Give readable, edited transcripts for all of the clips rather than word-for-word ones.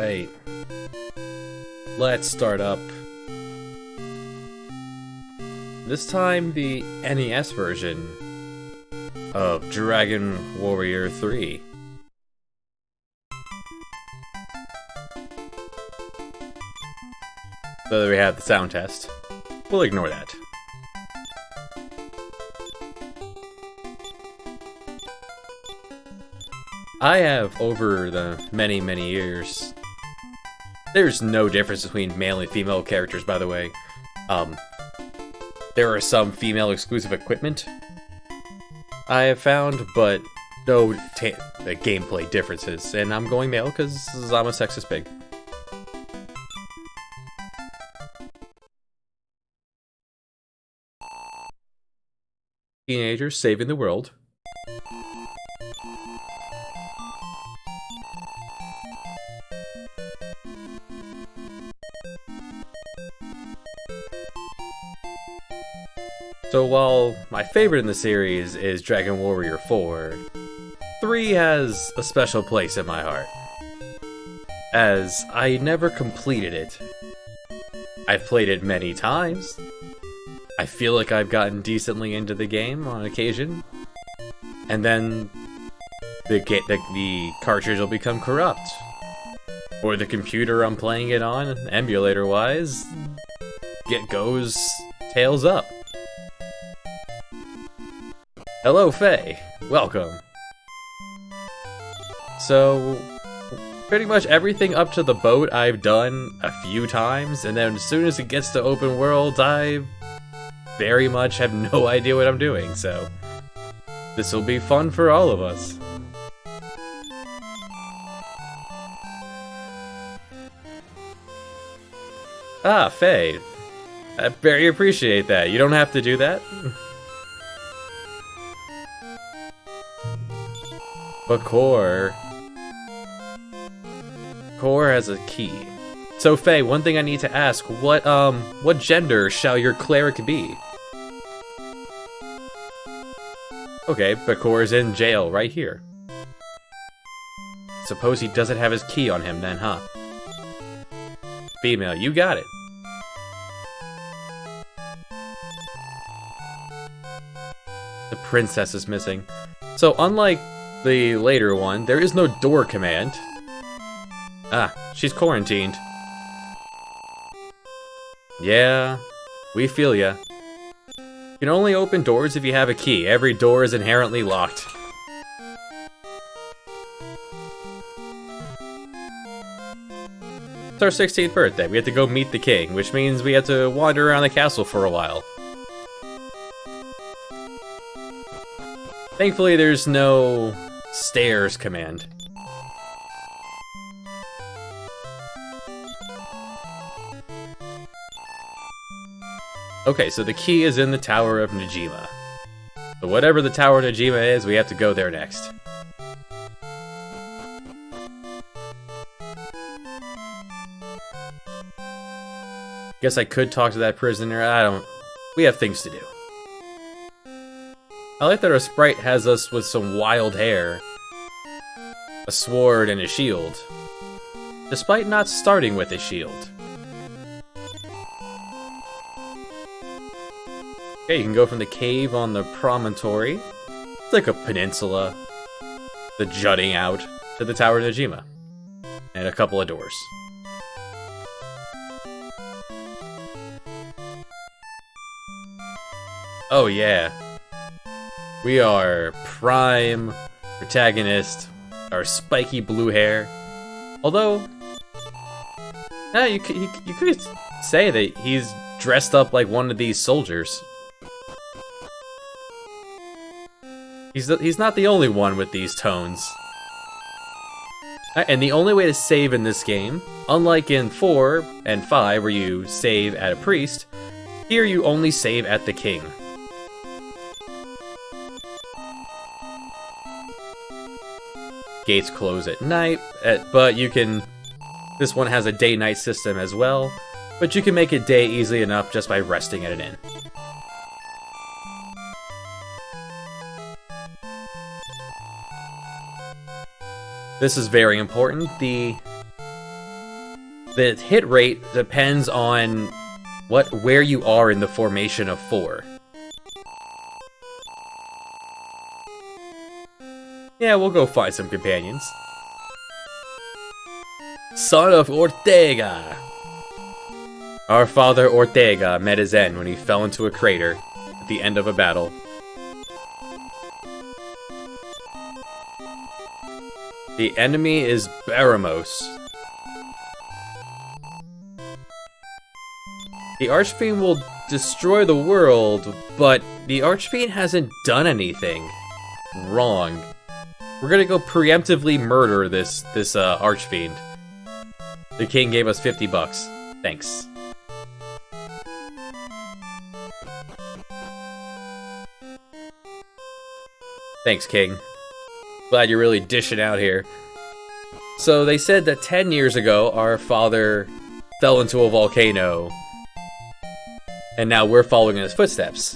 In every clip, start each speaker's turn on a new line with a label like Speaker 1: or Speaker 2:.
Speaker 1: Alright. Let's start up. This time, the NES version of Dragon Warrior 3. So we have the sound test. We'll ignore that. I have, over the many years, there's no difference between male and female characters, by the way. There are some female exclusive equipment I have found, but no the gameplay differences. And I'm going male because I'm a sexist pig. Teenagers saving the world. So while my favorite in the series is Dragon Warrior 4, 3 has a special place in my heart, as I never completed it. I've played it many times. I feel like I've gotten decently into the game on occasion, and then the cartridge will become corrupt, or the computer I'm playing it on, emulator-wise, goes tails up. Hello, Faye. Welcome. So, pretty much everything up to the boat I've done a few times, and then as soon as it gets to open world, I very much have no idea what I'm doing, so this will be fun for all of us. Ah, Faye. I very appreciate that. You don't have to do that. But Core has a key. So Faye, one thing I need to ask, what gender shall your cleric be? Okay, but Core's in jail right here. Suppose he doesn't have his key on him then, huh? Female, you got it. The princess is missing. So unlike the later one, there is no door command. Ah, she's quarantined. Yeah, we feel ya. You can only open doors if you have a key. Every door is inherently locked. It's our 16th birthday. We have to go meet the king, which means we have to wander around the castle for a while. Thankfully, there's no stairs command. Okay, so the key is in the Tower of Ejima. So whatever the Tower of Ejima is, we have to go there next. Guess I could talk to that prisoner. We have things to do. I like that our sprite has us with some wild hair, a sword, and a shield, despite not starting with a shield. Okay, you can go from the cave on the promontory. It's like a peninsula, the jutting out to the Tower of Ejima, and a couple of doors. Oh yeah. We are prime protagonist, our spiky blue hair. Although, you could say that he's dressed up like one of these soldiers. He's not the only one with these tones. And the only way to save in this game, unlike in 4 and 5 where you save at a priest, here you only save at the king. Gates close at night, but you can... This one has a day-night system as well, but you can make it day easily enough just by resting at an inn. This is very important. The hit rate depends on where you are in the formation of 4. Yeah, we'll go find some companions. Son of Ortega! Our father Ortega met his end when he fell into a crater at the end of a battle. The enemy is Baramos. The Archfiend will destroy the world, but the Archfiend hasn't done anything wrong. We're gonna go preemptively murder this Archfiend. The king gave us $50. Thanks. Thanks, king. Glad you're really dishing out here. So they said that 10 years ago, our father fell into a volcano, and now we're following in his footsteps.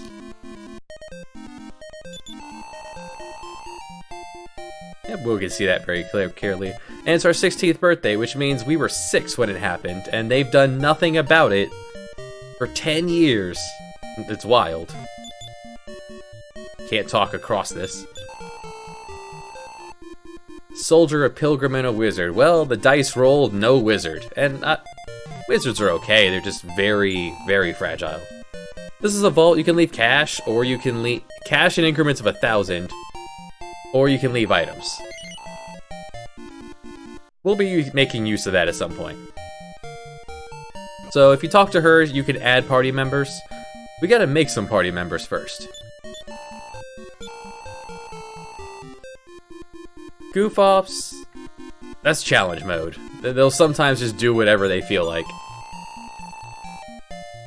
Speaker 1: Yeah, we can see that very clearly. And it's our 16th birthday, which means we were 6 when it happened, and they've done nothing about it for 10 years. It's wild. Can't talk across this. Soldier, a pilgrim, and a wizard. Well, the dice rolled no wizard. And wizards are okay, they're just very, very fragile. This is a vault. You can leave cash, or you can leave cash in increments of 1,000, or you can leave items. We'll be making use of that at some point. So if you talk to her, you can add party members. We gotta make some party members first. Goof-offs, that's challenge mode. They'll sometimes just do whatever they feel like.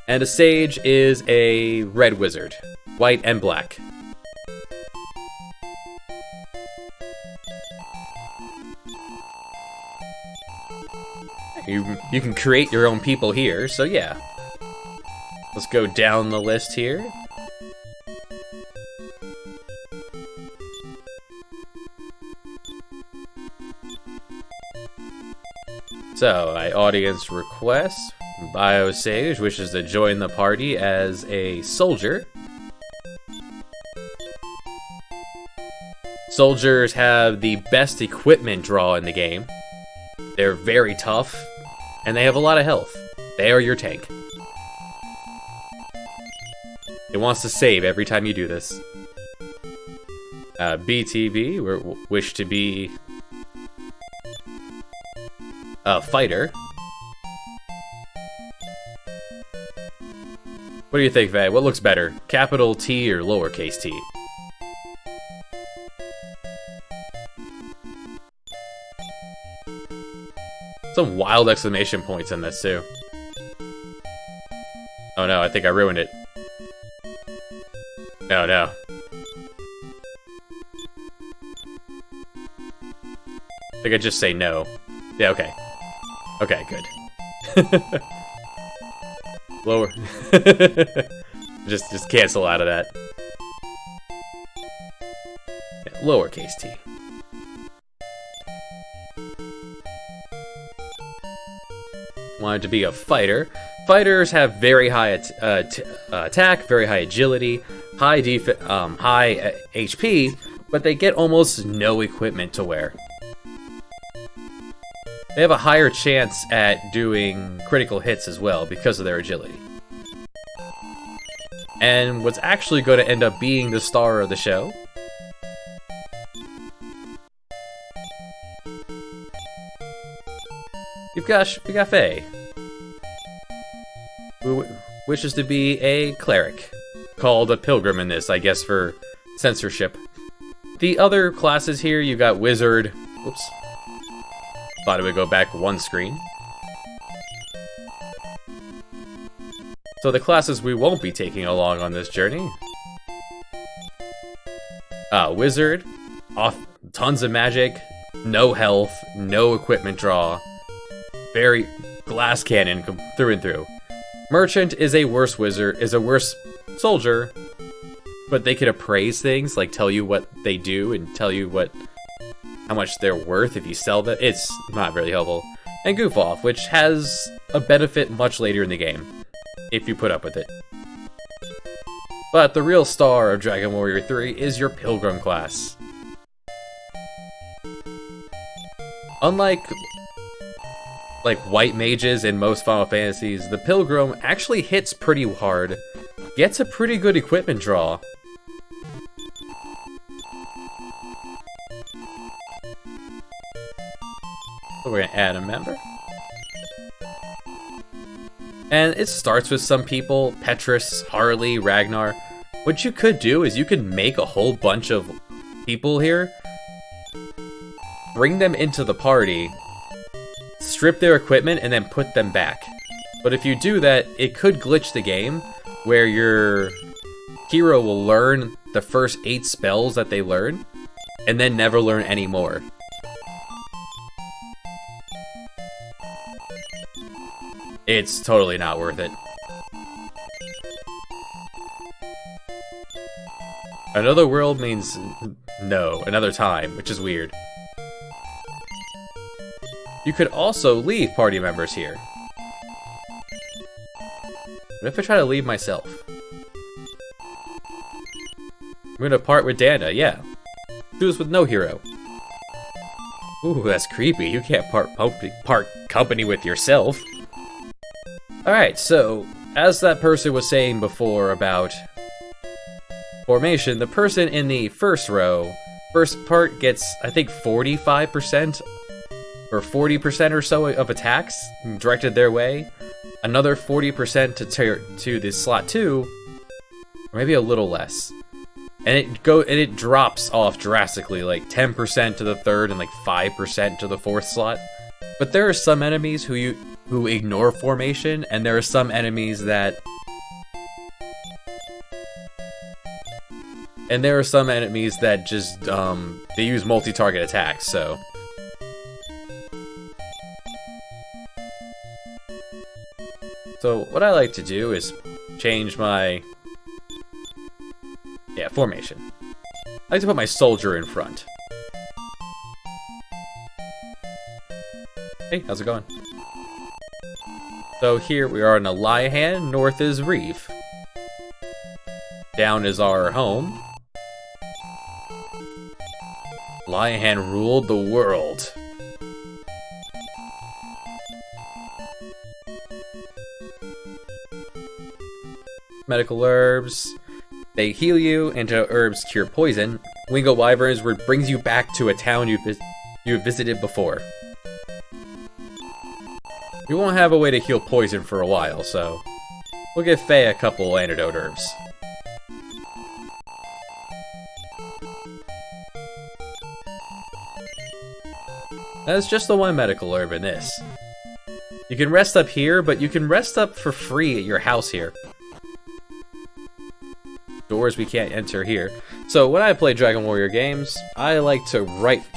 Speaker 1: And a sage is a red wizard, white and black. You can create your own people here, so yeah. Let's go down the list here. So, audience request. Bio Sage wishes to join the party as a soldier. Soldiers have the best equipment draw in the game. They're very tough, and they have a lot of health. They are your tank. It wants to save every time you do this. BTB, wish to be a fighter. What do you think, Vay? What looks better, capital T or lowercase t? Some wild exclamation points in this, too. Oh no, I think I ruined it. Oh no. I think I just say no. Yeah, okay. Okay, good. Lower. just cancel out of that. Yeah, lowercase t. Wanted to be a fighter. Fighters have very high attack, very high agility, high HP, but they get almost no equipment to wear. They have a higher chance at doing critical hits as well because of their agility. And what's actually going to end up being the star of the show we got Faye, who wishes to be a cleric, called a pilgrim in this, I guess, for censorship. The other classes here, you got wizard. Whoops. Thought it would go back one screen. So the classes we won't be taking along on this journey. Wizard, tons of magic, no health, no equipment draw, very glass cannon through and through. Merchant is a worse wizard, is a worse soldier, but they can appraise things, like tell you what they do and tell you how much they're worth if you sell them. It's not very helpful. and Goof Off, which has a benefit much later in the game, if you put up with it. But the real star of Dragon Warrior 3 is your Pilgrim class. Unlike white mages in most Final Fantasies, the Pilgrim actually hits pretty hard, gets a pretty good equipment draw. So we're gonna add a member. And it starts with some people, Petrus, Harley, Ragnar. What you could do is you could make a whole bunch of people here, bring them into the party, strip their equipment, and then put them back. But if you do that, it could glitch the game, where your hero will learn the first 8 spells that they learn, and then never learn any more. It's totally not worth it. Another world means no, another time, which is weird. You could also leave party members here. What if I try to leave myself? I'm gonna part with Dana, yeah. Do this with no hero. Ooh, that's creepy. You can't part company with yourself. Alright, so, as that person was saying before about formation, the person in the first row, first part gets, I think, 45% or 40% or so of attacks directed their way. Another 40% to the slot 2, or maybe a little less. And it drops off drastically, like 10% to the third and like 5% to the fourth slot. But there are some enemies who ignore formation, and there are some enemies that just they use multi-target attacks, so what I like to do is change my formation. I like to put my soldier in front. Hey, how's it going? So here we are in Eliahan, north is Reef. Down is our home. Eliahan ruled the world. Medical herbs. They heal you, antidote herbs cure poison. Wingo Wyverns brings you back to a town you visited before. We won't have a way to heal poison for a while, so we'll give Faye a couple antidote herbs. That's just the one medical herb in this. You can rest up here, but you can rest up for free at your house here. Doors we can't enter here. So when I play Dragon Warrior games, I like to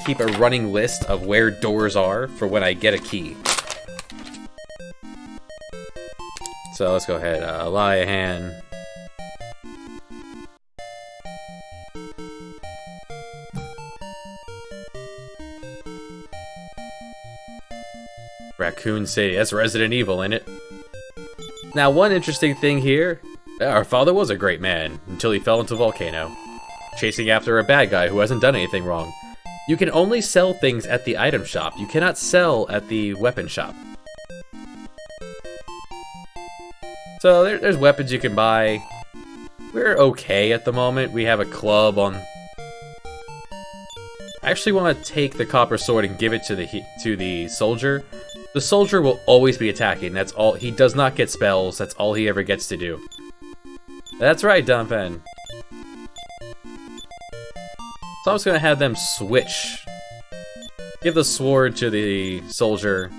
Speaker 1: keep a running list of where doors are for when I get a key. So let's go ahead, Eliahan. Raccoon City, that's Resident Evil, ain't it? Now, one interesting thing here, our father was a great man until he fell into a volcano, chasing after a bad guy who hasn't done anything wrong. You can only sell things at the item shop. You cannot sell at the weapon shop. So there's weapons you can buy. We're okay at the moment. We have a club on. I actually want to take the copper sword and give it to the soldier. The soldier will always be attacking. That's all. He does not get spells. That's all he ever gets to do. That's right, Dunpen. So I'm just gonna have them switch. Give the sword to the soldier,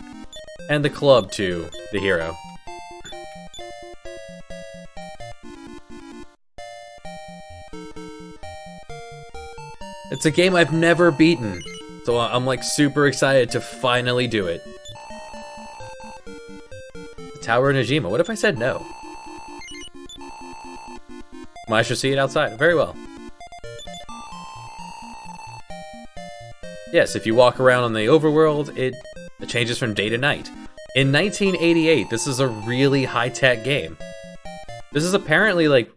Speaker 1: and the club to the hero. It's a game I've never beaten, so I'm like super excited to finally do it. The Tower in Ejima, what if I said no? Well, I should see it outside, very well. Yes, if you walk around on the overworld, It changes from day to night. In 1988, this is a really high-tech game. This is apparently like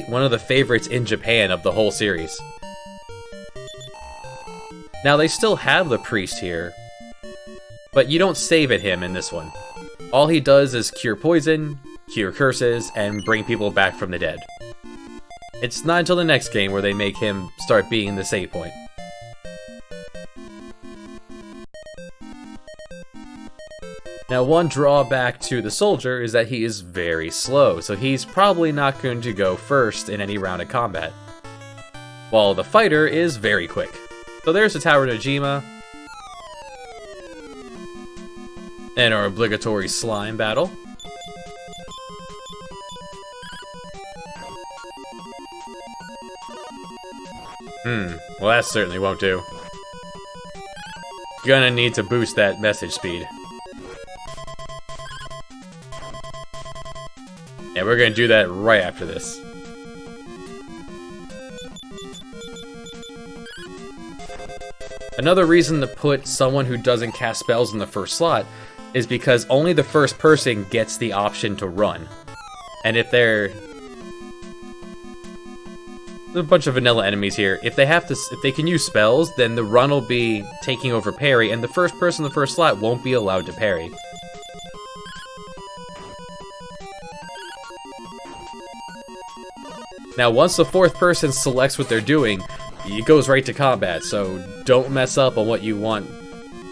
Speaker 1: one of the favorites in Japan of the whole series. Now they still have the priest here, but you don't save at him in this one. All he does is cure poison, cure curses, and bring people back from the dead. It's not until the next game where they make him start being the save point. Now, one drawback to the soldier is that he is very slow, so he's probably not going to go first in any round of combat, while the fighter is very quick. So there's the Tower of Ejima, and our obligatory slime battle. Well, that certainly won't do. Gonna need to boost that message speed. And we're gonna do that right after this. Another reason to put someone who doesn't cast spells in the first slot is because only the first person gets the option to run. And if there's a bunch of vanilla enemies here. If they can use spells, then the run will be taking over parry, and the first person in the first slot won't be allowed to parry. Now, once the fourth person selects what they're doing, it goes right to combat, so don't mess up on what you want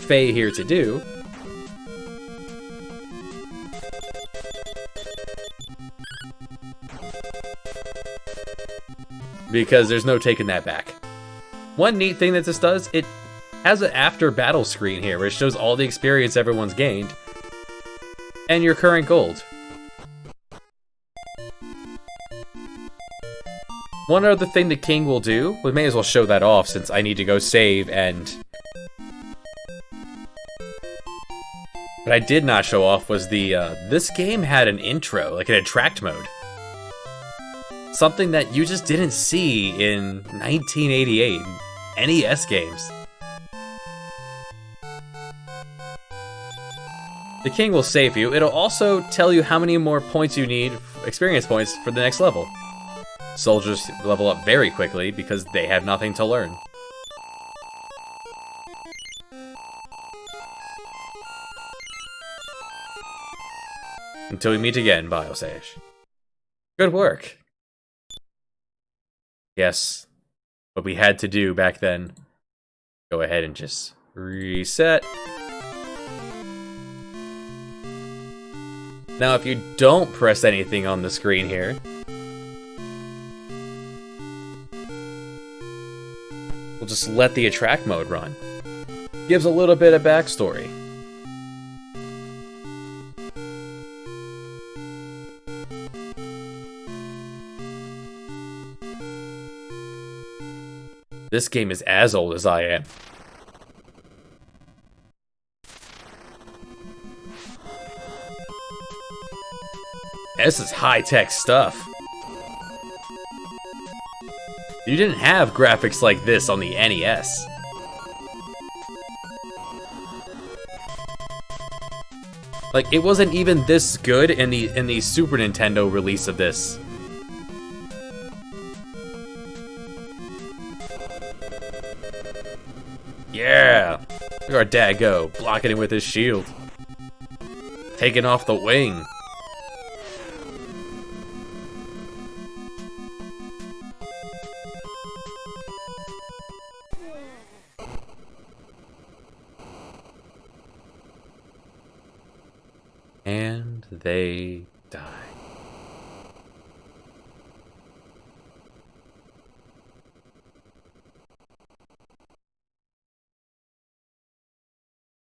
Speaker 1: Faye here to do. Because there's no taking that back. One neat thing that this does, it has an after battle screen here, where it shows all the experience everyone's gained, and your current gold. One other thing the king will do, we may as well show that off since I need to go save, and what I did not show off was this game had an intro, like an attract mode. Something that you just didn't see in 1988 NES games. The king will save you. It'll also tell you how many more points you need, experience points, for the next level. Soldiers level up very quickly because they have nothing to learn. Until we meet again, Biosage. Good work. Yes, what we had to do back then. Go ahead and just reset. Now, if you don't press anything on the screen here, we'll just let the attract mode run. Gives a little bit of backstory. This game is as old as I am. This is high-tech stuff. You didn't have graphics like this on the NES. Like, it wasn't even this good in the Super Nintendo release of this. Yeah! Look at our dad go, blocking him with his shield. Taking off the wing. And they die.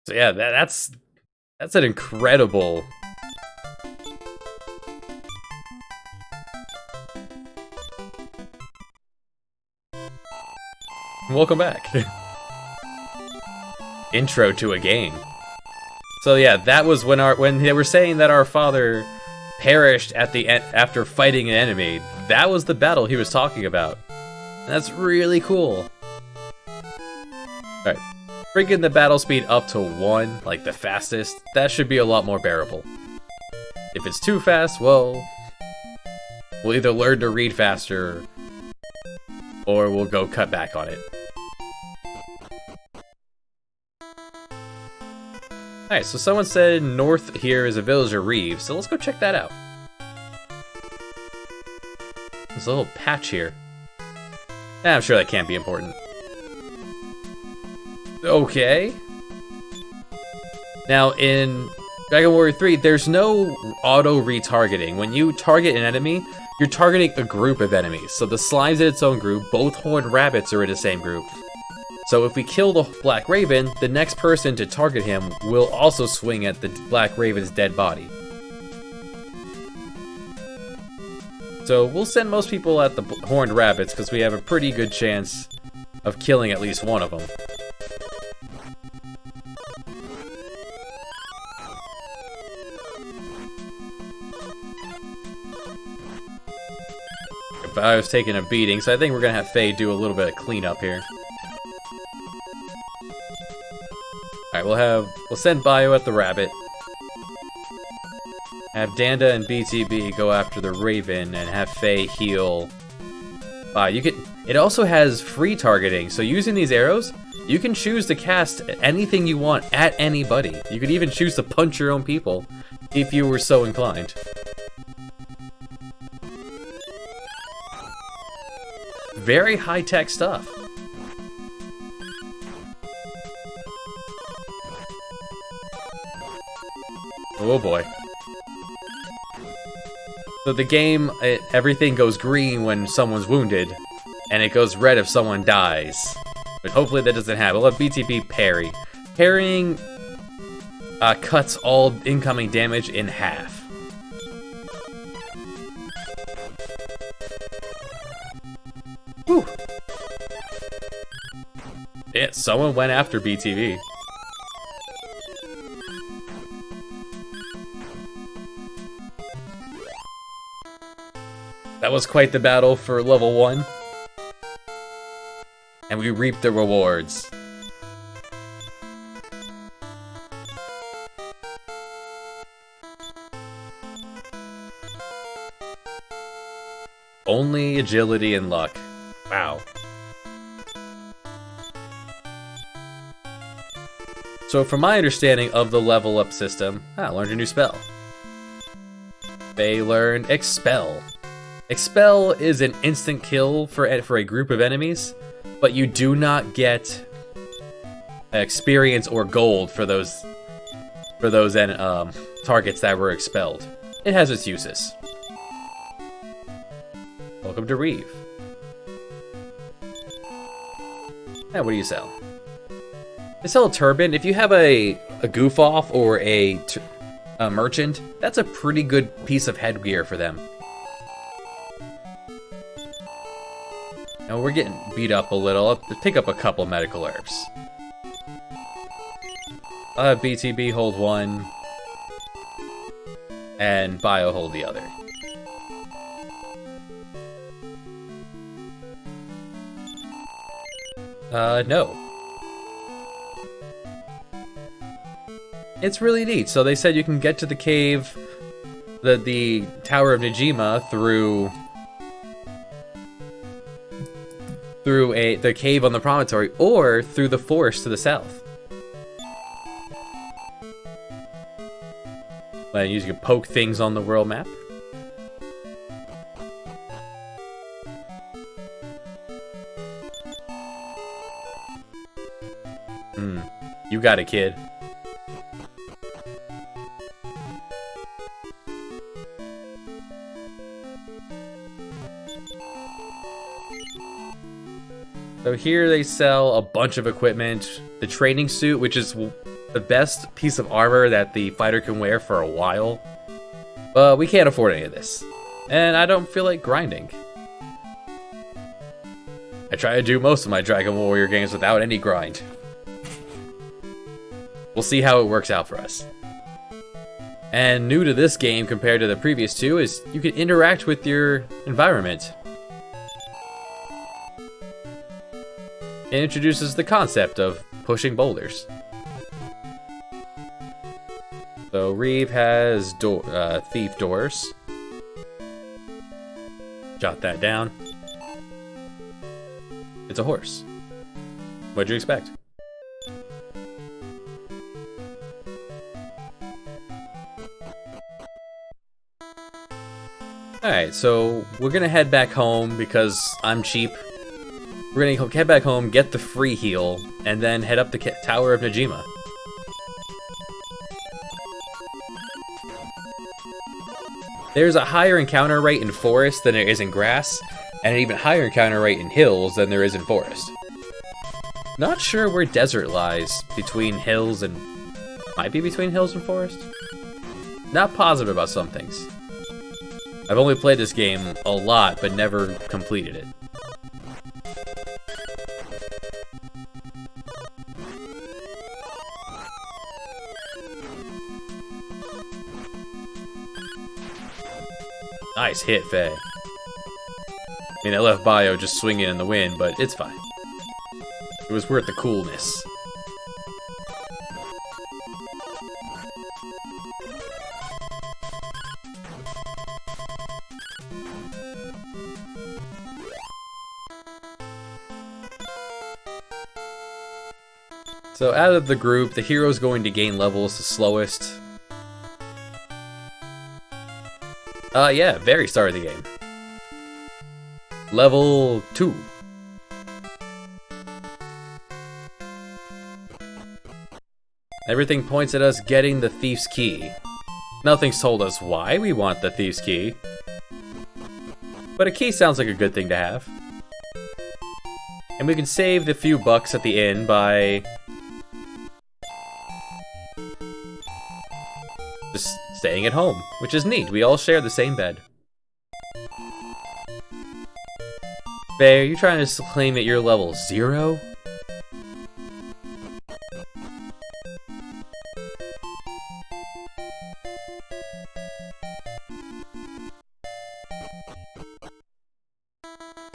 Speaker 1: So yeah, that's an incredible. Welcome back. Intro to a game. So yeah, that was when they were saying that our father perished at the end after fighting an enemy. That was the battle he was talking about. And that's really cool. All right. bringing the battle speed up to 1, like the fastest, that should be a lot more bearable. If it's too fast, well, we'll either learn to read faster, or we'll go cut back on it. Alright, so someone said north here is a village of Reeves, so let's go check that out. There's a little patch here. I'm sure that can't be important. Okay. Now, in Dragon Warrior 3, there's no auto-retargeting. When you target an enemy, you're targeting a group of enemies. So the slime's in its own group, both horned rabbits are in the same group. So if we kill the Black Raven, the next person to target him will also swing at the Black Raven's dead body. So we'll send most people at the horned rabbits because we have a pretty good chance of killing at least one of them. But I was taking a beating, so I think we're gonna have Faye do a little bit of cleanup here. Alright, we'll send Bio at the rabbit. Have Danda and BTB go after the Raven and have Faye heal. It also has free targeting, so using these arrows, you can choose to cast anything you want at anybody. You could even choose to punch your own people, if you were so inclined. Very high-tech stuff. Oh boy. So the game, everything goes green when someone's wounded, and it goes red if someone dies. But hopefully that doesn't happen. We'll let BTB parry. Parrying cuts all incoming damage in half. Whew. Yeah, someone went after BTB. That was quite the battle for level 1. And we reaped the rewards. Only agility and luck. Wow. So from my understanding of the level up system, I learned a new spell. They learned Expel. Expel is an instant kill for a group of enemies, but you do not get experience or gold for those targets that were expelled. It has its uses. Welcome to Reeve. Now, what do you sell? I sell a turban. If you have a goof off or a merchant, that's a pretty good piece of headgear for them. Now we're getting beat up a little. I'll pick up a couple medical herbs. I'll have BTB hold one, and Bio hold the other. No. It's really neat. So they said you can get to the cave, the Tower of Ejima through the cave on the promontory, or through the forest to the south. And you can poke things on the world map. You got it, kid. So here they sell a bunch of equipment. The training suit, which is the best piece of armor that the fighter can wear for a while. But we can't afford any of this. And I don't feel like grinding. I try to do most of my Dragon Warrior games without any grind. We'll see how it works out for us. And new to this game compared to the previous two is you can interact with your environment. It introduces the concept of pushing boulders. So Reeve has thief doors. Jot that down. It's a horse. What'd you expect? Alright, so we're gonna head back home because I'm cheap. We're gonna head back home, get the free heal, and then head up the Tower of Ejima. There's a higher encounter rate in forest than there is in grass, and an even higher encounter rate in hills than there is in forest. Not sure where desert lies between hills and... might be between hills and forest? Not positive about some things. I've only played this game a lot, but never completed it. Nice hit, Faye. I mean, I left Bio just swinging in the wind, but it's fine. It was worth the coolness. So out of the group, the hero's going to gain levels the slowest. Yeah, very start of the game. Level 2. Everything points at us getting the Thief's Key. Nothing's told us why we want the Thief's Key. But a key sounds like a good thing to have. And we can save the few bucks at the inn by... just staying at home, which is neat. We all share the same bed. Faye, are you trying to claim that you're level 0?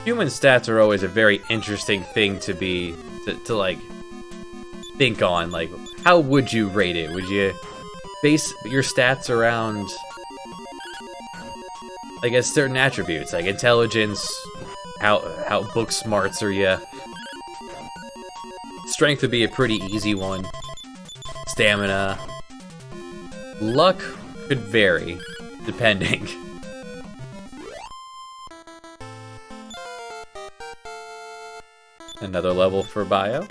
Speaker 1: Human stats are always a very interesting thing to be, to like, think on. Like, how would you rate it? Would you base your stats around, I guess, certain attributes, like intelligence, how book smarts are you? Strength would be a pretty easy one. Stamina. Luck could vary, depending. Another level for Bio.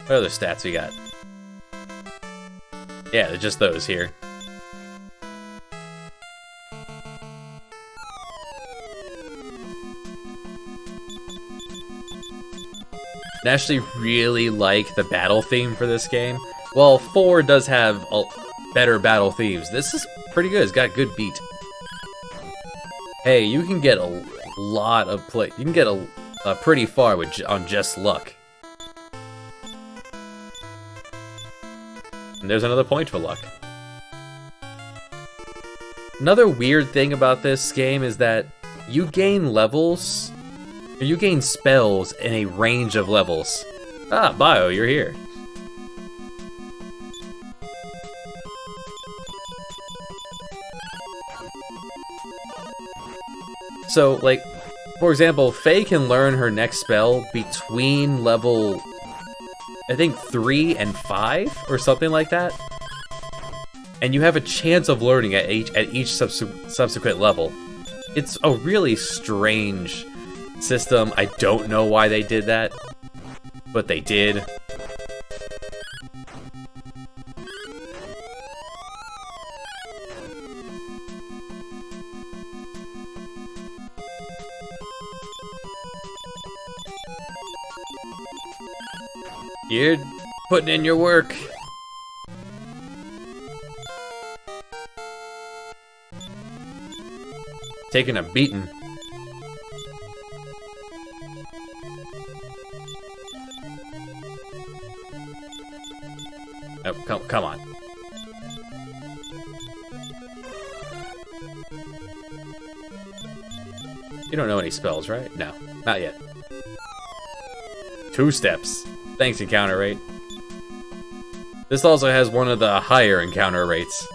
Speaker 1: What other stats we got? Yeah, they're just those here. I actually really like the battle theme for this game. Well, 4 does have better battle themes. This is pretty good. It's got a good beat. Hey, you can get a lot of play. You can get a pretty far on just luck. And there's another point for luck. Another weird thing about this game is that you gain levels, or you gain spells in a range of levels. Ah, Bio, you're here. So, like, for example, Faye can learn her next spell between level, I think, 3 and 5, or something like that. And you have a chance of learning at each subsequent level. It's a really strange system. I don't know why they did that, but they did. You're putting in your work. Taking a beating. Oh, come on. You don't know any spells, right? No, not yet. 2 steps. Thanks, encounter rate. This also has one of the higher encounter rates.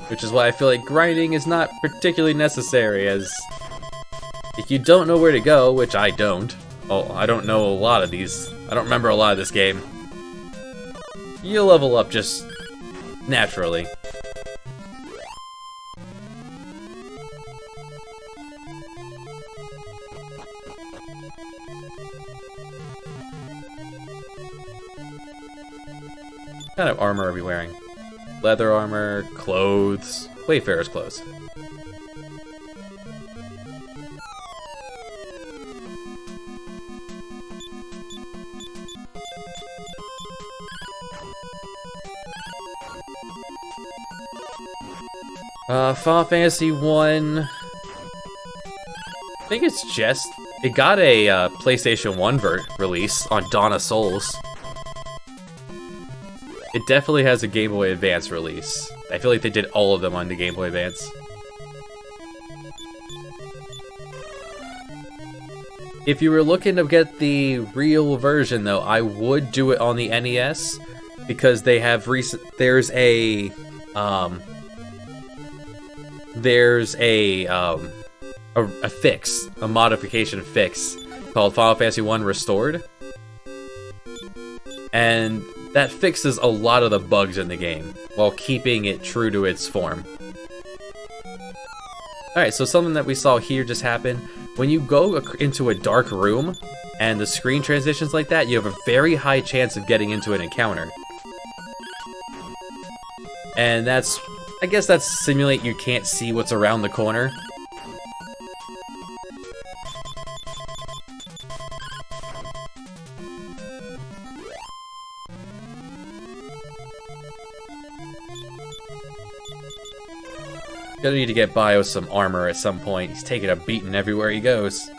Speaker 1: Which is why I feel like grinding is not particularly necessary, as if you don't know where to go, which I don't. Oh, I don't know a lot of these. I don't remember a lot of this game. You level up just naturally. What kind of armor are we wearing? Leather armor, clothes, Wayfarer's clothes. Final Fantasy 1. I think it's just... It got a PlayStation 1 release on Dawn of Souls. It definitely has a Game Boy Advance release. I feel like they did all of them on the Game Boy Advance. If you were looking to get the real version, though, I would do it on the NES, because they have there's a fix, a modification fix called Final Fantasy 1 Restored, and that fixes a lot of the bugs in the game, while keeping it true to its form. Alright, so something that we saw here just happened. When you go into a dark room, and the screen transitions like that, you have a very high chance of getting into an encounter. And that's... I guess that's to simulate you can't see what's around the corner. Gonna need to get Bio some armor at some point. He's taking a beating everywhere he goes.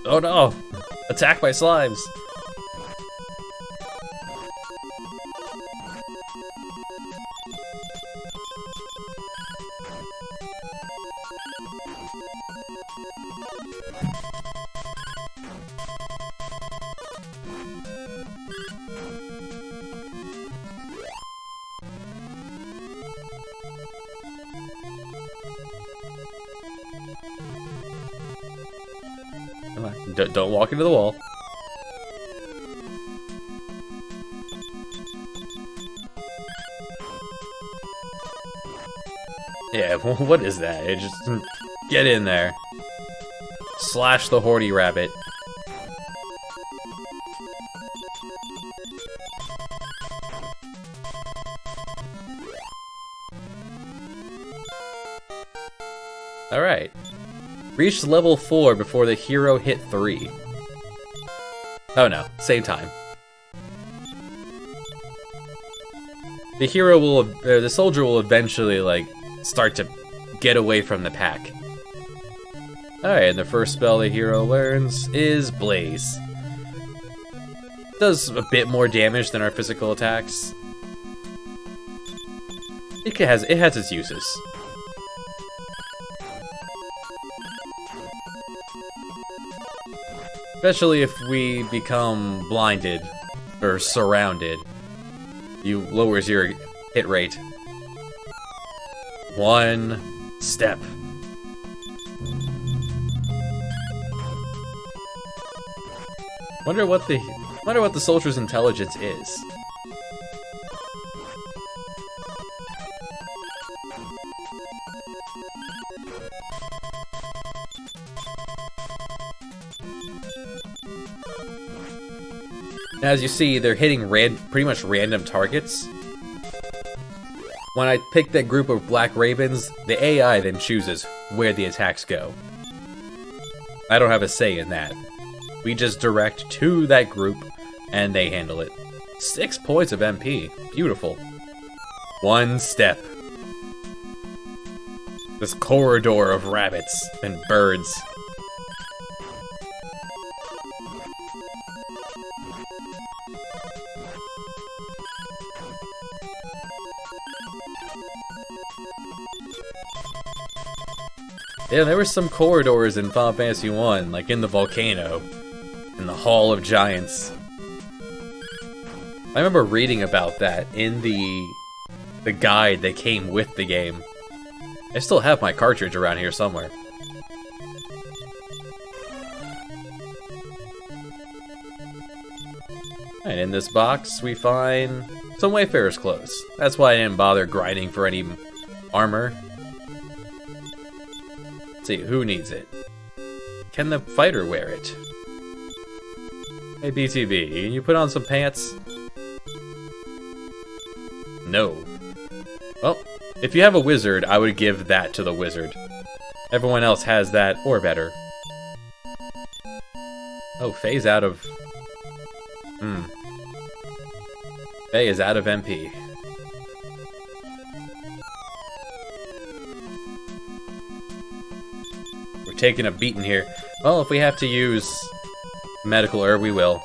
Speaker 1: Oh no! Attacked by slimes! Come on, don't walk into the wall. Yeah, what is that? It just... Get in there. Slash the Horty Rabbit. Alright. Reached level 4 before the hero hit 3. Oh no, same time. The hero will, the soldier will eventually, like, start to get away from the pack. Alright, and the first spell the hero learns is Blaze. Does a bit more damage than our physical attacks. It has its uses. Especially if we become blinded or surrounded. You lowers your hit rate. 1 step. Wonder what the soldier's intelligence is. Now, as you see, they're hitting pretty much random targets. When I pick that group of black ravens, the AI then chooses where the attacks go. I don't have a say in that. We just direct to that group, and they handle it. 6 points of MP. Beautiful. 1 step. This corridor of rabbits and birds. Yeah, there were some corridors in Final Fantasy 1, like in the volcano, in the Hall of Giants. I remember reading about that in the guide that came with the game. I still have my cartridge around here somewhere. And in this box, we find some Wayfarer's clothes. That's why I didn't bother grinding for any armor. Let's see, who needs it? Can the fighter wear it? Hey BTB, can you put on some pants? No. Well, if you have a wizard, I would give that to the wizard. Everyone else has that, or better. Oh, Faye's out of... Faye is out of MP. We're taking a beating here. Well, if we have to use medical herb, we will.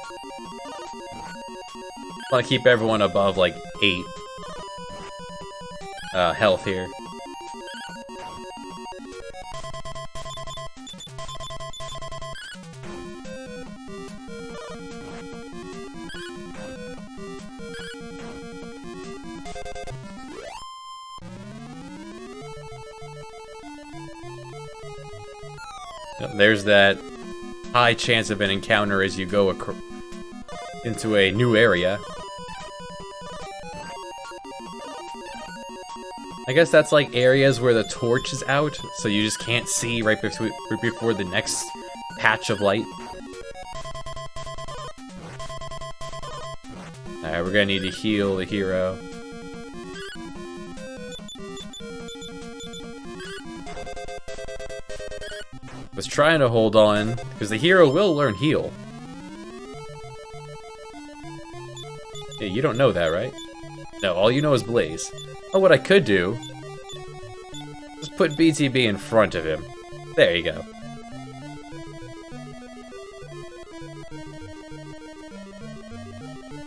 Speaker 1: Want to keep everyone above, like, 8 health here. There's that high chance of an encounter as you go into a new area. I guess that's like areas where the torch is out, so you just can't see right before the next patch of light. Alright, we're gonna need to heal the hero. Was trying to hold on, because the hero will learn heal. Yeah, you don't know that, right? No, all you know is Blaze. Oh, what I could do... just put BTB in front of him. There you go.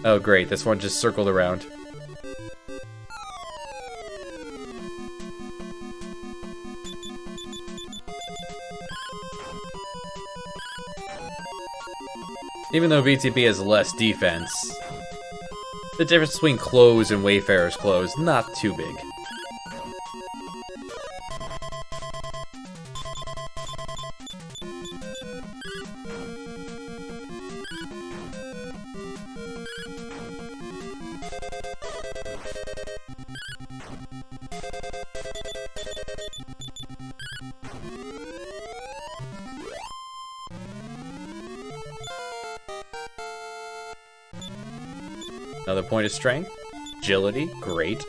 Speaker 1: Oh great, this one just circled around. Even though BTB has less defense, the difference between clothes and Wayfarer's clothes, not too big. Another point of strength. Agility, great.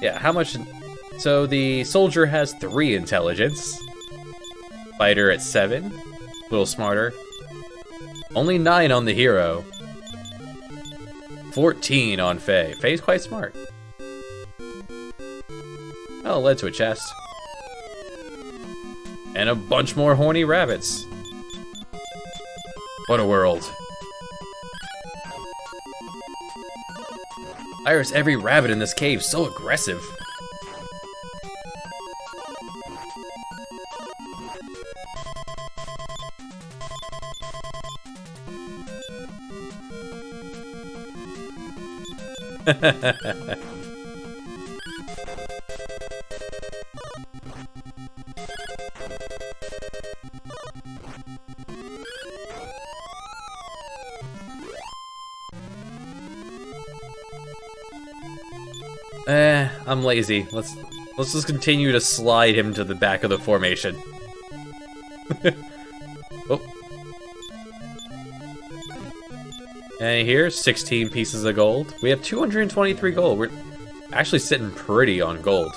Speaker 1: Yeah, how much... So the soldier has 3 intelligence. Fighter at 7. A little smarter. Only 9 on the hero. 14 on Faye. Faye's quite smart. Oh, led to a chest. And a bunch more horny rabbits. What a world. Iris, every rabbit in this cave so aggressive. I'm lazy. Let's just continue to slide him to the back of the formation. Oh. And here, 16 pieces of gold. We have 223 gold. We're actually sitting pretty on gold.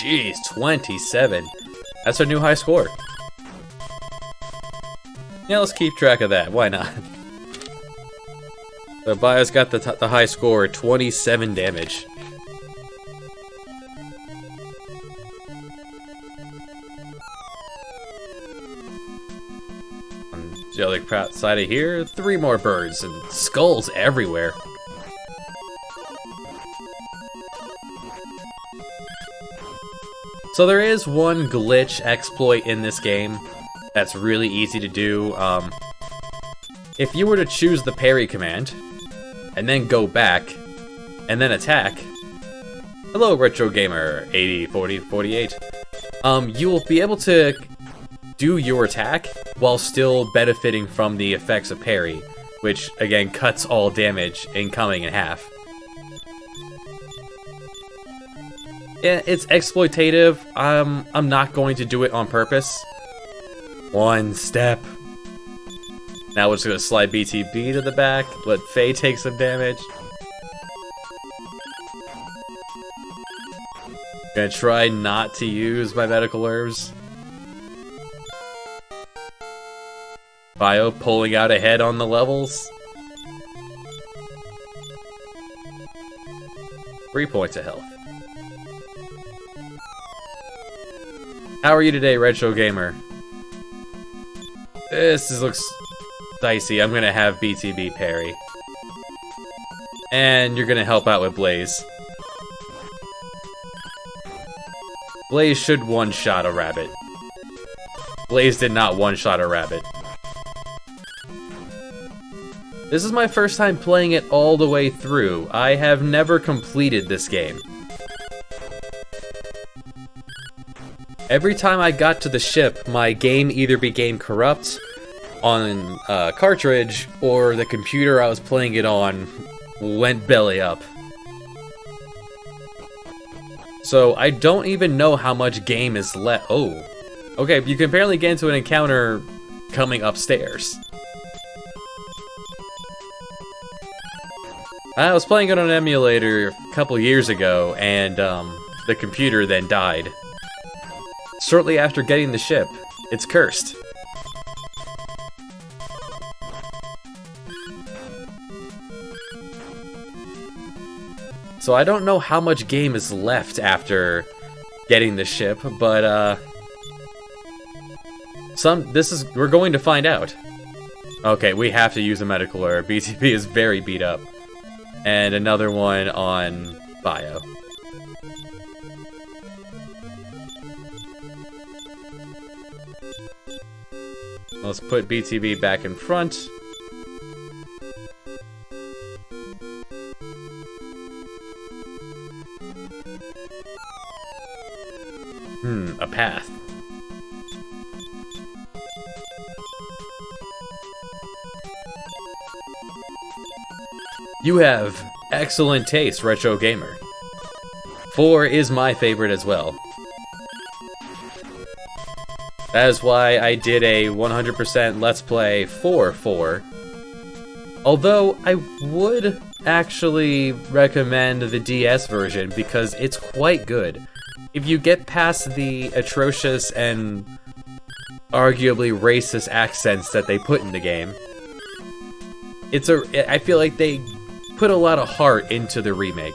Speaker 1: Jeez, 27. That's our new high score. Yeah, let's keep track of that. Why not? So Bio's got the high score, 27 damage. the other side of here, 3 more birds and skulls everywhere. So there is one glitch exploit in this game that's really easy to do. If you were to choose the parry command, and then go back, and then attack, hello Retro Gamer 804048, you will be able to do your attack while still benefiting from the effects of parry, which again cuts all damage incoming in half. Yeah, it's exploitative. I'm not going to do it on purpose. One step. Now we're just gonna slide BTB to the back, let Faye take some damage. Gonna try not to use my medical herbs. Bio pulling out ahead on the levels. 3 points of health. How are you today, Retro Gamer? This looks dicey. I'm gonna have BTB parry. And you're gonna help out with Blaze. Blaze should one-shot a rabbit. Blaze did not one-shot a rabbit. This is my first time playing it all the way through. I have never completed this game. Every time I got to the ship, my game either became corrupt on cartridge, or the computer I was playing it on went belly up. So I don't even know how much game is left. Oh, okay, you can apparently get into an encounter coming upstairs. I was playing it on an emulator a couple years ago, and the computer then died. Shortly after getting the ship, it's cursed. So I don't know how much game is left after getting the ship, but we're going to find out. Okay, we have to use a medical herb. BTB is very beat up. And another one on Bio. Let's put BTB back in front. A path. You have excellent taste, Retro Gamer. 4 is my favorite as well. That is why I did a 100% Let's Play for 4. Although, I would actually recommend the DS version because it's quite good. If you get past the atrocious and arguably racist accents that they put in the game, I feel like they put a lot of heart into the remake.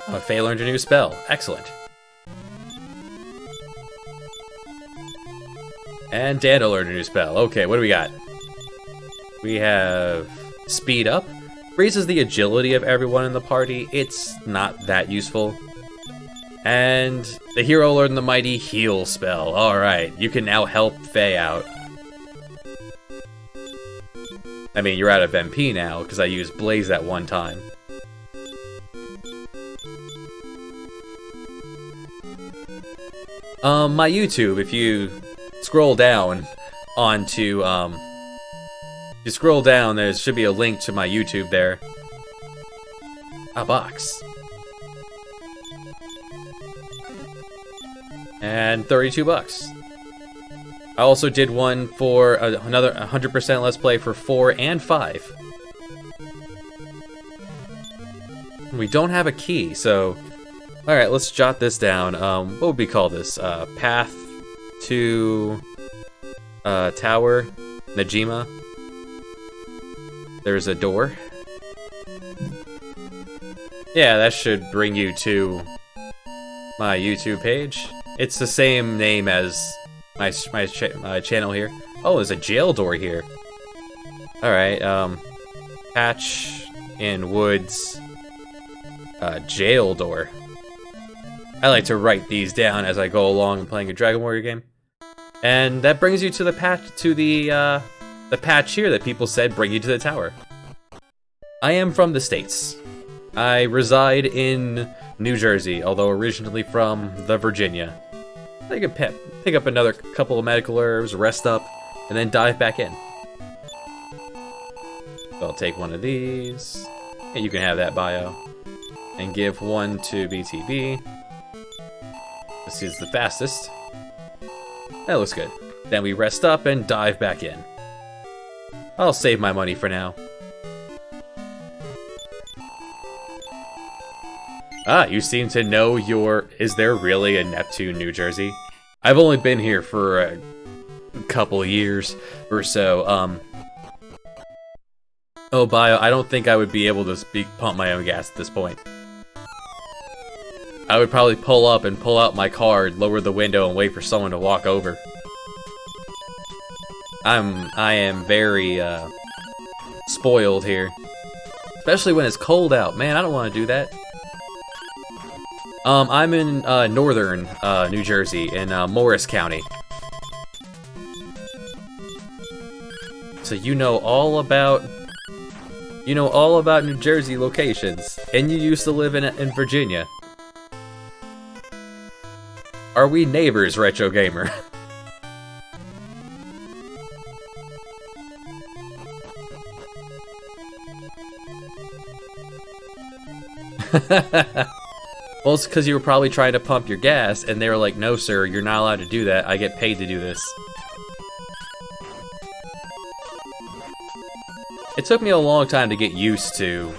Speaker 1: Oh, Faye learned a new spell. Excellent. And Dando learned a new spell. Okay, what do we got? We have Speed Up. Raises the agility of everyone in the party. It's not that useful. And the hero learned the mighty Heal spell. Alright, you can now help Faye out. I mean, you're out of MP now, because I used Blaze that one time. My YouTube, if you scroll down onto, you scroll down, there should be a link to my YouTube there. A box. And $32. I also did one for another 100% Let's Play for 4 and 5. We don't have a key, so... Alright, let's jot this down. What would we call this? Path to... Tower, Ejima. There's a door. Yeah, that should bring you to my YouTube page. It's the same name as my channel here. Oh, there's a jail door here. Alright, patch in woods, jail door. I like to write these down as I go along and playing a Dragon Warrior game. And that brings you to the patch here that people said bring you to the tower. I am from the States. I reside in New Jersey, although originally from the Virginia. I can pick up another couple of medical herbs, rest up, and then dive back in. So I'll take one of these, and you can have that bio, and give one to BTB. This is the fastest. That looks good. Then we rest up and dive back in. I'll save my money for now. Ah, you seem to know your... Is there really a Neptune, New Jersey? I've only been here for a couple of years or so. Oh, bio, I don't think I would be able to pump my own gas at this point. I would probably pull up and pull out my card, lower the window, and wait for someone to walk over. I am very, spoiled here. Especially when it's cold out. Man, I don't want to do that. I'm in, northern, New Jersey, in, Morris County. So you know all about New Jersey locations, and you used to live in Virginia. Are we neighbors, Retro Gamer? Well, it's because you were probably trying to pump your gas, and they were like, no, sir, you're not allowed to do that. I get paid to do this. It took me a long time to get used to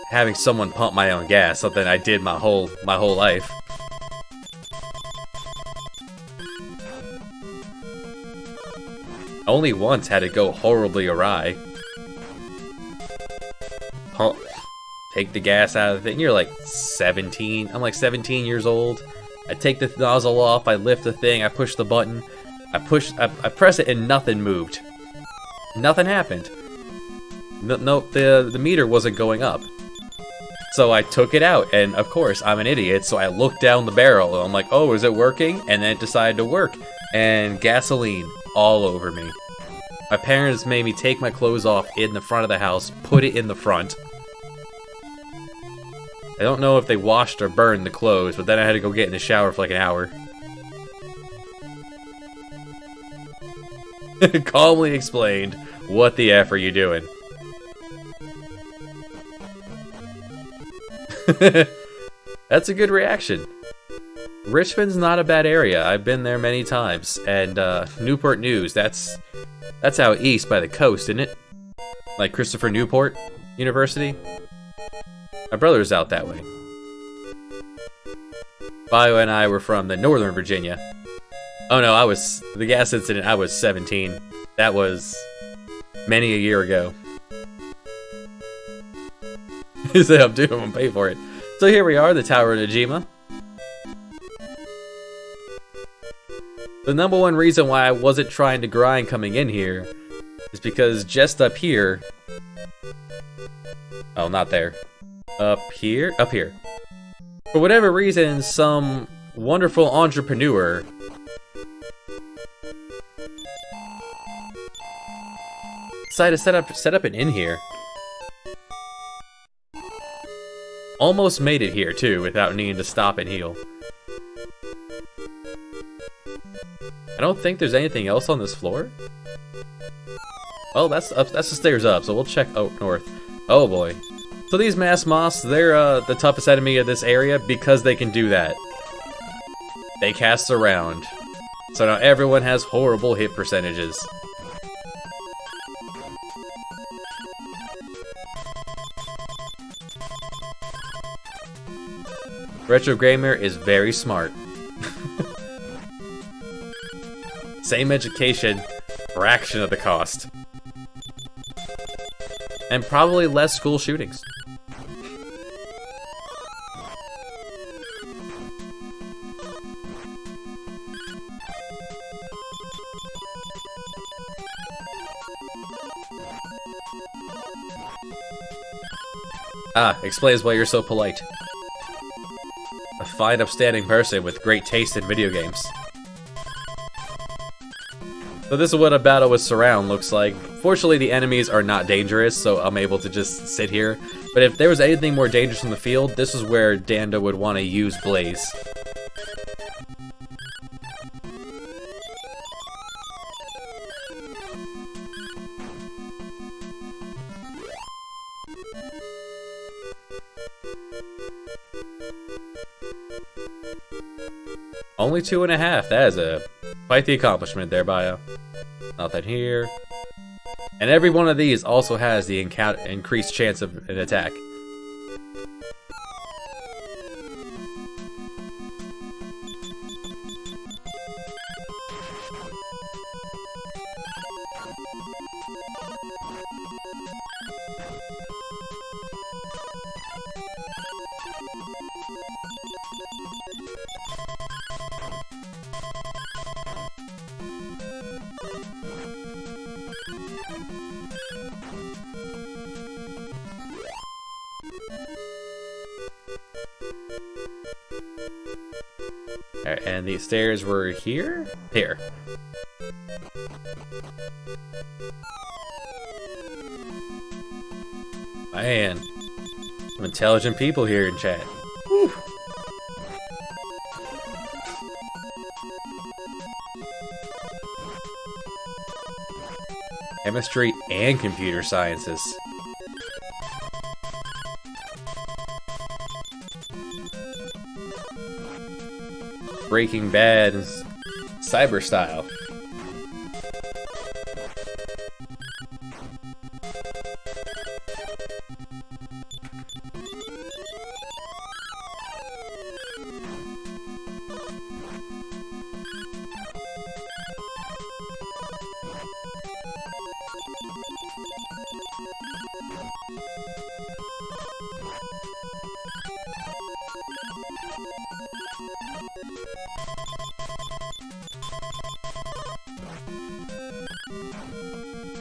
Speaker 1: having someone pump my own gas, something I did my whole life. Only once had it go horribly awry. Take the gas out of the thing. You're like 17. I'm like 17 years old. I take the nozzle off, I lift the thing, I push the button. I press it and nothing moved. Nothing happened. No, the meter wasn't going up. So I took it out, and of course, I'm an idiot, so I looked down the barrel, and I'm like, oh, is it working? And then it decided to work, and gasoline all over me. My parents made me take my clothes off in the front of the house, put it in the front. I don't know if they washed or burned the clothes, but then I had to go get in the shower for like an hour. Calmly explained, what the F are you doing? That's a good reaction. Richmond's not a bad area. I've been there many times. And Newport News, that's out east by the coast, isn't it? Like Christopher Newport University? My brother's out that way. Bio and I were from the Northern Virginia. Oh no, the gas incident, I was 17. That was many a year ago. He said, I'm doing, I'm gonna pay for it. So here we are, the Tower of Ejima. The number one reason why I wasn't trying to grind coming in here is because just up here... Oh, not there. Up here? Up here. For whatever reason, some wonderful entrepreneur decided to set up an inn here. Almost made it here, too, without needing to stop and heal. I don't think there's anything else on this floor. Oh, that's the stairs up, so we'll check out north. Oh boy. So these mass moths, they're the toughest enemy of this area because they can do that. They cast around. So now everyone has horrible hit percentages. Retro Gamer is very smart. Same education, fraction of the cost. And probably less school shootings. Ah, explains why you're so polite. A fine, upstanding person with great taste in video games. So this is what a battle with surround looks like. Fortunately, the enemies are not dangerous, so I'm able to just sit here. But if there was anything more dangerous in the field, this is where Danda would want to use Blaze. Only 2.5. That is quite the accomplishment there, Bio. Nothing here. And every one of these also has the increased chance of an attack. Alright, and these stairs were here? Here. Man, some intelligent people here in chat. Whew. Chemistry and computer sciences. Breaking Bad and cyber style.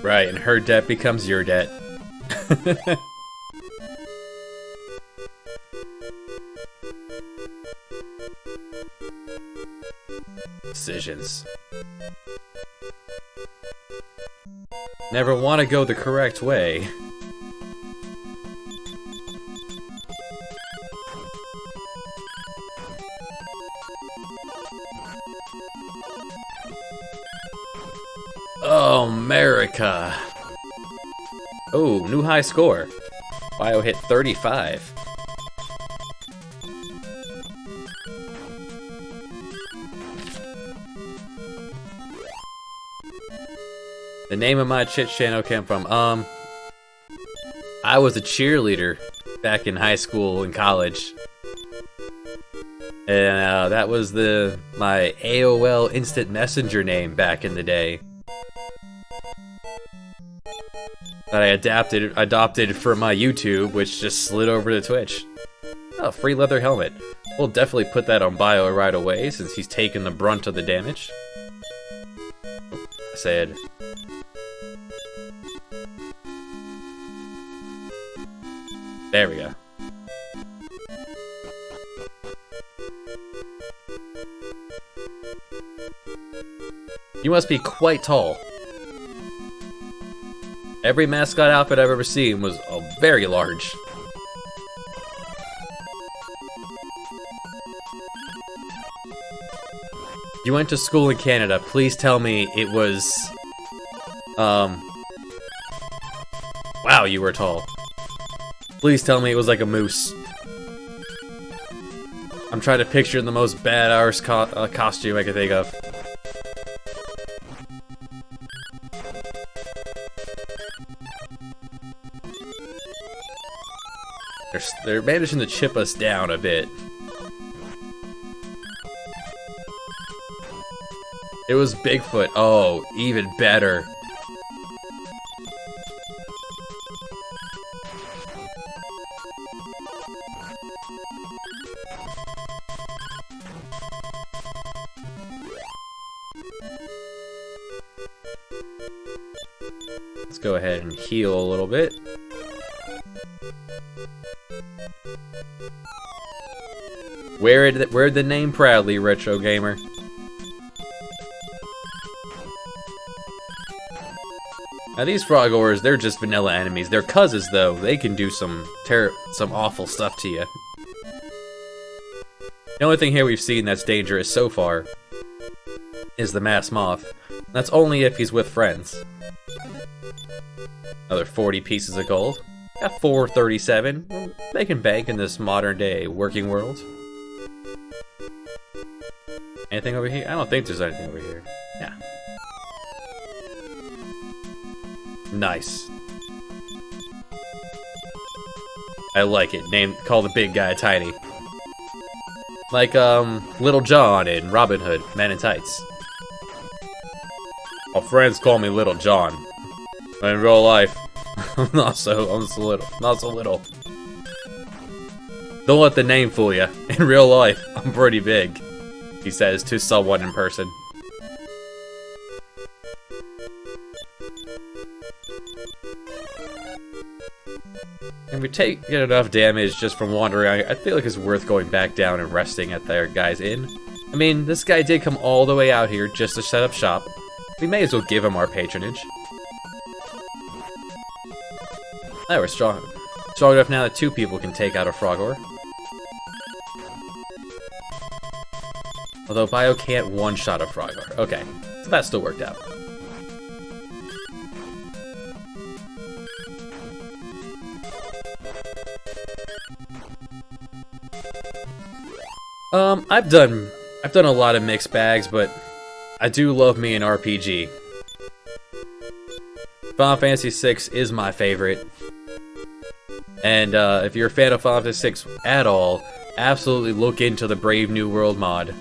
Speaker 1: Right, and her debt becomes your debt. Decisions. Never want to go the correct way. Oh, America. Oh, new high score. Bio hit 35. The name of my chit channel came from, I was a cheerleader back in high school and college. And that was my AOL Instant Messenger name back in the day. That I adopted for my YouTube, which just slid over to Twitch. Oh, free leather helmet. We'll definitely put that on Bio right away, since he's taken the brunt of the damage. I said. There we go. You must be quite tall. Every mascot outfit I've ever seen was very large. You went to school in Canada. Please tell me it was... Wow, you were tall. Please tell me it was like a moose. I'm trying to picture the most badass costume I can think of. They're managing to chip us down a bit. It was Bigfoot. Oh, even better. Let's go ahead and heal a little bit. Wear the name proudly, Retro Gamer. Now these frogors, they're just vanilla enemies. They're cousins though. They can do some awful stuff to you. The only thing here we've seen that's dangerous so far is the mass moth. That's only if he's with friends. Another 40 pieces of gold. Got 437. Making bank in this modern day working world. Anything over here? I don't think there's anything over here. Yeah. Nice. I like it. Call the big guy Tiny. Like, Little John in Robin Hood, Men in Tights. My friends call me Little John. But in real life, I'm not so little. Don't let the name fool you. In real life, I'm pretty big, he says to someone in person. And we get enough damage just from wandering. I feel like it's worth going back down and resting at their guy's inn. I mean, this guy did come all the way out here just to set up shop. We may as well give him our patronage. Now we're strong enough now that 2 people can take out a frogor. Although Bio can't one-shot a frogor. Okay, so that still worked out. I've done a lot of mixed bags, but I do love me an RPG. Final Fantasy VI is my favorite. And if you're a fan of Final Fantasy VI at all, absolutely look into the Brave New World mod.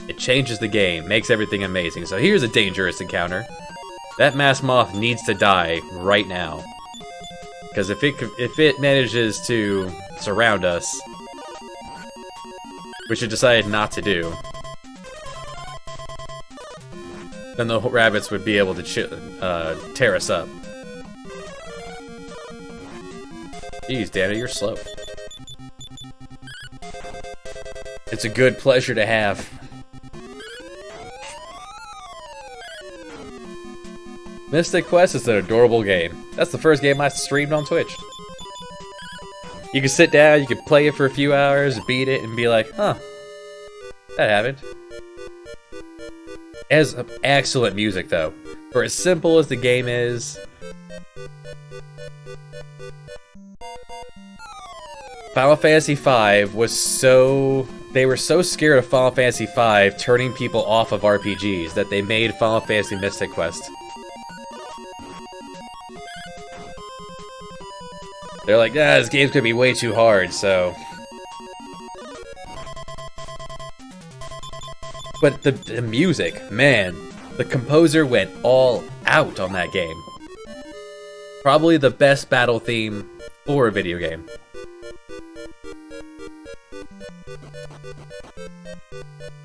Speaker 1: It changes the game, makes everything amazing. So here's a dangerous encounter. That mass moth needs to die right now. Because if it manages to surround us, which it decided not to do, then the rabbits would be able to tear us up. Jeez, Dana, you're slow. It's a good pleasure to have. Mystic Quest is an adorable game. That's the first game I streamed on Twitch. You can sit down, you can play it for a few hours, beat it, and be like, huh, that happened. It has excellent music, though. For as simple as the game is, Final Fantasy V was so... They were so scared of Final Fantasy V turning people off of RPGs that they made Final Fantasy Mystic Quest. They're like, this game's gonna be way too hard, so... But the music, man, the composer went all out on that game. Probably the best battle theme for a video game.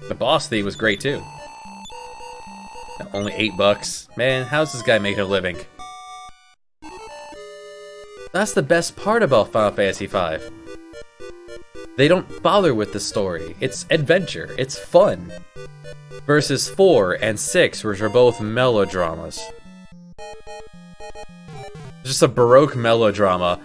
Speaker 1: The boss theme was great too. Only $8. Man, how's this guy making a living? That's the best part about Final Fantasy V. They don't bother with the story. It's adventure. It's fun. Versus 4 and 6, which are both melodramas. Just a Baroque melodrama.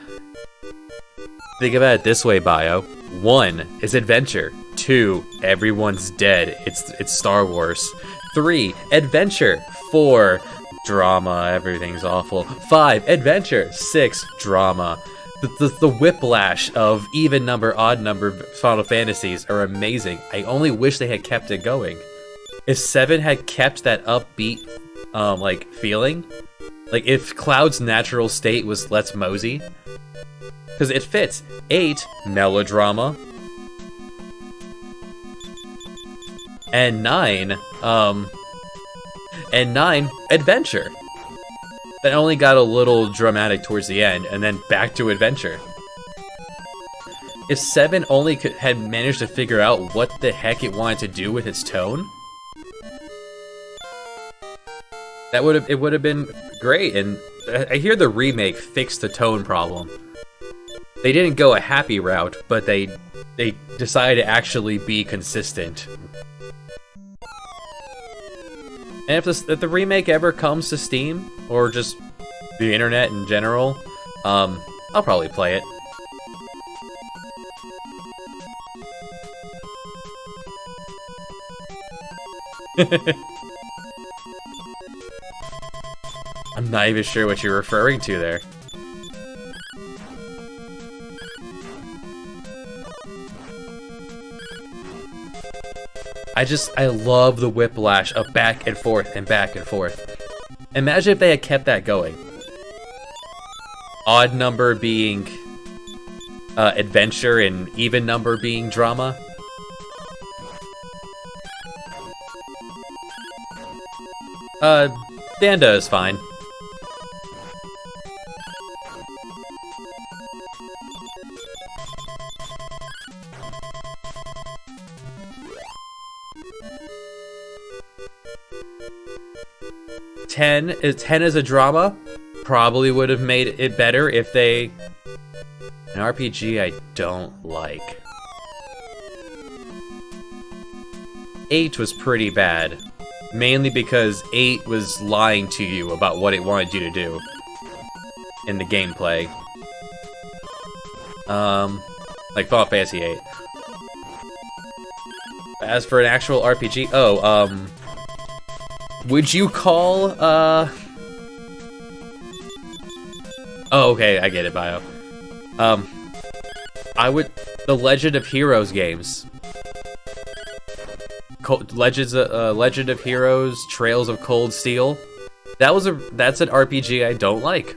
Speaker 1: Think about it this way, Bio. 1 is adventure. 2, everyone's dead. It's Star Wars. 3, adventure. 4, drama, everything's awful. 5, adventure. 6, drama. The whiplash of even number, odd number Final Fantasies are amazing. I only wish they had kept it going. If 7 had kept that upbeat, like, feeling, like if Cloud's natural state was Let's Mosey, because it fits. 8, melodrama. And 9, adventure. That only got a little dramatic towards the end, and then back to adventure. If 7 only had managed to figure out what the heck it wanted to do with its tone, It would have been great, and I hear the remake fixed the tone problem. They didn't go a happy route, but they decided to actually be consistent. And if the remake ever comes to Steam, or just the internet in general, I'll probably play it. I'm not even sure what you're referring to there. I love the whiplash of back and forth and back and forth. Imagine if they had kept that going. Odd number being adventure and even number being drama. Danda is fine. Ten is a drama. Probably would have made it better if they... An RPG I don't like. 8 was pretty bad. Mainly because 8 was lying to you about what it wanted you to do in the gameplay. Like Final Fantasy 8. As for an actual RPG, would you call, Oh, okay, I get it, Bio. The Legend of Heroes games. Legend of Heroes, Trails of Cold Steel. That's an RPG I don't like.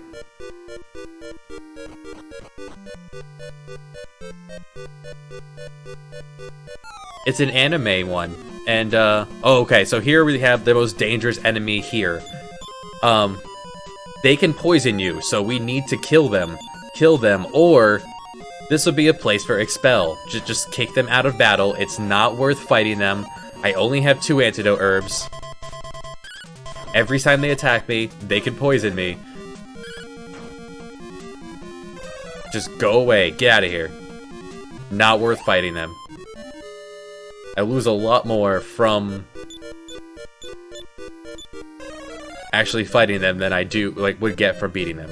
Speaker 1: It's an anime one. And, okay, so here we have the most dangerous enemy here. They can poison you, so we need to kill them, or this would be a place for expel. Just kick them out of battle. It's not worth fighting them. I only have 2 antidote herbs. Every time they attack me, they can poison me. Just go away. Get out of here. Not worth fighting them. I lose a lot more from actually fighting them than I would get from beating them.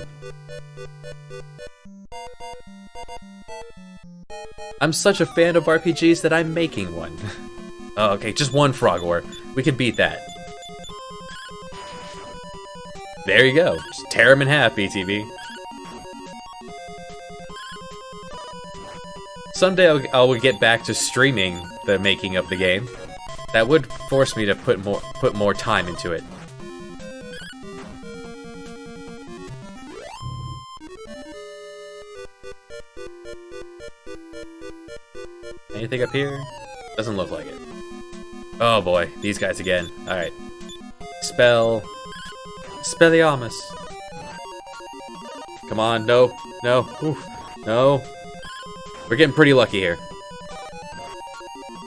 Speaker 1: I'm such a fan of RPGs that I'm making one. Oh, okay, just one frog ore. We can beat that. There you go. Just tear him in half, BTB. Someday I'll get back to streaming the making of the game. That would force me to put more time into it. Anything up here? Doesn't look like it. Oh boy, these guys again. Alright. Expelliarmus. Come on, no, oof, no. We're getting pretty lucky here.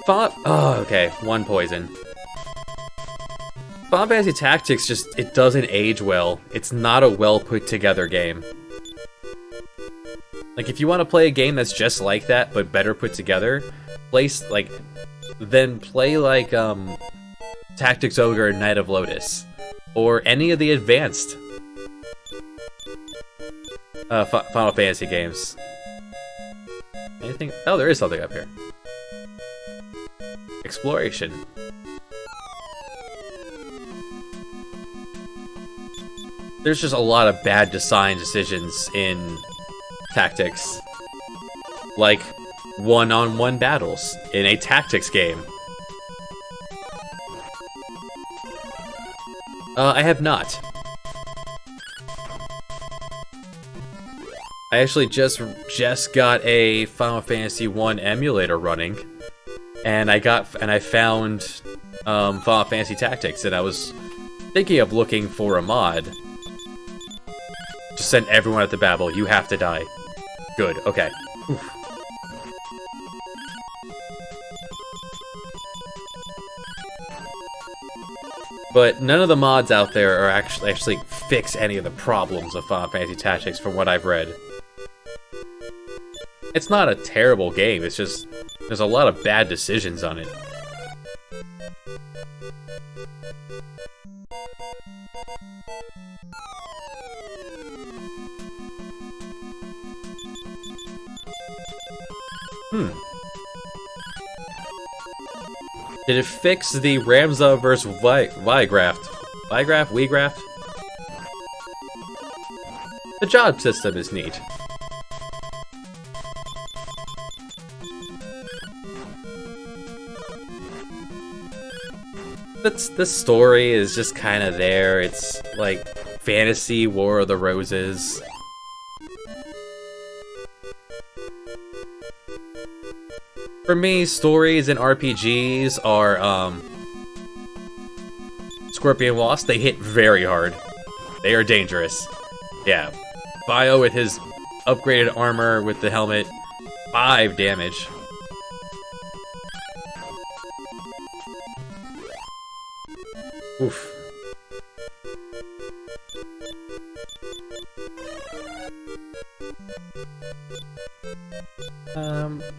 Speaker 1: Oh, okay, 1 poison. Final Fantasy Tactics it doesn't age well. It's not a well put together game. Like, if you want to play a game that's just like that, but better put together, then play like, Tactics Ogre and Knight of Lotus. Or any of the advanced Final Fantasy games. Anything? Oh, there is something up here. Exploration. There's just a lot of bad design decisions in Tactics. Like, one-on-one battles in a Tactics game. I have not. I actually just got a Final Fantasy 1 emulator running, and I found Final Fantasy Tactics, and I was thinking of looking for a mod. Just send everyone at the Babel. You have to die. Good. Okay. Oof. But none of the mods out there are actually fix any of the problems of Final Fantasy Tactics from what I've read. It's not a terrible game, it's just there's a lot of bad decisions on it. Did it fix the Ramza versus Vigraft? Wegraft? The job system is neat. The story is just kind of there. It's like fantasy War of the Roses. For me, stories and RPGs are Scorpion Wasp. They hit very hard. They are dangerous. Yeah, Bio with his upgraded armor with the helmet, 5 damage. Oof.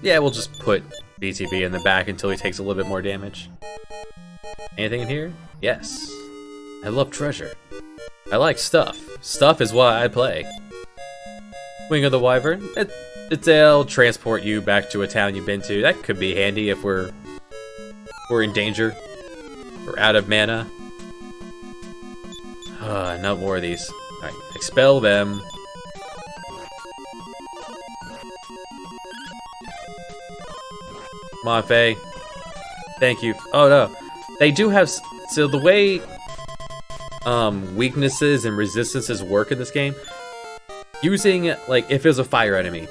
Speaker 1: Yeah, we'll just put BTB in the back until he takes a little bit more damage. Anything in here? Yes. I love treasure. I like stuff. Stuff is why I play. Wing of the Wyvern. It'll transport you back to a town you've been to. That could be handy if we're in danger. We're out of mana. No more of these. Alright, expel them. Come on, Faye. Thank you. Oh no. They do have... So the way weaknesses and resistances work in this game, using, like, if it was a fire enemy,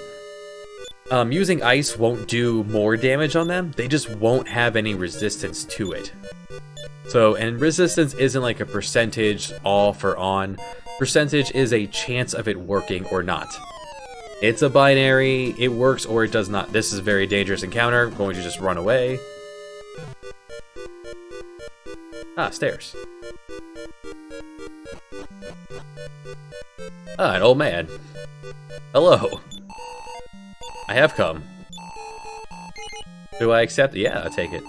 Speaker 1: using ice won't do more damage on them. They just won't have any resistance to it. So, and resistance isn't like a percentage off or on. Percentage is a chance of it working or not. It's a binary, it works or it does not. This is a very dangerous encounter. I'm going to just run away. Ah, stairs. Ah, an old man. Hello. I have come. Do I accept it? Yeah, I'll take it.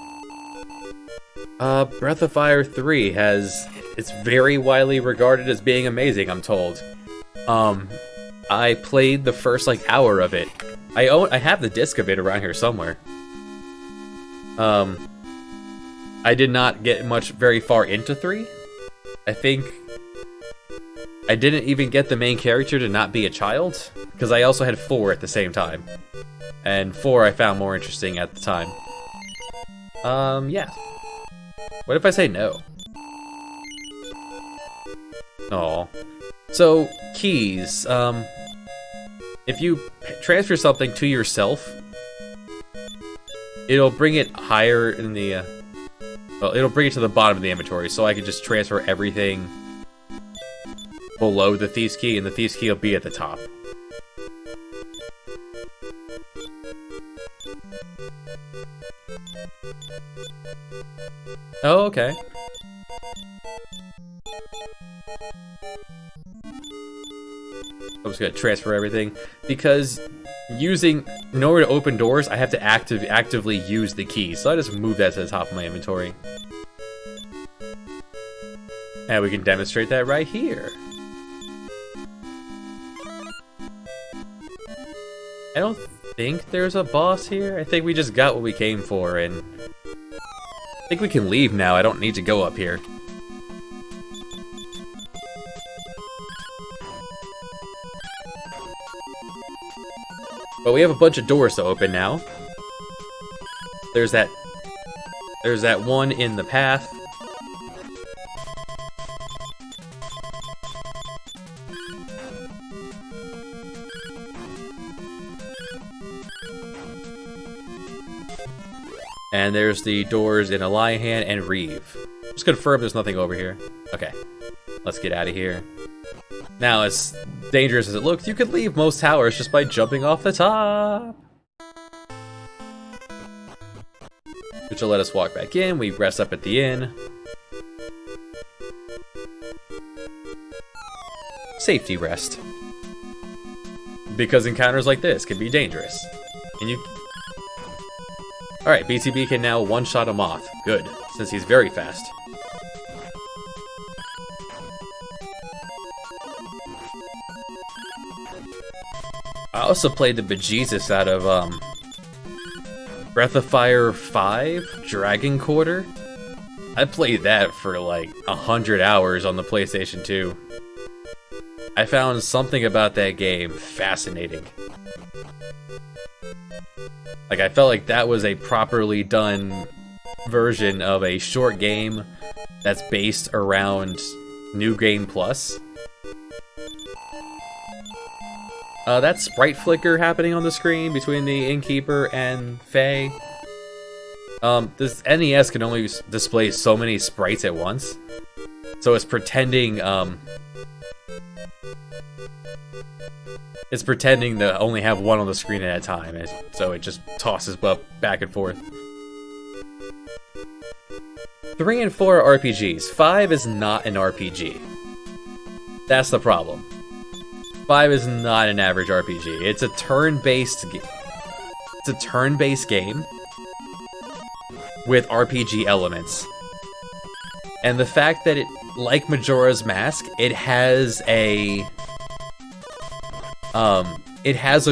Speaker 1: Breath of Fire 3 it's very widely regarded as being amazing, I'm told. I played the first, like, hour of it. I have the disc of it around here somewhere. I did not get very far into 3. I think I didn't even get the main character to not be a child, because I also had 4 at the same time. And 4 I found more interesting at the time. Yeah. What if I say no? Aw. So, keys. If you transfer something to yourself, it'll bring it higher in the, well, it'll bring it to the bottom of the inventory, so I can just transfer everything below the Thief's Key, and the Thief's Key will be at the top. Oh, okay. I'm just gonna transfer everything, because in order to open doors, I have to actively use the key, so I just move that to the top of my inventory. And we can demonstrate that right here. I don't think there's a boss here. I think we just got what we came for, and I think we can leave now. I don't need to go up here. But we have a bunch of doors to open now. There's that one in the path. And there's the doors in Elihan and Reeve. Just confirm there's nothing over here. Okay, let's get out of here. Now, as dangerous as it looks, you could leave most towers just by jumping off the top. Which will let us walk back in. We rest up at the inn. safety rest. Because encounters like this can be dangerous. And you... Alright, BTB can now one-shot a moth. Good, since he's very fast. I also played the bejesus out of, Breath of Fire 5, Dragon Quarter. I played that for like 100 hours on the PlayStation 2. I found something about that game fascinating. Like, I felt like that was a properly done version of a short game that's based around New Game Plus. That sprite flicker happening on the screen between the Innkeeper and Faye. This NES can only display so many sprites at once. So it's pretending, it's pretending to only have one on the screen at a time, so it just tosses back and forth. 3 and 4 are RPGs. 5 is not an RPG. That's the problem. 5 is not an average RPG. It's a turn-based game with RPG elements. And the fact that like Majora's Mask, it has a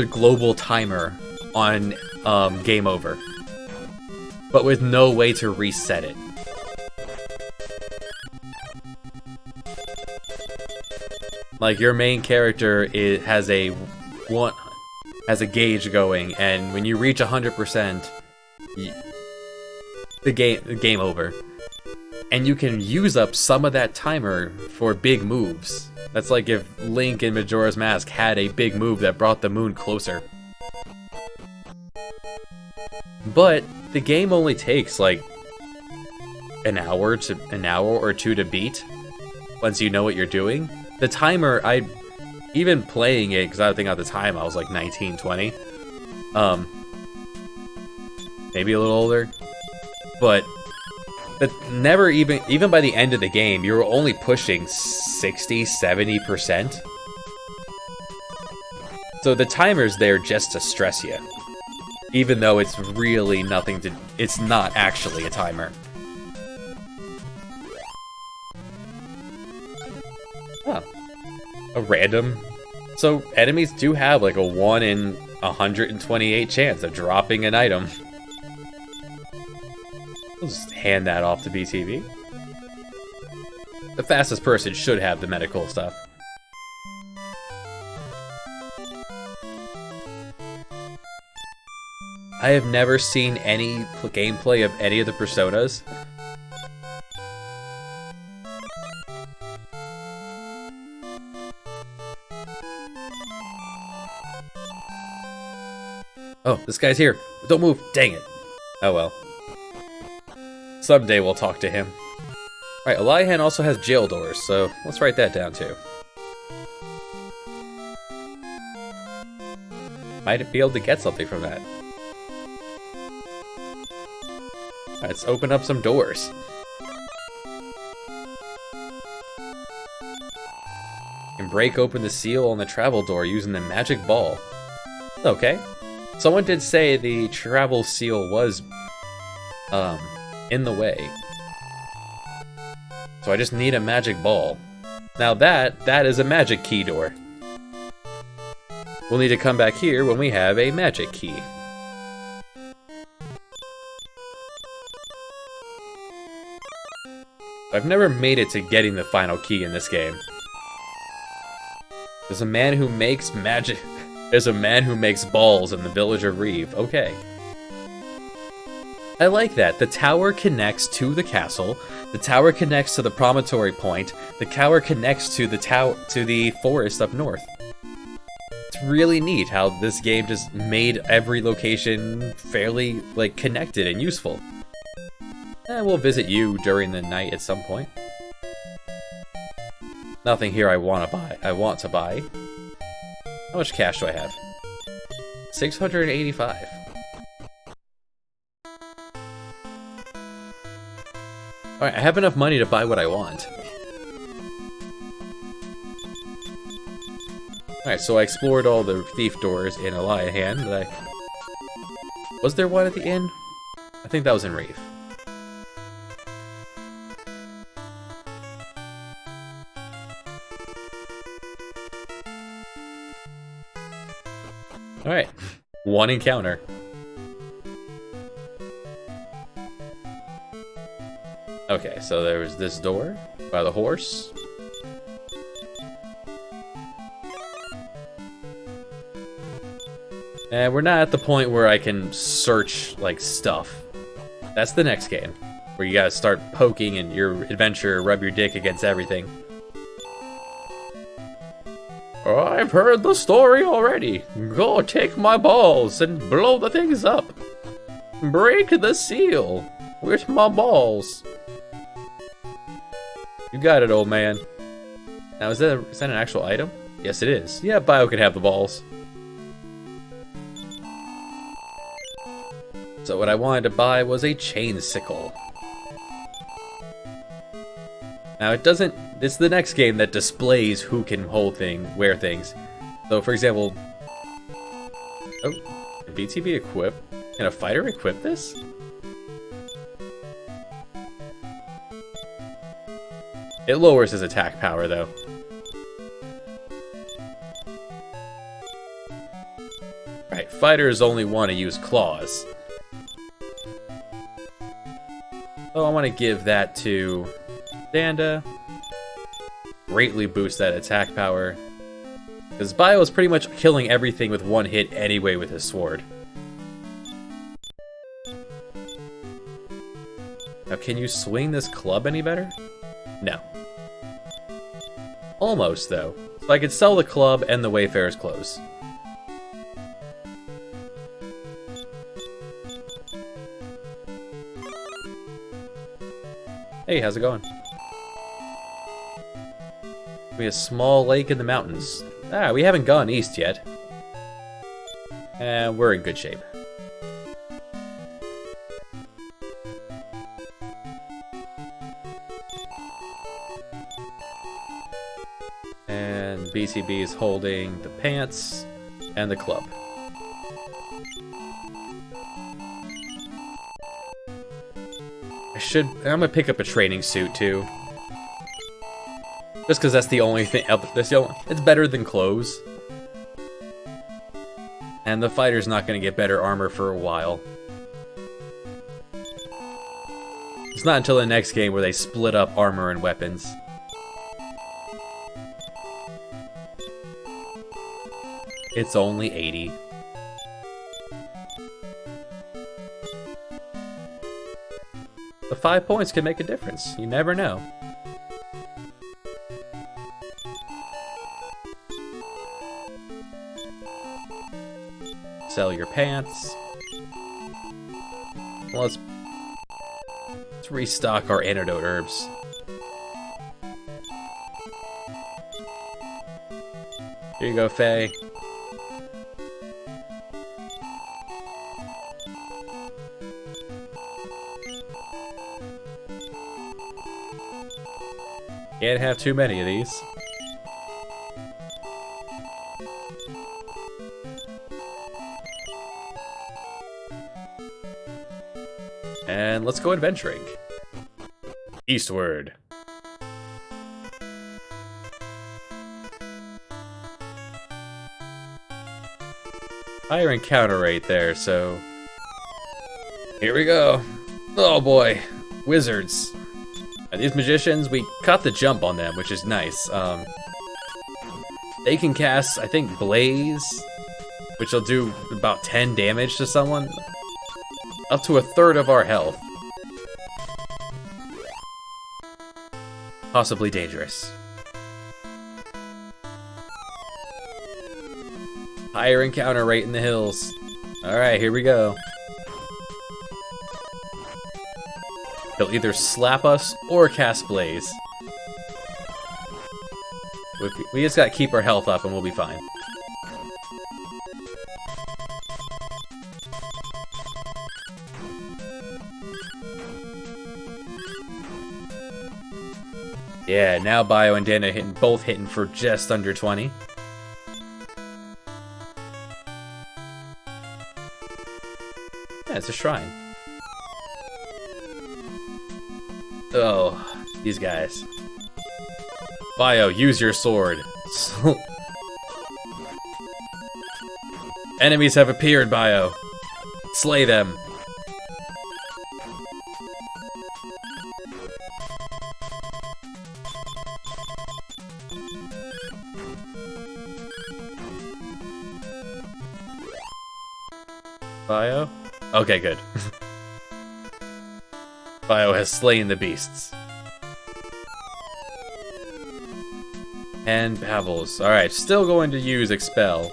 Speaker 1: global timer on game over, but with no way to reset it. Like, your main character has a gauge going, and when you reach 100%, the game over. And you can use up some of that timer for big moves. That's like if Link in Majora's Mask had a big move that brought the moon closer. But the game only takes like an hour or two to beat once you know what you're doing. The timer, even playing it, because I think at the time I was like 19, 20. Maybe a little older. But never even by the end of the game, you were only pushing 60, 70%. So the timer's there just to stress you. Even though it's really it's not actually a timer. Oh. A random. So enemies do have like a 1 in 128 chance of dropping an item. We'll just hand that off to BTV. The fastest person should have the medical stuff. I have never seen any gameplay of any of the Personas. Oh, this guy's here. Don't move. Dang it. Oh well. Someday we'll talk to him. Alright, Elihan also has jail doors, so let's write that down too. Might be able to get something from that. Alright, let's open up some doors. You can break open the seal on the travel door using the magic ball. Okay. Someone did say the travel seal was, in the way. So I just need a magic ball. Now that is a magic key door. We'll need to come back here when we have a magic key. I've never made it to getting the final key in this game. There's a man who makes magic. There's a man who makes balls in the village of Reeve. Okay. I like that. The tower connects to the castle. The tower connects to the promontory point. The tower connects to the forest up north. It's really neat how this game just made every location fairly like connected and useful. We'll visit you during the night at some point. Nothing here I want to buy. How much cash do I have? 685. Alright, I have enough money to buy what I want. Alright, so I explored all the thief doors in Eliahan. Was there one at the inn? I think that was in Reef. Alright, one encounter. Okay, so there was this door by the horse. And we're not at the point where I can search, like, stuff. That's the next game, where you gotta start poking and your adventure, rub your dick against everything. Oh, I've heard the story already. Go take my balls and blow the things up. Break the seal with my balls. You got it, old man. Now, is that an actual item? Yes, it is. Yeah, Bio can have the balls. So what I wanted to buy was a chain sickle. Now it doesn't, it's the next game that displays who can wear things. So for example, oh, can BTB equip? Can a fighter equip this? It lowers his attack power though. Right, fighters only want to use claws. So I want to give that to Danda. Greatly boost that attack power. Because Bio is pretty much killing everything with one hit anyway with his sword. Now can you swing this club any better? No. Almost though. So I could sell the club and the Wayfarer's clothes. Hey, how's it going? We have a small lake in the mountains. Ah, we haven't gone east yet. And we're in good shape. And BCB is holding the pants and the club. I'm gonna pick up a training suit too. Just because that's the only thing. It's better than clothes. And the fighter's not gonna get better armor for a while. It's not until the next game where they split up armor and weapons. It's only 80. The 5 points can make a difference. You never know. Sell your pants. Well, let's restock our antidote herbs. Here you go, Faye. Can't have too many of these. And let's go adventuring. Eastward. Higher encounter rate there, so... Here we go. Oh boy. Wizards. These magicians, we caught the jump on them, which is nice. They can cast, I think, Blaze, which will do about 10 damage to someone. Up to a third of our health. Possibly dangerous. Higher encounter rate in the hills. Alright, here we go. He'll either slap us or cast Blaze. We just gotta keep our health up and we'll be fine. Yeah, now Bio and Dana both hitting for just under 20. it's a shrine. Oh, these guys. Bio, use your sword. Enemies have appeared, Bio. Slay them. Bio? Okay, good. Bio has slain the beasts. And Pebbles. Alright, still going to use Expel.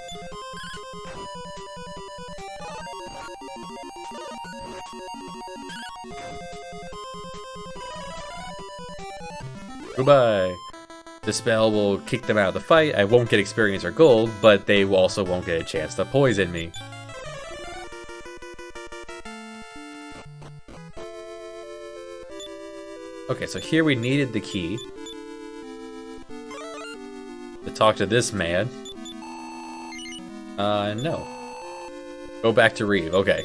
Speaker 1: Goodbye. The spell will kick them out of the fight. I won't get experience or gold, but they also won't get a chance to poison me. Okay, so here we needed the key to talk to this man. No. Go back to Reeve. Okay.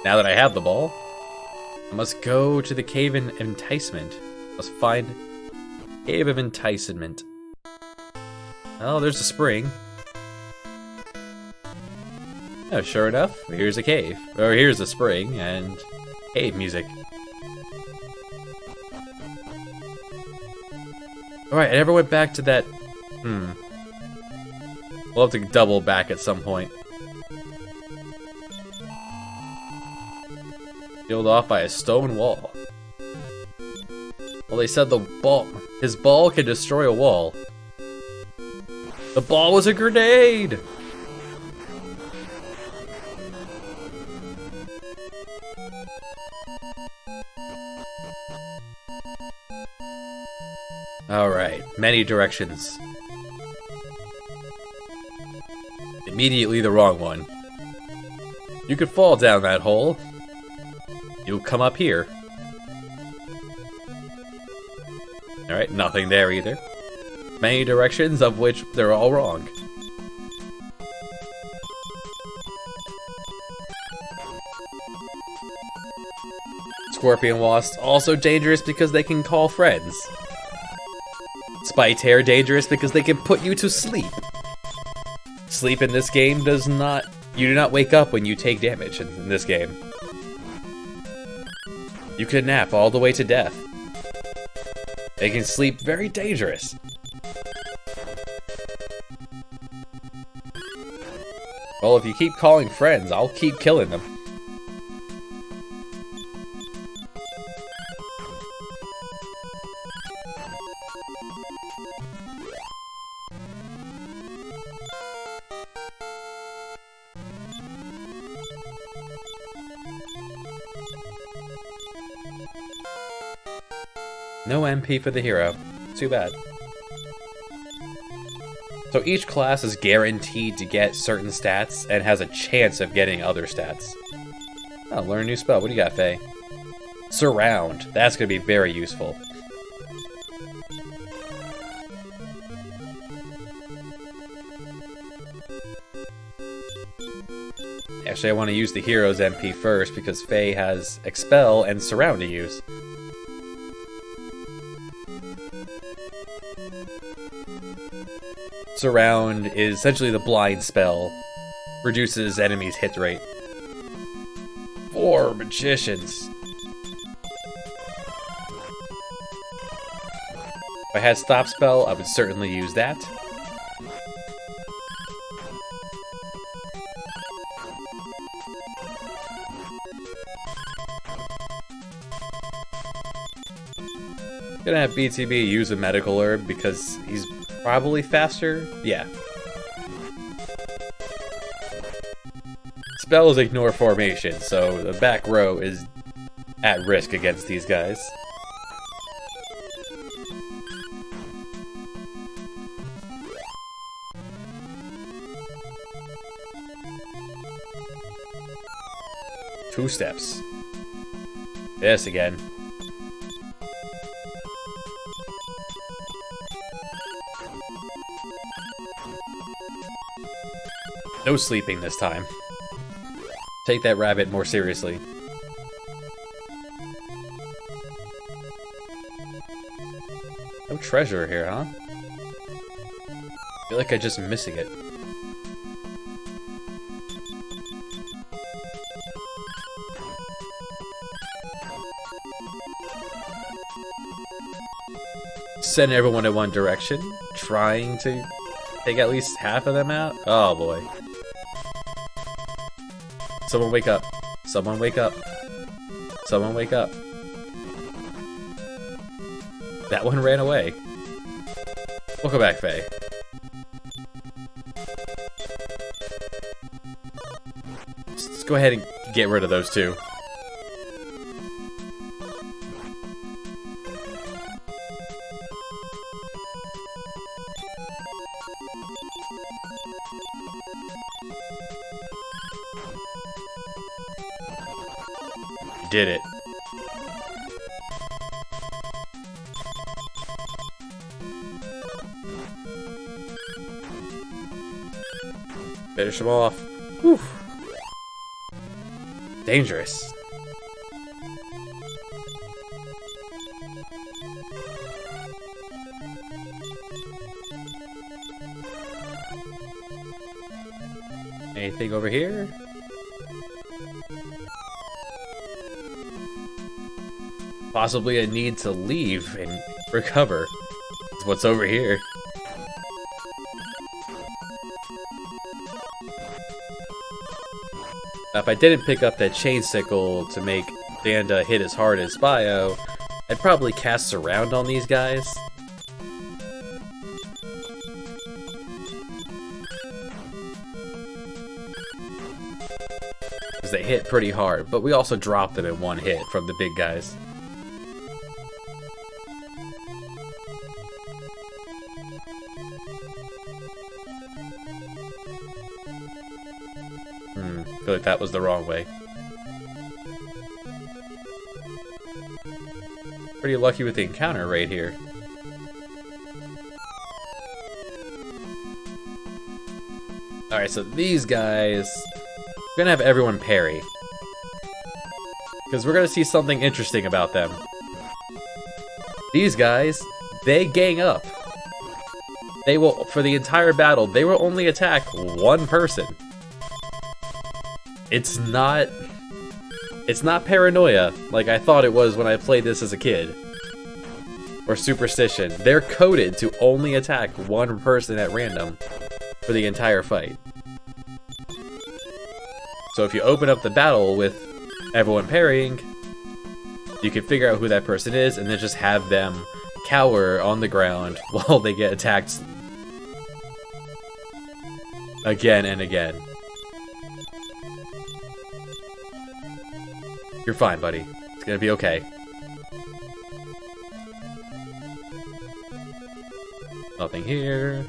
Speaker 1: Now that I have the ball, I must go to the Cave of Enticement. Must find Cave of Enticement. Oh, there's a spring. Oh, sure enough, here's a cave. Or here's a spring, and cave music. Alright, I never went back to that... We'll have to double back at some point. Sealed off by a stone wall. Well, they said his ball can destroy a wall. The ball was a grenade! Alright, many directions. Immediately the wrong one. You could fall down that hole. You'll come up here. Alright, nothing there either. Many directions, of which they're all wrong. Scorpion wasps also dangerous because they can call friends. Spite hair dangerous because they can put you to sleep. Sleep in this game does not... You do not wake up when you take damage in this game. You can nap all the way to death. They can sleep very dangerous. Well, if you keep calling friends, I'll keep killing them. No MP for the hero. Too bad. So each class is guaranteed to get certain stats and has a chance of getting other stats. Oh, learn a new spell. What do you got, Faye? Surround. That's going to be very useful. Actually, I want to use the hero's MP first because Faye has Expel and Surround to use. Surround is essentially the blind spell. Reduces enemies' hit rate. 4 magicians. If I had stop spell, I would certainly use that. Gonna have BTB use a medical herb because he's probably faster? Yeah. Spells ignore formation, so the back row is at risk against these guys. Two steps. This again. No sleeping this time. take that rabbit more seriously. No treasure here, huh? I feel like I'm just missing it. Send everyone in one direction, trying to take at least half of them out? Oh boy. Someone wake up. Someone wake up. Someone wake up. That one ran away. Welcome back, Faye. Let's go ahead and get rid of those two. Did it. Finish them off. Whew. Dangerous. Anything over here? Possibly a need to leave and recover. That's what's over here. If I didn't pick up that chain sickle to make Danda hit as hard as Bio, I'd probably cast Surround on these guys. Because they hit pretty hard, but we also dropped them in one hit from the big guys. I feel like that was the wrong way. Pretty lucky with the encounter right here. Alright, so these guys... We're gonna have everyone parry. Because we're gonna see something interesting about them. These guys, they gang up. They will, for the entire battle, they will only attack one person. It's not paranoia like I thought it was when I played this as a kid. Or superstition. They're coded to only attack one person at random for the entire fight. So if you open up the battle with everyone parrying, you can figure out who that person is and then just have them cower on the ground while they get attacked again and again. You're fine, buddy. It's gonna be okay. Nothing here.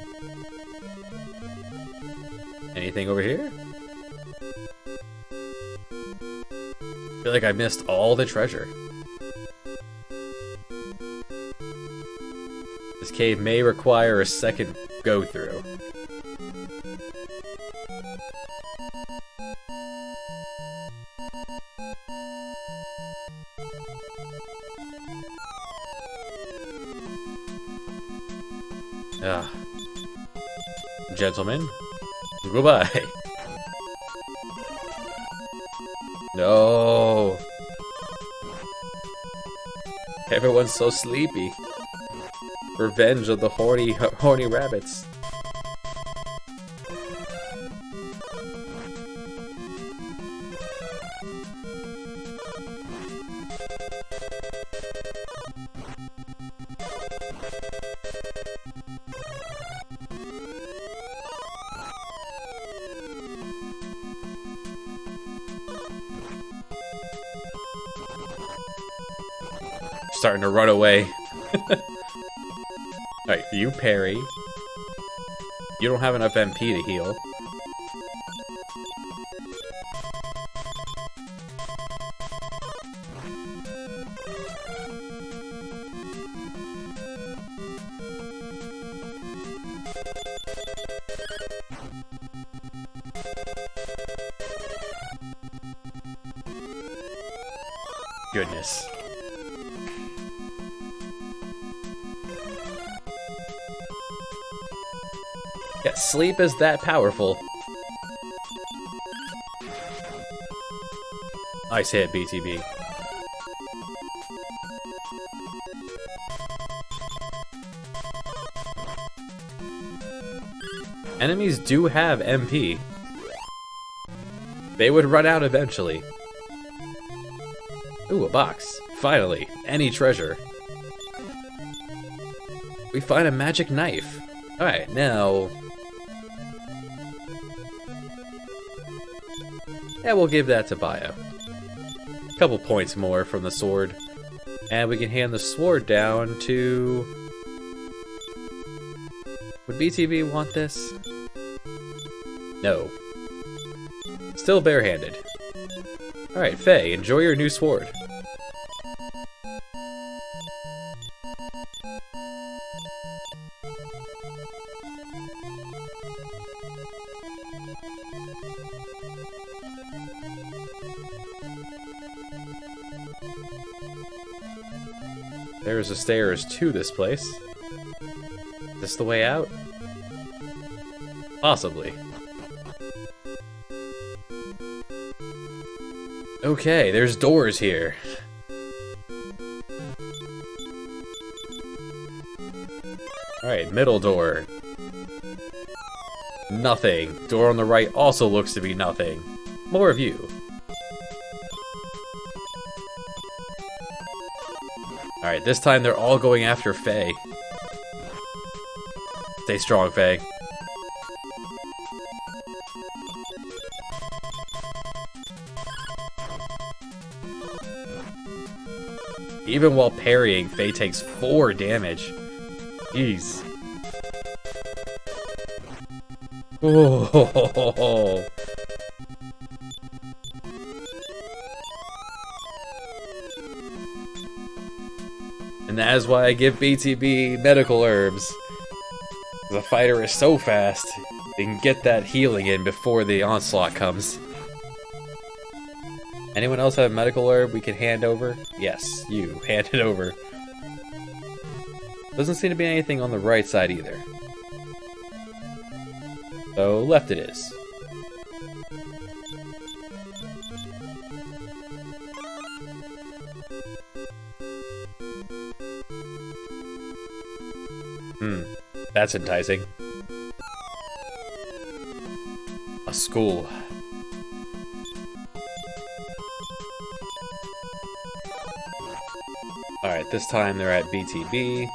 Speaker 1: Anything over here? I feel like I missed all the treasure. This cave may require a second go-through. Ah. Gentlemen, goodbye. No. Everyone's so sleepy. Revenge of the horny rabbits. Starting to run away. Alright, you parry. You don't have enough MP to heal. goodness. Yeah, sleep is that powerful. Nice hit, BTB. Enemies do have MP. They would run out eventually. Ooh, a box. Finally, any treasure. We find a magic knife. Alright, now... yeah, we'll give that to Bio. A couple points more from the sword. And we can hand the sword down to... would BTB want this? No. Still barehanded. Alright, Faye, enjoy your new sword. There's the stairs to this place. Is this the way out? Possibly. Okay, there's doors here. Alright, middle door. Nothing. Door on the right also looks to be nothing. More of you. Alright, this time they're all going after Faye. Stay strong, Faye. Even while parrying, Faye takes 4 damage. Jeez. Oh. And that is why I give BTB medical herbs. The fighter is so fast, they can get that healing in before the onslaught comes. Anyone else have a medical herb we can hand over? Yes, you. Hand it over. Doesn't seem to be anything on the right side either. So, left it is. That's enticing. A school. Alright, this time they're at BTB.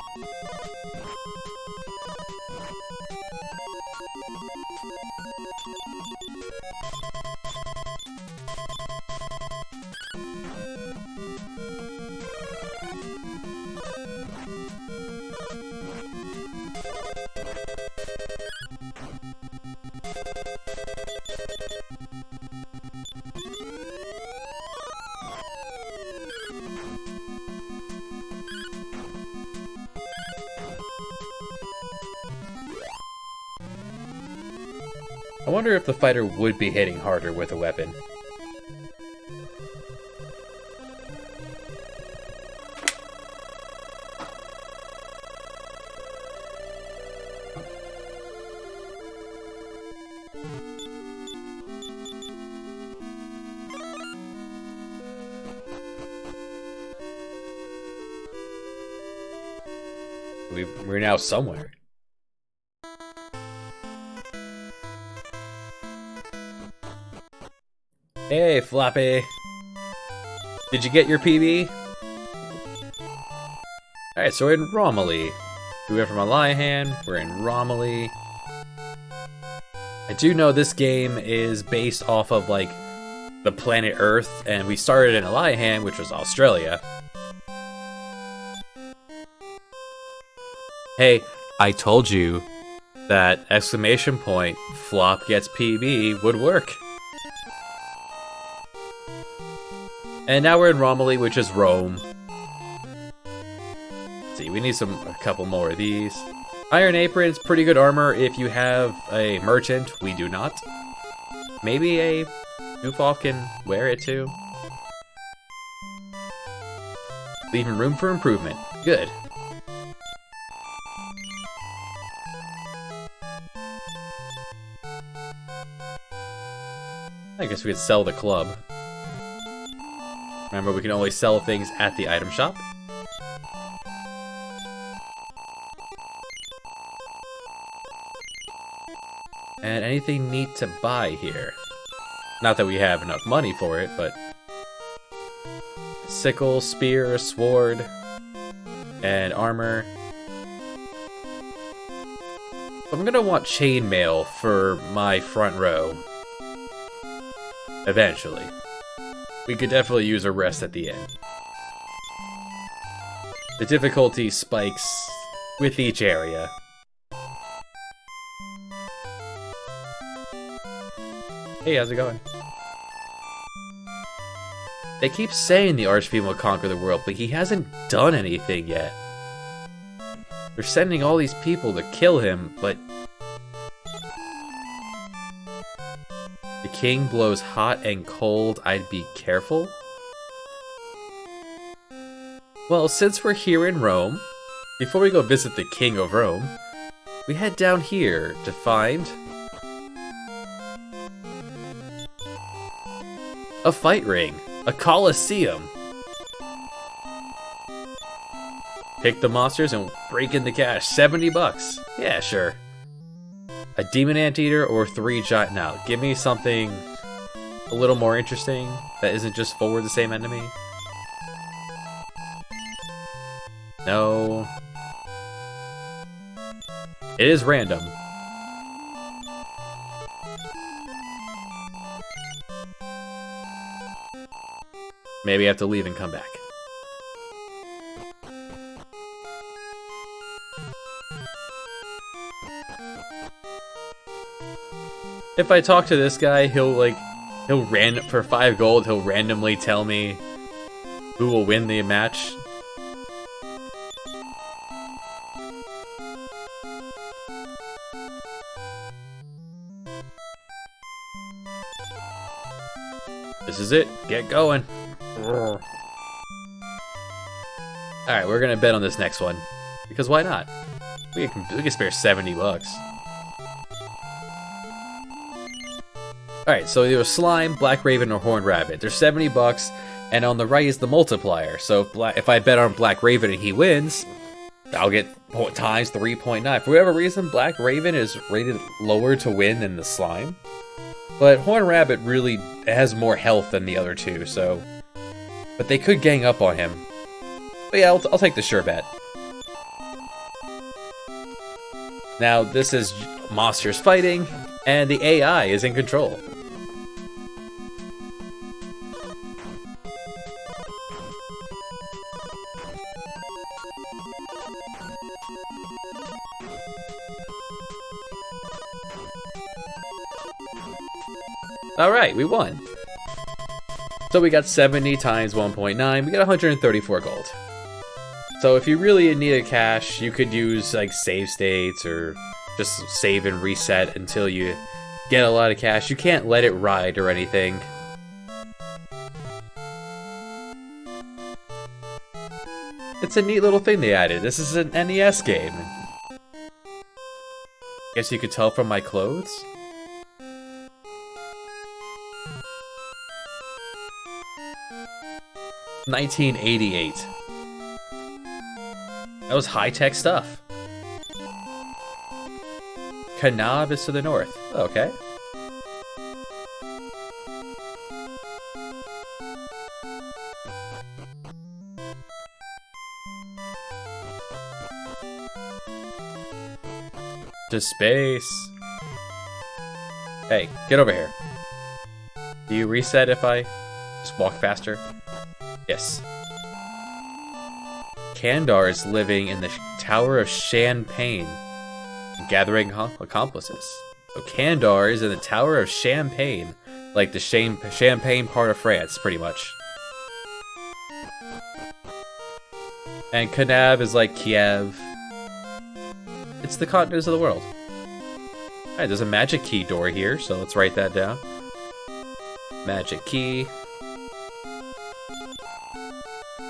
Speaker 1: I wonder if the fighter would be hitting harder with a weapon. We're now somewhere. Hey, Floppy. Did you get your PB? Alright, so we're in Romilly. We went from Alihan, we're in Romilly. I do know this game is based off of, like, the planet Earth, and we started in Alihan, which was Australia. Hey, I told you that exclamation point, Flop gets PB would work. And now we're in Romilly, which is Rome. Let's see, we need a couple more of these. Iron Apron's pretty good armor if you have a merchant. We do not. Maybe a goof-off can wear it too. leaving room for improvement. Good. I guess we could sell the club. Remember, we can only sell things at the item shop. And anything neat to buy here. Not that we have enough money for it, but... sickle, spear, sword, and armor. I'm gonna want chainmail for my front row. Eventually. We could definitely use a rest at the end. The difficulty spikes with each area. Hey, how's it going? They keep saying the Archfiend will conquer the world, but he hasn't done anything yet. They're sending all these people to kill him, but... the king blows hot and cold, I'd be careful? Well, since we're here in Rome, before we go visit the king of Rome, we head down here to find... a fight ring. A coliseum. Pick the monsters and break in the cash. 70 bucks. Yeah, sure. A demon anteater or 3 giant... now, give me something a little more interesting that isn't just forward the same enemy. No. It is random. Maybe I have to leave and come back. If I talk to this guy, he'll for 5 gold, he'll randomly tell me who will win the match. This is it. Get going. Alright, we're gonna bet on this next one. Because why not? We can spare 70 bucks. Alright, so either slime, black raven, or horned rabbit. They're 70 bucks, and on the right is the multiplier. So if I bet on black raven and he wins, I'll get times 3.9. For whatever reason, black raven is rated lower to win than the slime. But horned rabbit really has more health than the other two, so... but they could gang up on him. But yeah, I'll take the sure bet. Now, this is monsters fighting, and the AI is in control. Alright, we won. So we got 70 times 1.9, we got 134 gold. So if you really needed cash, you could use like save states or just save and reset until you get a lot of cash. You can't let it ride or anything. It's a neat little thing they added. This is an NES game. Guess you could tell from my clothes? $1988. That was high-tech stuff. Kanab is to the north. Okay. To space. Hey, get over here. Do you reset if I just walk faster? Yes. Kandar is living in the Tower of Champagne, gathering accomplices. So Kandar is in the Tower of Champagne, like the Champagne part of France, pretty much. And Kanab is like Kiev. It's the continents of the world. Alright, there's a magic key door here, so let's write that down. Magic key.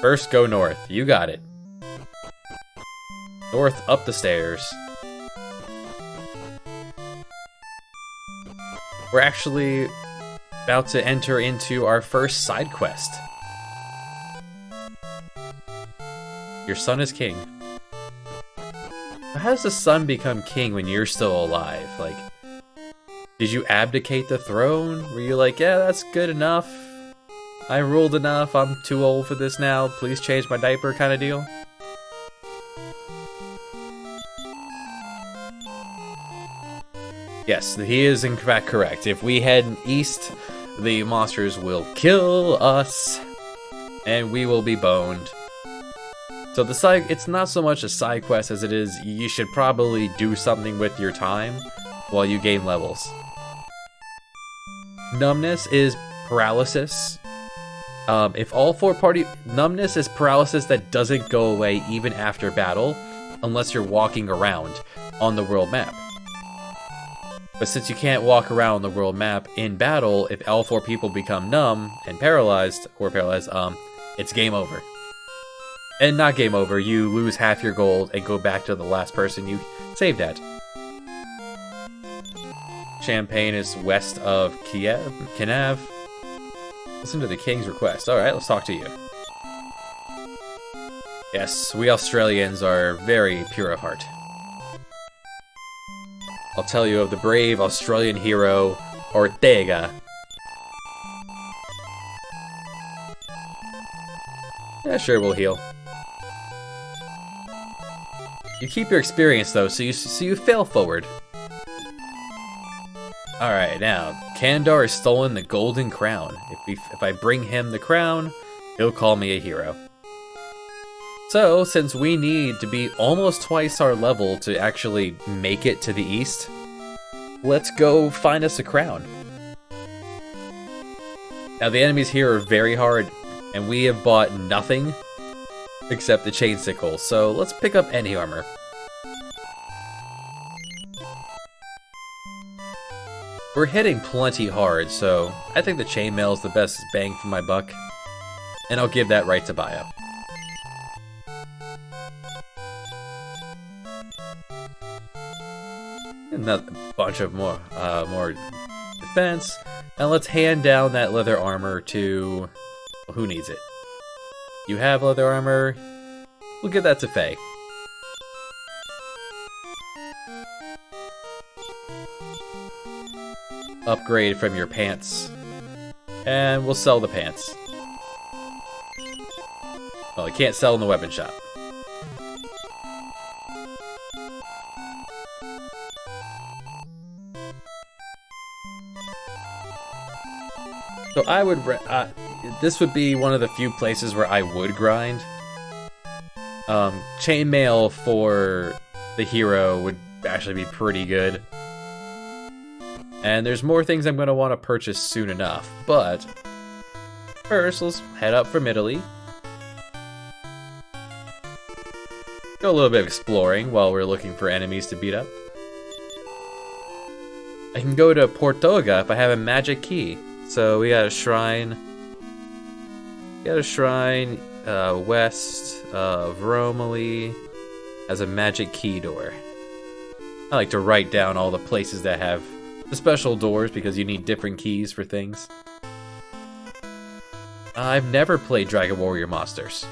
Speaker 1: First, go north. You got it. North, up the stairs. We're actually about to enter into our first side quest. Your son is king. How does the son become king when you're still alive? Like, did you abdicate the throne? Were you like, yeah, that's good enough. I ruled enough. I'm too old for this now. Please change my diaper kind of deal? Yes, he is in fact correct. If we head east, the monsters will kill us, and we will be boned. So it's not so much a side quest as it is you should probably do something with your time while you gain levels. Numbness is paralysis. If all four numbness is paralysis that doesn't go away even after battle, unless you're walking around on the world map. But since you can't walk around the world map in battle, if all four people become numb and paralyzed, it's game over. And not game over, you lose half your gold and go back to the last person you saved at. Champagne is west of Kiev. Listen to the king's request. Alright, let's talk to you. Yes, we Australians are very pure of heart. I'll tell you of the brave Australian hero, Ortega. Yeah, sure, we'll heal. You keep your experience though, so you fail forward. Alright, now, Kandar has stolen the golden crown. If I bring him the crown, he'll call me a hero. So, since we need to be almost twice our level to actually make it to the east, let's go find us a crown. Now, the enemies here are very hard, and we have bought nothing except the chain sickle, so let's pick up any armor. We're hitting plenty hard, so I think the chainmail is the best bang for my buck, and I'll give that right to Bio. Another bunch of more defense, and let's hand down that leather armor to who needs it. You have leather armor. We'll give that to Faye. Upgrade from your pants, and we'll sell the pants. Well, I can't sell in the weapon shop. So I would, this would be one of the few places where I would grind. Chainmail for the hero would actually be pretty good. And there's more things I'm going to want to purchase soon enough. But first, let's head up from Italy. Do a little bit of exploring while we're looking for enemies to beat up. I can go to Portoga if I have a magic key. So we got a shrine. West of Romilly has a magic key door. I like to write down all the places that have the special doors because you need different keys for things. I've never played Dragon Warrior Monsters.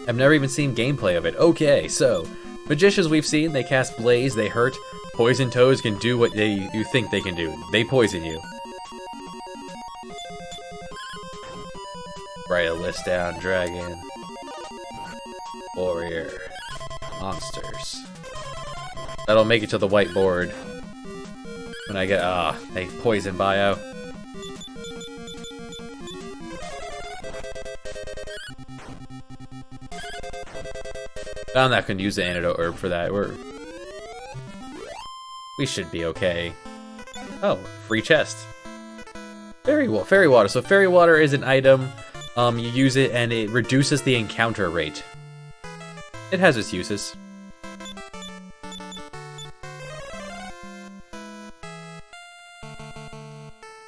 Speaker 1: I've never even seen gameplay of it. Okay, so magicians we've seen, they cast blaze, they hurt. Poison toads can do what you think they can do. They poison you. Write a list down. Dragon Warrior Monsters. That'll make it to the whiteboard when I get they poison Bio. I'm not gonna use the antidote herb for that. We should be okay. Oh, free chest. Fairy water. So fairy water is an item. You use it and it reduces the encounter rate. It has its uses.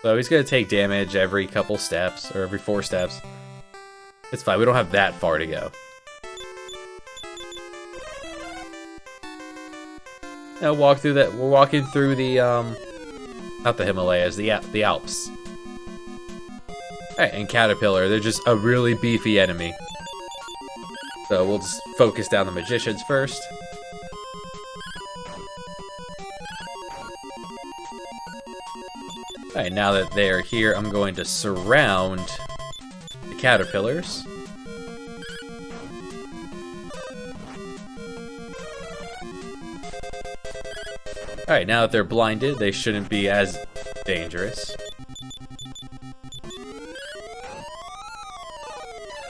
Speaker 1: So he's gonna take damage every couple steps, or every 4 steps. It's fine, we don't have that far to go. Now walk through that. We're walking through the not the Himalayas, the Alps. Alright, and Caterpillar, they're just a really beefy enemy. So we'll just focus down the magicians first. Alright, now that they are here, I'm going to surround the caterpillars. Alright, now that they're blinded, they shouldn't be as dangerous.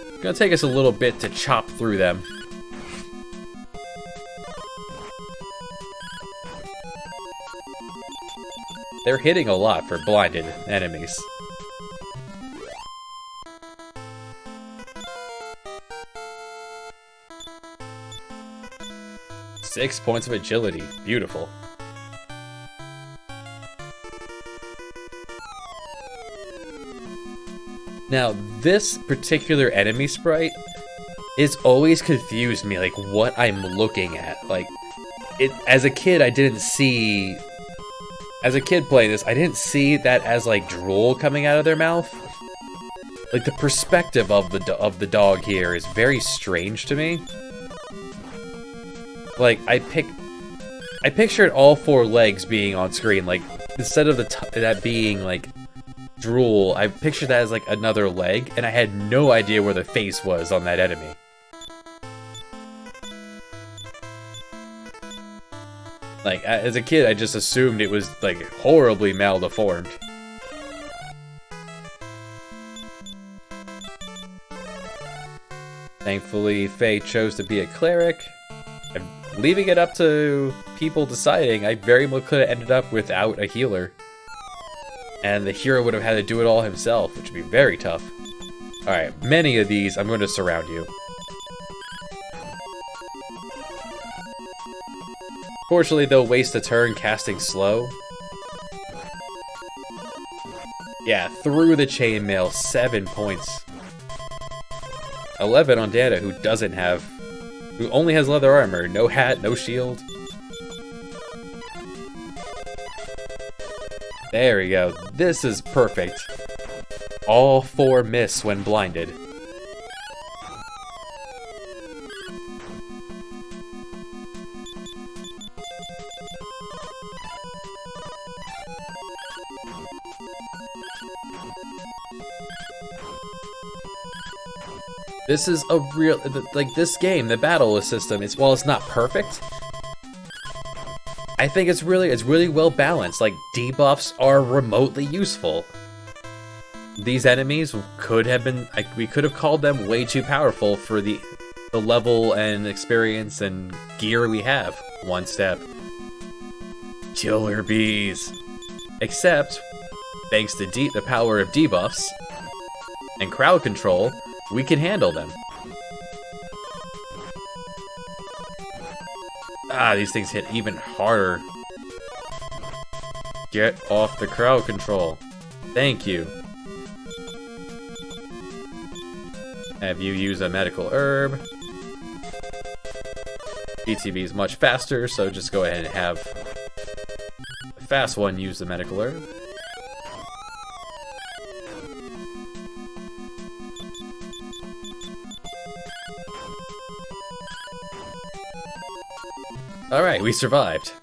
Speaker 1: It's gonna take us a little bit to chop through them. They're hitting a lot for blinded enemies. Six points of agility. Beautiful. Now, this particular enemy sprite is always confused me, like, what I'm looking at. Like, as a kid, I didn't see... As a kid playing this, I didn't see that as, like, drool coming out of their mouth. Like, the perspective of the dog here is very strange to me. Like, I pictured all 4 legs being on screen. Like, instead of that being, like, drool, I pictured that as, like, another leg, and I had no idea where the face was on that enemy. Like, as a kid, I just assumed it was, like, horribly maldeformed. Thankfully, Faye chose to be a cleric. I'm leaving it up to people deciding. I very much could have ended up without a healer. And the hero would have had to do it all himself, which would be very tough. Alright, many of these, I'm going to surround you. Fortunately, they'll waste a turn casting slow. Yeah, through the chainmail, 7 points. 11 on Dana, who only has leather armor, no hat, no shield. There we go. This is perfect. All 4 miss when blinded. This is a real, like, this game, the battle system, while it's not perfect, I think it's really well balanced. Like, debuffs are remotely useful. These enemies could have been, like, we could have called them way too powerful for the level and experience and gear we have. One step. Killer bees. Except, thanks to the power of debuffs and crowd control, we can handle them. Ah, these things hit even harder. Get off the crowd control. Thank you. Have you use a medical herb. DTV is much faster, so just go ahead and have the fast one use the medical herb. Alright, we survived.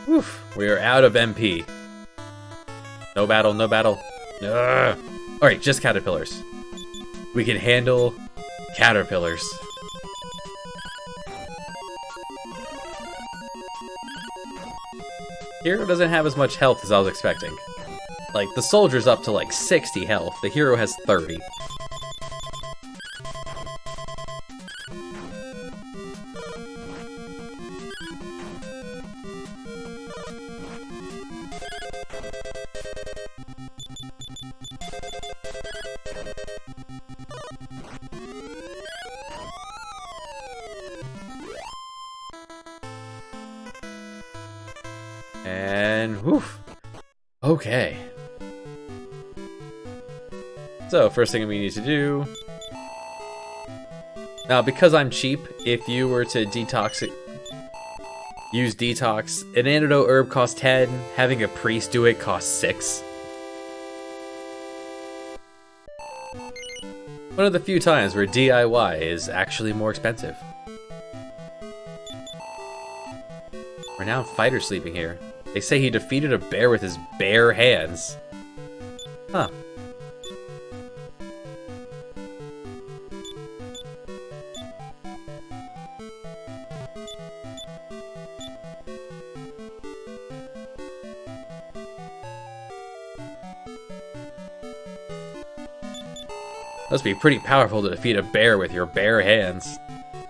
Speaker 1: Woof, we are out of MP. No battle, no battle. Alright, just caterpillars. We can handle caterpillars. Hero doesn't have as much health as I was expecting. Like, the soldier's up to like 60 health, the hero has 30. And woof. Okay. So, first thing we need to do... Now, because I'm cheap, if you were to use detox, an antidote herb costs 10, having a priest do it costs 6. One of the few times where DIY is actually more expensive. Renowned fighter sleeping here. They say he defeated a bear with his bare hands. Huh. Must be pretty powerful to defeat a bear with your bare hands.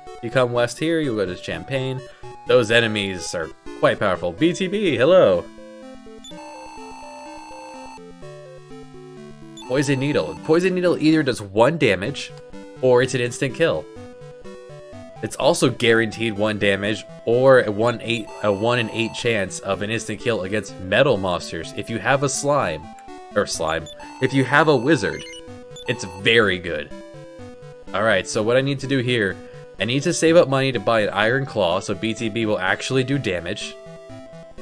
Speaker 1: If you come west here, you'll go to Champagne. Those enemies are quite powerful. BTB, hello! Poison Needle. Poison Needle either does 1 damage, or it's an instant kill. It's also guaranteed 1 damage, or a 1 in 8 chance of an instant kill against metal monsters. If you have a if you have a wizard. It's very good. Alright, so what I need to do here, I need to save up money to buy an Iron Claw so BTB will actually do damage.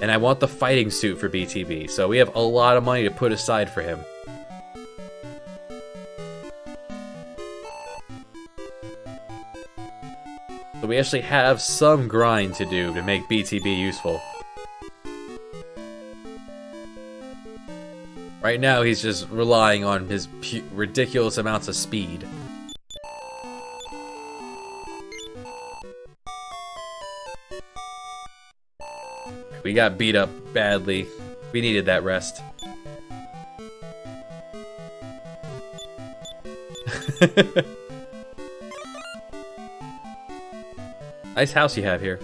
Speaker 1: And I want the fighting suit for BTB, so we have a lot of money to put aside for him. So we actually have some grind to do to make BTB useful. Right now, he's just relying on his ridiculous amounts of speed. We got beat up badly. We needed that rest. Nice house you have here.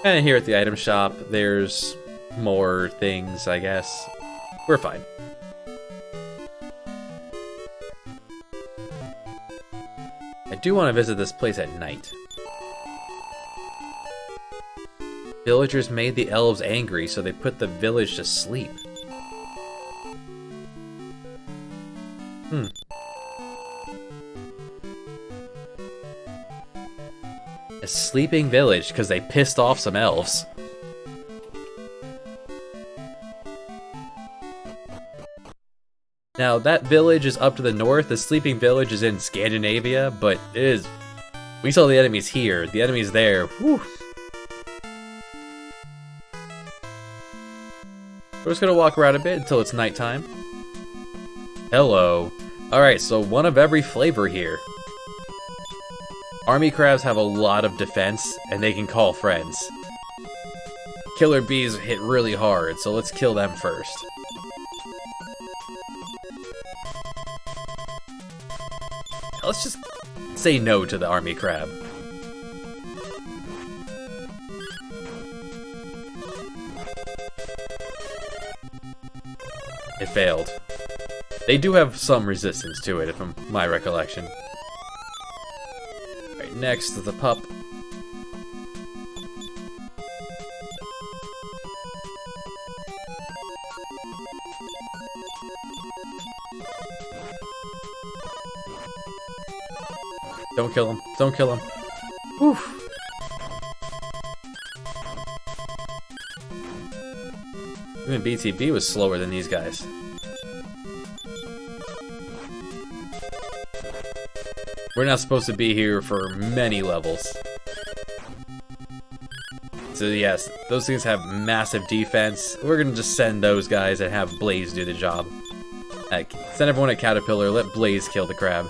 Speaker 1: And here at the item shop, there's more things, I guess. We're fine. I do want to visit this place at night. Villagers made the elves angry, so they put the village to sleep. A sleeping village because they pissed off some elves. Now that village is up to the north. The sleeping village is in Scandinavia, but it is. We saw the enemies here. The enemies there. Whew. We're just gonna walk around a bit until it's nighttime. Hello. Alright, so one of every flavor here. Army crabs have a lot of defense, and they can call friends. Killer bees hit really hard, so let's kill them first. Let's just say no to the army crab. It failed. They do have some resistance to it, from my recollection. Alright, next is the pup. Don't kill him. Don't kill him. Whew. Even BTB was slower than these guys. We're not supposed to be here for many levels. So yes, those things have massive defense. We're gonna just send those guys and have Blaze do the job. Like, send everyone at Caterpillar, let Blaze kill the crab.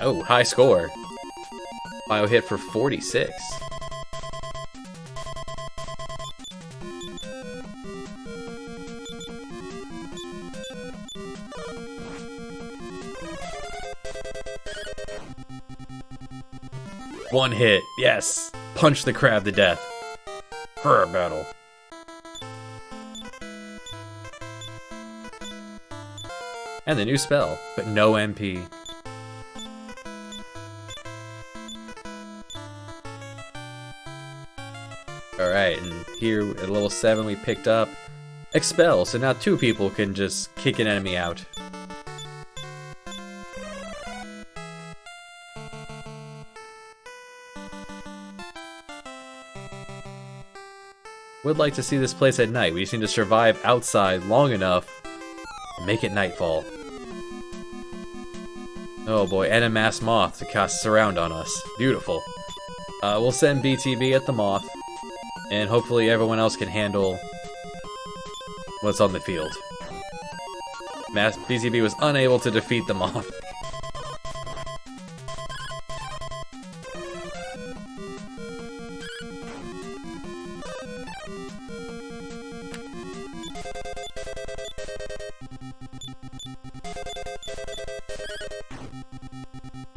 Speaker 1: Oh, high score. Bio hit for 46. One hit, yes. Punch the crab to death. For a battle. And the new spell, but no MP. Alright, and here at level 7 we picked up Expel, so now 2 people can just kick an enemy out. Would like to see this place at night. We just need to survive outside long enough and make it nightfall. Oh boy, and a mass moth to cast Surround on us. Beautiful. We'll send BTB at the moth, and hopefully everyone else can handle what's on the field. BTB was unable to defeat the moth.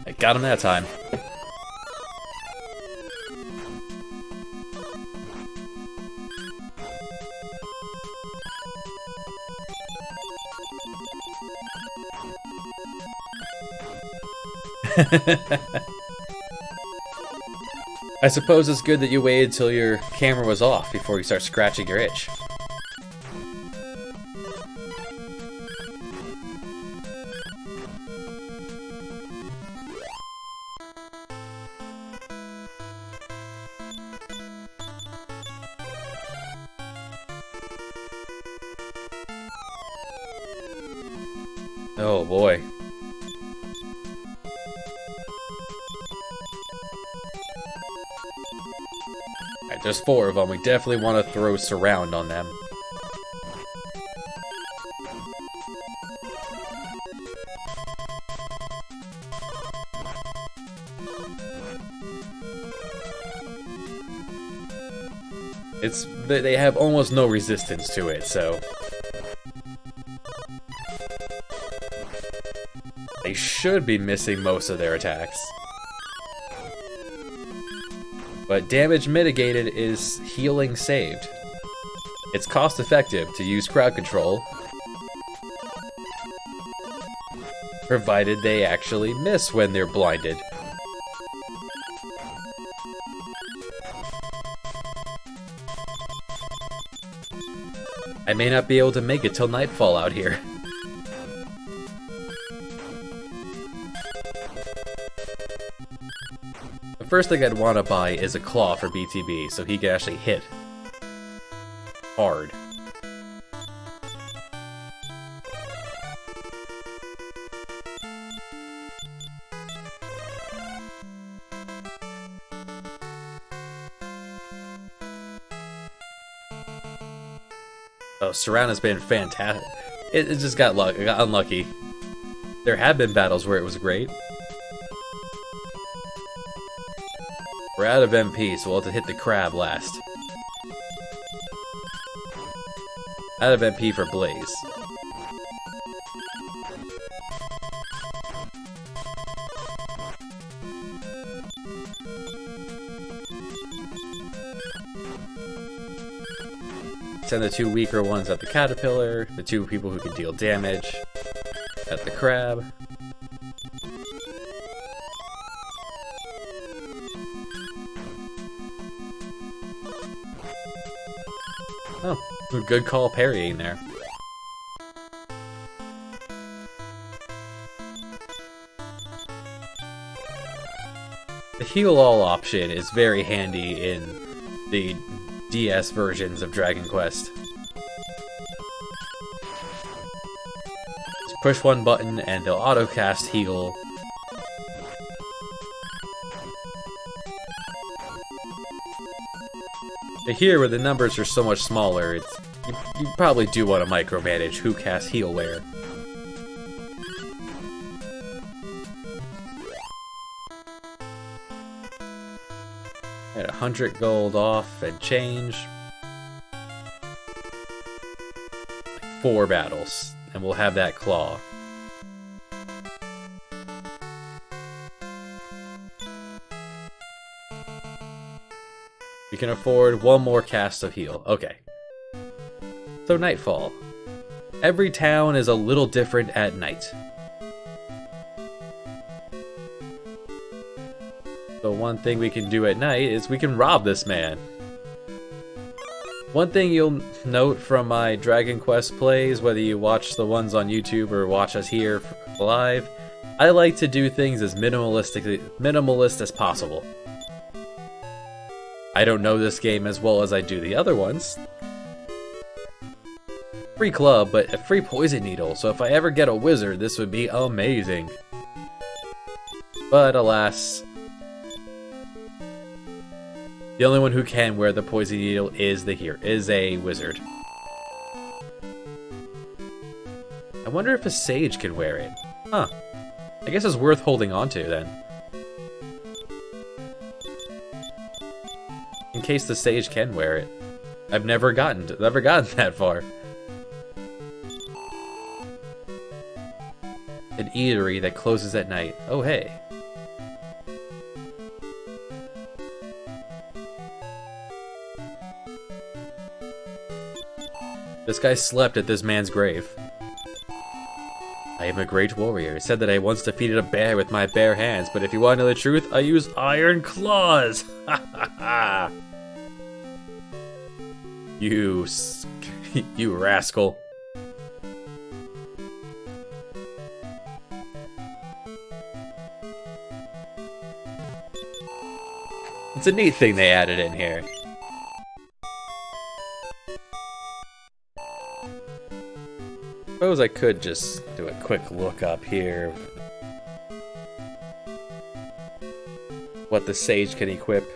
Speaker 1: I got him that time. I suppose it's good that you waited till your camera was off before you start scratching your itch. Oh boy. Alright, there's 4 of them. We definitely want to throw Surround on them. They have almost no resistance to it, so they should be missing most of their attacks. But damage mitigated is healing saved. It's cost effective to use crowd control, provided they actually miss when they're blinded. I may not be able to make it till nightfall out here. The first thing I'd want to buy is a claw for BTB, so he can actually hit hard. Oh, Surround has been fantastic. It just got unlucky. There have been battles where it was great. We're out of MP, so we'll have to hit the crab last. Out of MP for Blaze. Send the 2 weaker ones at the caterpillar, the 2 people who can deal damage at the crab. Oh, a good call parrying there. The heal all option is very handy in the DS versions of Dragon Quest. Just push one button and they'll auto-cast heal. But here, where the numbers are so much smaller, you probably do want to micromanage who casts heal where. At 100 gold off and change. 4 battles, and we'll have that claw. We can afford 1 more cast of heal. Okay. So Nightfall. Every town is a little different at night. The one thing we can do at night is we can rob this man. One thing you'll note from my Dragon Quest plays, whether you watch the ones on YouTube or watch us here live, I like to do things as minimalist as possible. I don't know this game as well as I do the other ones. Free club, but a free poison needle, so if I ever get a wizard, this would be amazing. But alas, the only one who can wear the poison needle is a wizard. I wonder if a sage can wear it. Huh. I guess it's worth holding on to then. In case the sage can wear it. I've never gotten that far. An eatery that closes at night. Oh hey. This guy slept at this man's grave. I am a great warrior. It said that I once defeated a bear with my bare hands, but if you want to know the truth, I use iron claws! Ha ha ha! You rascal. It's a neat thing they added in here. Suppose I could just do a quick look up here. What the sage can equip.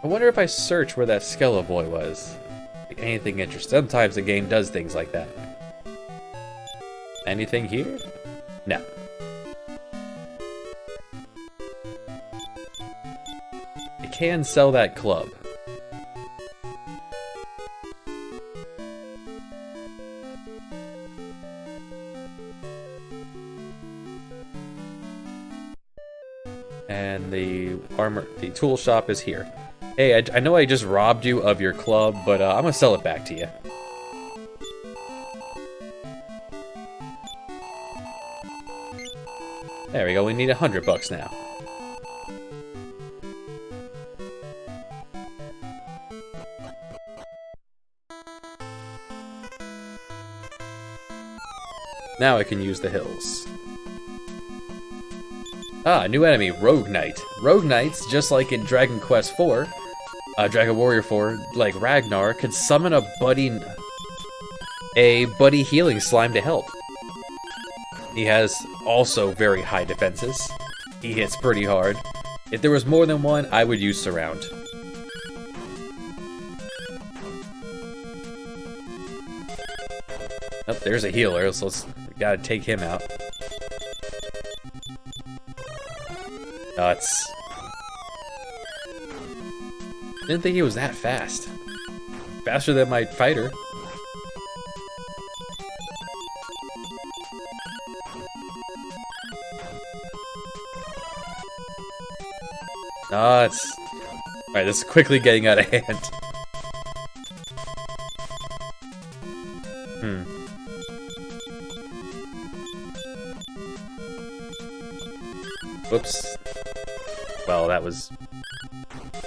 Speaker 1: I wonder if I search where that Skella boy was. Anything interesting. Sometimes the game does things like that. Anything here? No. I can sell that club. And the tool shop is here. Hey, I know I just robbed you of your club, but I'm gonna sell it back to you. There we go, we need $100 now. Now I can use the hills. Ah, new enemy, Rogue Knight. Rogue Knights, just like in Dragon Quest IV, Dragon Warrior 4, like Ragnar, could summon a buddy healing slime to help. He has also very high defenses. He hits pretty hard. If there was more than one, I would use Surround. Oh, there's a healer, so we gotta take him out. Nuts. Didn't think he was that fast. Faster than my fighter. Nuts. Alright, this is quickly getting out of hand. Whoops. Well, that was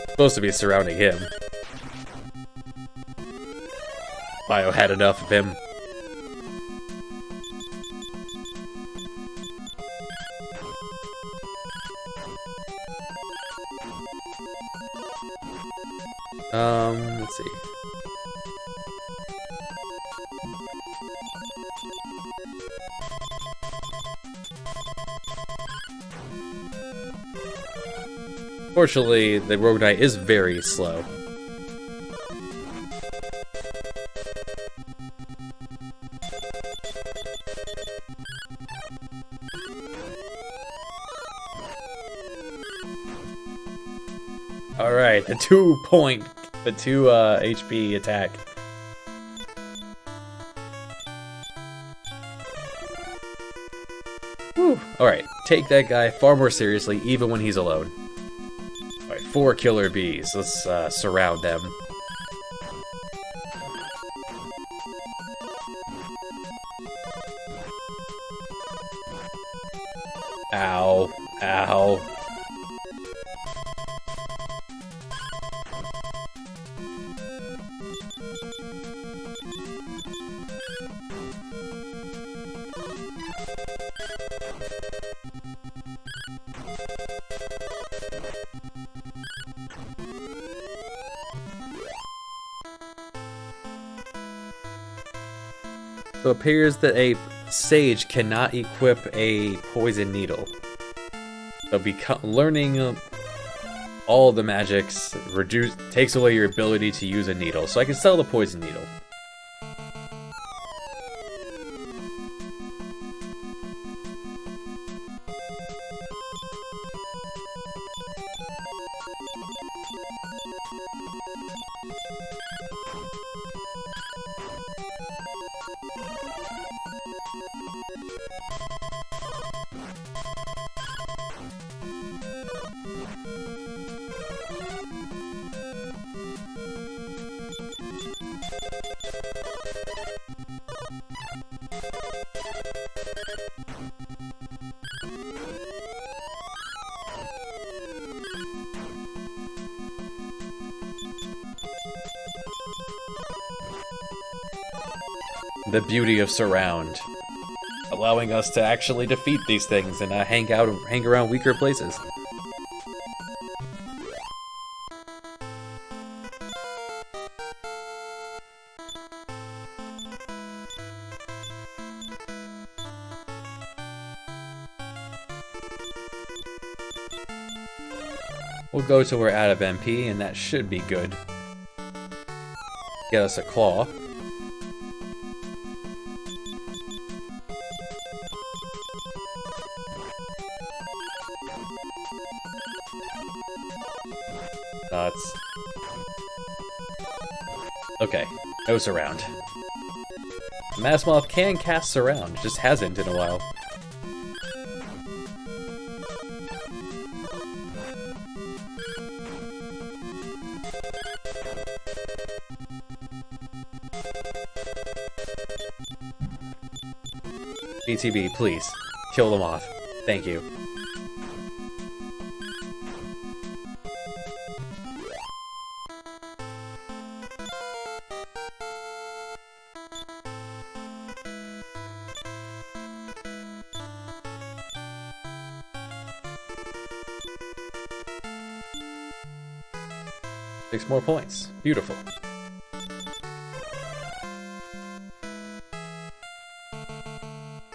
Speaker 1: supposed to be surrounding him. Bio had enough of him. Let's see. Fortunately, the Rogue Knight is very slow. Alright, the 2 HP attack. Whew. Alright, take that guy far more seriously, even when he's alone. Alright, 4 killer bees. Let's surround them. Ow. Ow. So it appears that a sage cannot equip a poison needle. So learning all the magics takes away your ability to use a needle. So I can sell the poison needle. The beauty of surround, allowing us to actually defeat these things and hang around weaker places. We'll go till we're out of MP, and that should be good. Get us a claw. Nuts. Okay, no surround. Masmoth can cast surround, just hasn't in a while. BTB, please, kill the moth. Thank you. Six more points. Beautiful.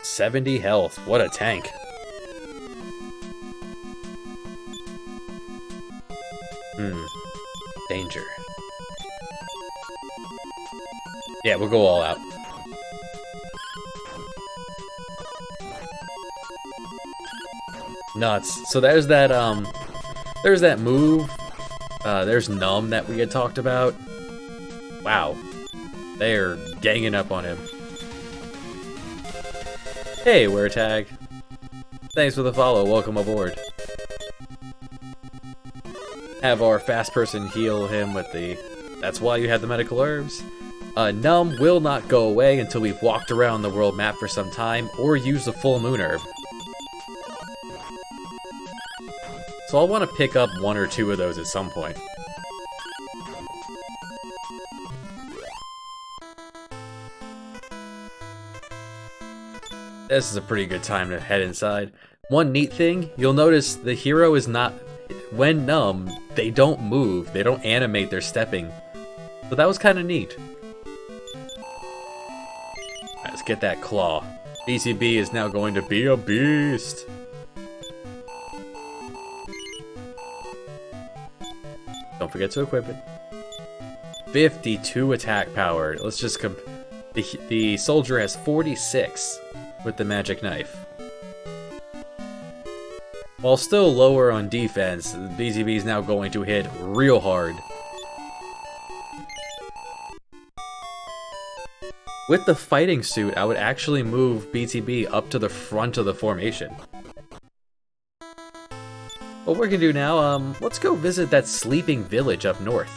Speaker 1: $70 health. What a tank. Danger. Yeah, we'll go all out. Nuts. So there's that move. There's Numb that we had talked about. Wow. They are ganging up on him. Hey, Weretag. Thanks for the follow. Welcome aboard. Have our fast person heal him with the... That's why you have the medical herbs. Numb will not go away until we've walked around the world map for some time or used the full moon herb. So I'll want to pick up 1 or 2 of those at some point. This is a pretty good time to head inside. One neat thing, you'll notice the hero is not... When numb, they don't move, they don't animate their stepping. So that was kind of neat. Alright, let's get that claw. BCB is now going to be a beast. Don't forget to equip it. 52 attack power. Let's just the soldier has 46 with the magic knife. While still lower on defense, the BZB is now going to hit real hard. With the fighting suit, I would actually move BTB up to the front of the formation. what we're gonna do now, let's go visit that sleeping village up north.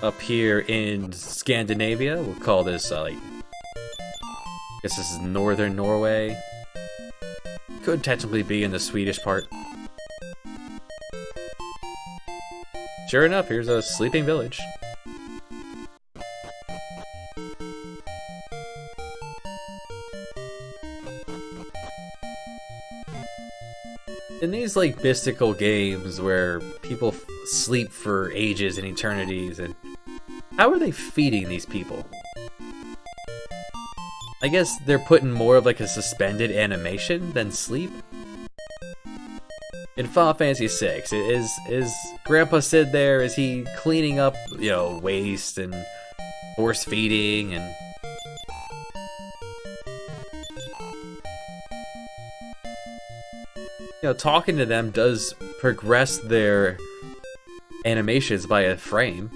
Speaker 1: Up here in Scandinavia, we'll call this, like, I guess this is northern Norway. Could technically be in the Swedish part. Sure enough, here's a sleeping village. In these, like, mystical games where people sleep for ages and eternities, and how are they feeding these people? I guess they're putting more of like a suspended animation than sleep. In Final Fantasy VI, is Grandpa Sid there? Is he cleaning up, you know, waste and force feeding and... You know, talking to them does progress their animations by a frame.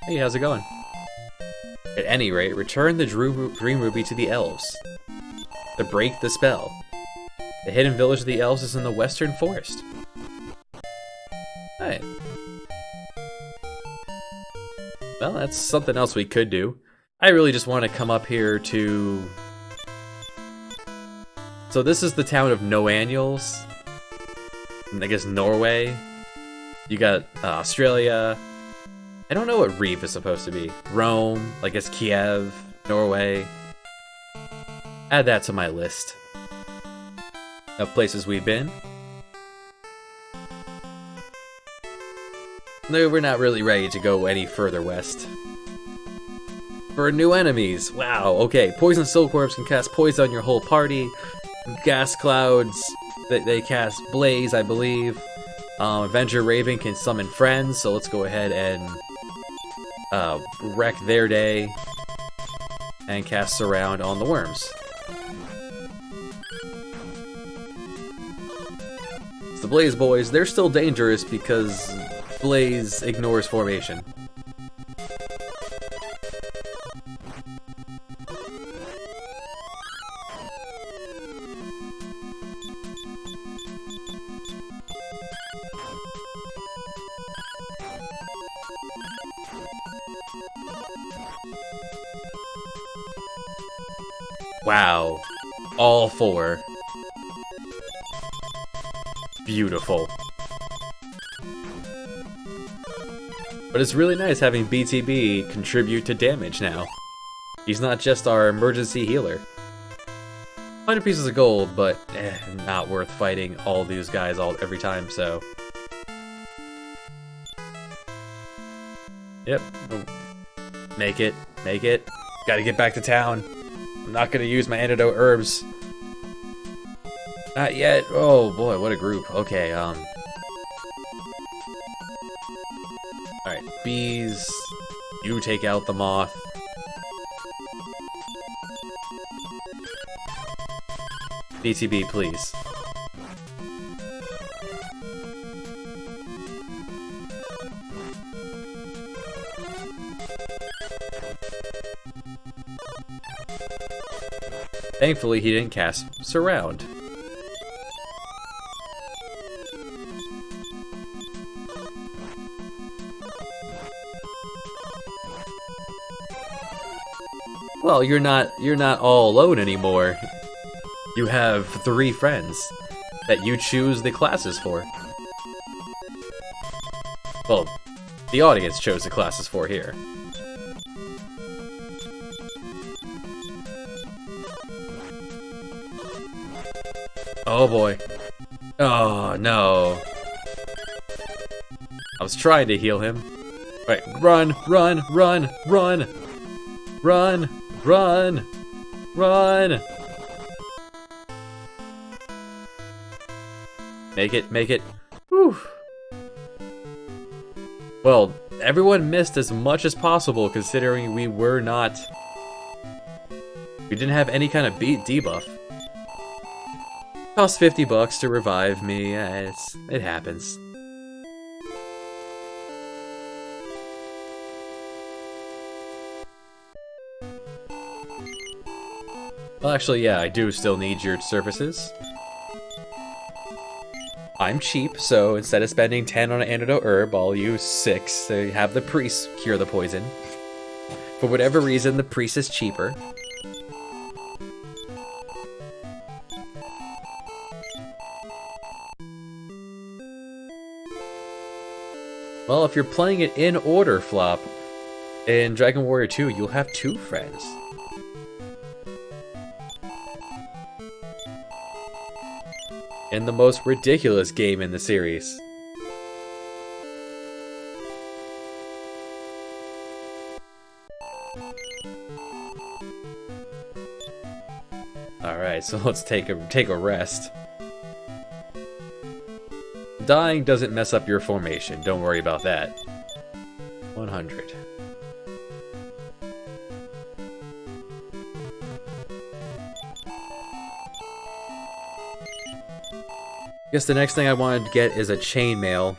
Speaker 1: Hey, how's it going? At any rate, return the Dream Ruby to the Elves to break the spell. The hidden village of the Elves is in the Western Forest. Alright. Well, that's something else we could do. I really just want to come up here to... So this is the town of No Annuals. I guess Norway. You got Australia. I don't know what Reef is supposed to be. Rome, I guess Kiev, Norway. Add that to my list of places we've been. No, we're not really ready to go any further west. For new enemies, wow, okay. Poison silkworms can cast poison on your whole party. Gas clouds, they cast blaze, I believe. Avenger Raven can summon friends, so let's go ahead and wreck their day and cast Surround on the worms. It's the Blaze Boys. They're still dangerous because Blaze ignores formation. Wow. All four. Beautiful. But it's really nice having BTB contribute to damage now. He's not just our emergency healer. 100 pieces of gold, but not worth fighting all these guys every time, so... Yep. Make it. Make it. Gotta get back to town. I'm not gonna use my antidote herbs. Not yet. Oh boy, what a group. Okay, Alright, bees. You take out the moth. BTB, please. Thankfully, he didn't cast Surround. Well, you're not all alone anymore. You have 3 friends that you choose the classes for. Well, the audience chose the classes for here. Oh boy. Oh no. I was trying to heal him. Right, run, run, run, run! Run, run, run! Make it, make it. Whew. Well, everyone missed as much as possible considering we didn't have any kind of debuff. Cost $50 to revive me. It happens. Well, actually, yeah, I do still need your services. I'm cheap, so instead of spending 10 on an antidote herb, I'll use 6 to have the priest cure the poison. For whatever reason, the priest is cheaper. Well, if you're playing it in order, Flop, in Dragon Warrior 2, you'll have 2 friends. In the most ridiculous game in the series. Alright, so let's take a rest. Dying doesn't mess up your formation, don't worry about that. 100. Guess the next thing I wanted to get is a chainmail.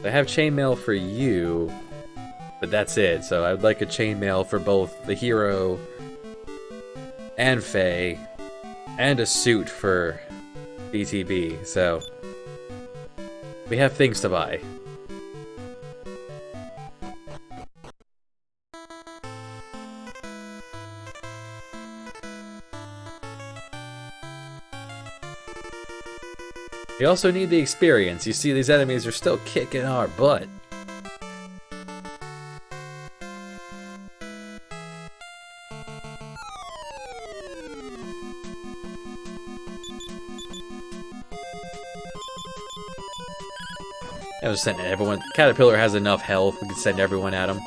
Speaker 1: I have chainmail for you, but that's it. So I would like a chainmail for both the hero and Faye, and a suit for BTB. So we have things to buy. We also need the experience. You see, these enemies are still kicking our butt. I was sending everyone. Caterpillar has enough health. We can send everyone at him.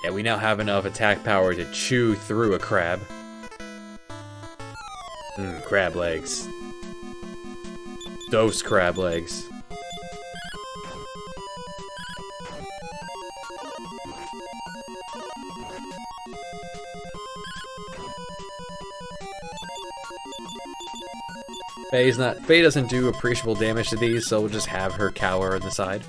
Speaker 1: Yeah, we now have enough attack power to chew through a crab. Crab legs. Those crab legs. Faye doesn't do appreciable damage to these, so we'll just have her cower on the side.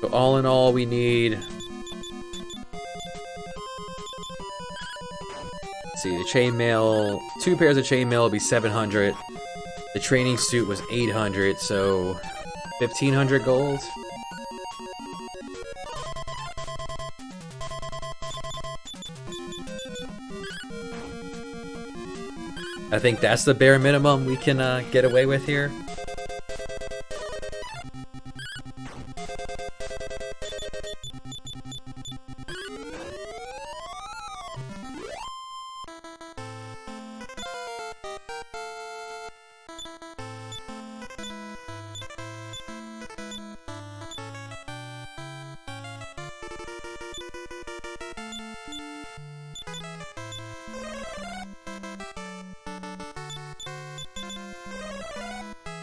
Speaker 1: So all in all, we need... Let's see, the chainmail... 2 pairs of chainmail will be 700. The training suit was 800, so 1,500 gold. I think that's the bare minimum we can get away with here.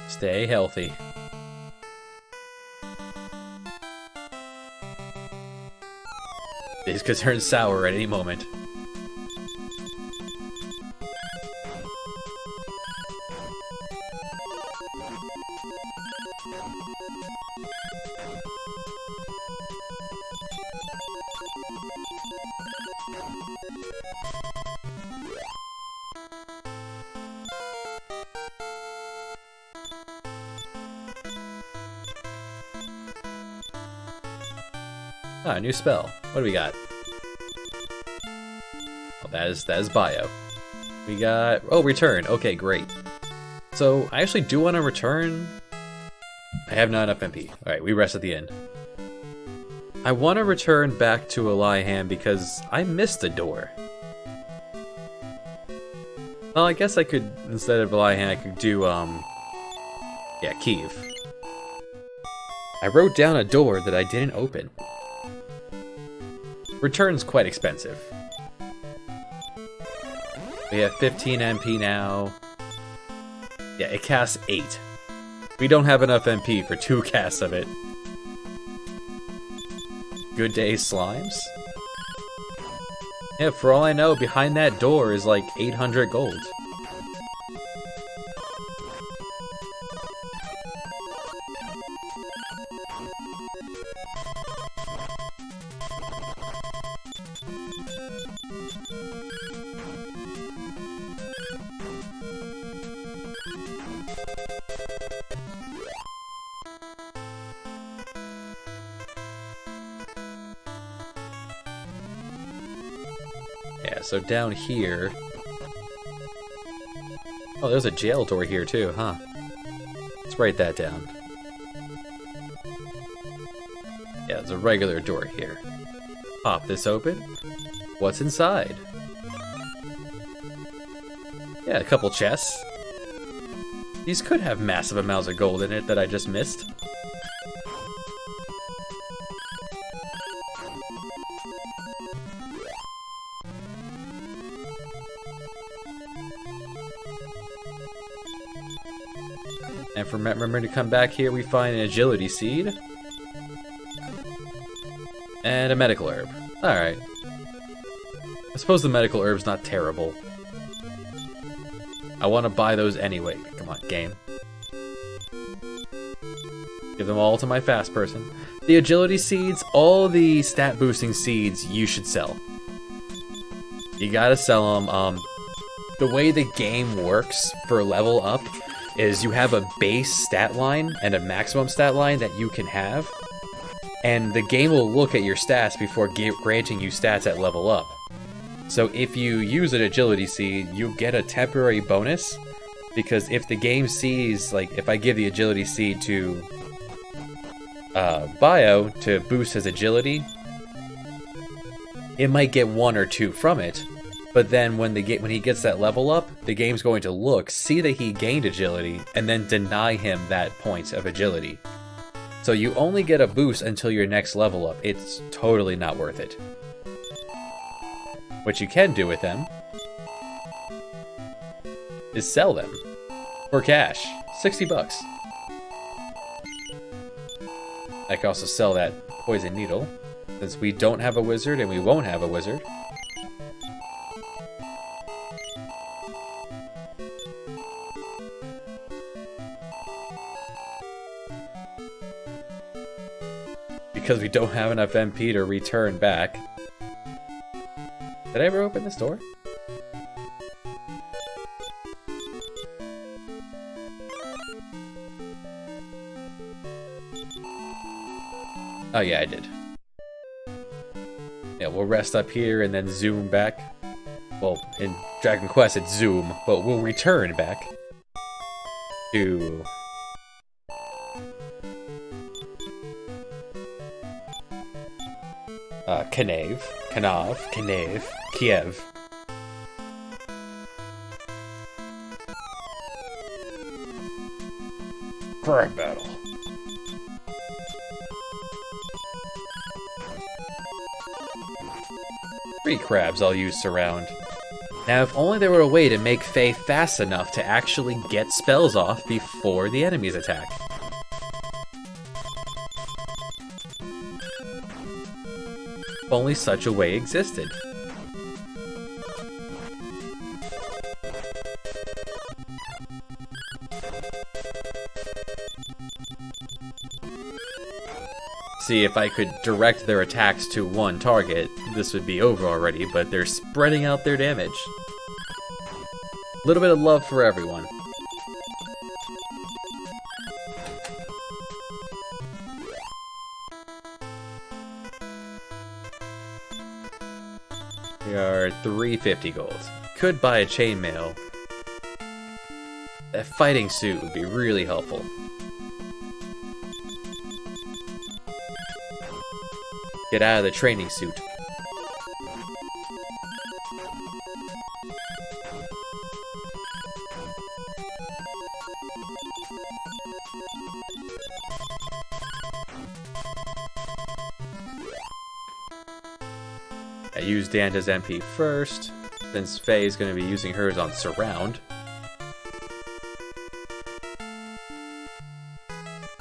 Speaker 1: Stay healthy. This could turn sour at any moment. Ah, new spell. What do we got? Oh, that is bio. We got... Oh, return. Okay, great. So, I actually do want to return. I have not enough MP. Alright, we rest at the end. I want to return back to Elihan because I missed the door. Well, I guess I could, instead of Elihan, I could do, yeah, Kiev. I wrote down a door that I didn't open. Return's quite expensive. We have 15 MP now. Yeah, it casts 8. We don't have enough MP for 2 casts of it. Good day, slimes? Yeah, for all I know, behind that door is like 800 gold. Yeah, so down here... Oh, there's a jail door here too, huh? Let's write that down. Yeah, there's a regular door here. Pop this open. What's inside? Yeah, a couple chests. These could have massive amounts of gold in it that I just missed. And for remembering to come back here, we find an agility seed. And a medical herb. Alright. I suppose the medical herb's not terrible. I want to buy those anyway. Come on, game. Give them all to my fast person. The agility seeds, all the stat boosting seeds you should sell. You gotta sell them. The way the game works for level up is you have a base stat line and a maximum stat line that you can have. And the game will look at your stats before granting you stats at level up. So if you use an agility seed, you get a temporary bonus, because if the game sees, like, if I give the agility seed to Bio to boost his agility, it might get 1 or 2 from it, but then when he gets that level up, the game's going to look, see that he gained agility, and then deny him that point of agility. So you only get a boost until your next level up. It's totally not worth it. What you can do with them is sell them for cash. 60 bucks. I can also sell that poison needle, since we don't have a wizard and we won't have a wizard. Because we don't have enough MP to return back. Did I ever open this door? Oh yeah, I did. Yeah, we'll rest up here and then zoom back. Well, in Dragon Quest it's zoom, but we'll return back to... Kanav, Kiev. Crab battle. Three crabs I'll use surround. Now, if only there were a way to make Faye fast enough to actually get spells off before the enemies attack. If only such a way existed. See, if I could direct their attacks to one target, this would be over already, but they're spreading out their damage. A little bit of love for everyone. We are 350 gold. Could buy a chainmail. A fighting suit would be really helpful. Get out of the training suit. I use Danta's MP first, since Faye is going to be using hers on Surround.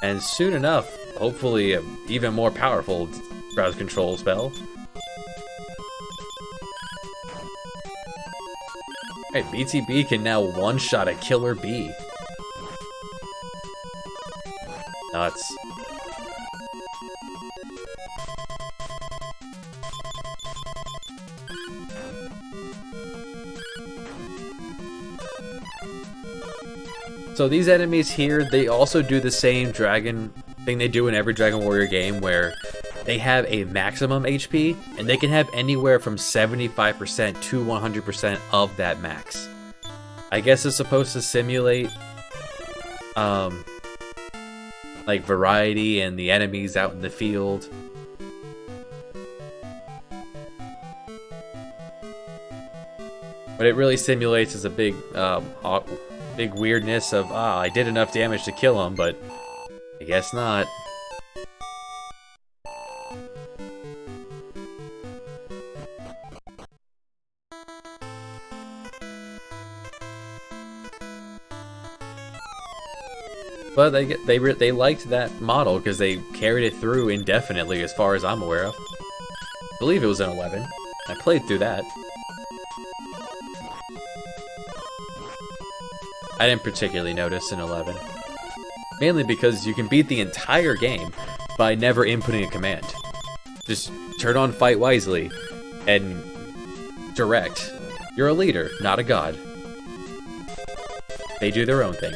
Speaker 1: And soon enough, hopefully an even more powerful crowd control spell. Hey, BTB can now one-shot a killer bee. Nuts. So these enemies here, they also do the same dragon thing they do in every Dragon Warrior game, where they have a maximum HP, and they can have anywhere from 75% to 100% of that max. I guess it's supposed to simulate, like, variety and the enemies out in the field. What it really simulates is a big weirdness of, I did enough damage to kill him, but I guess not. But they liked that model because they carried it through indefinitely, as far as I'm aware of. I believe it was in 11. I played through that. I didn't particularly notice in 11. Mainly because you can beat the entire game by never inputting a command. Just turn on Fight Wisely and direct. You're a leader, not a god. They do their own thing.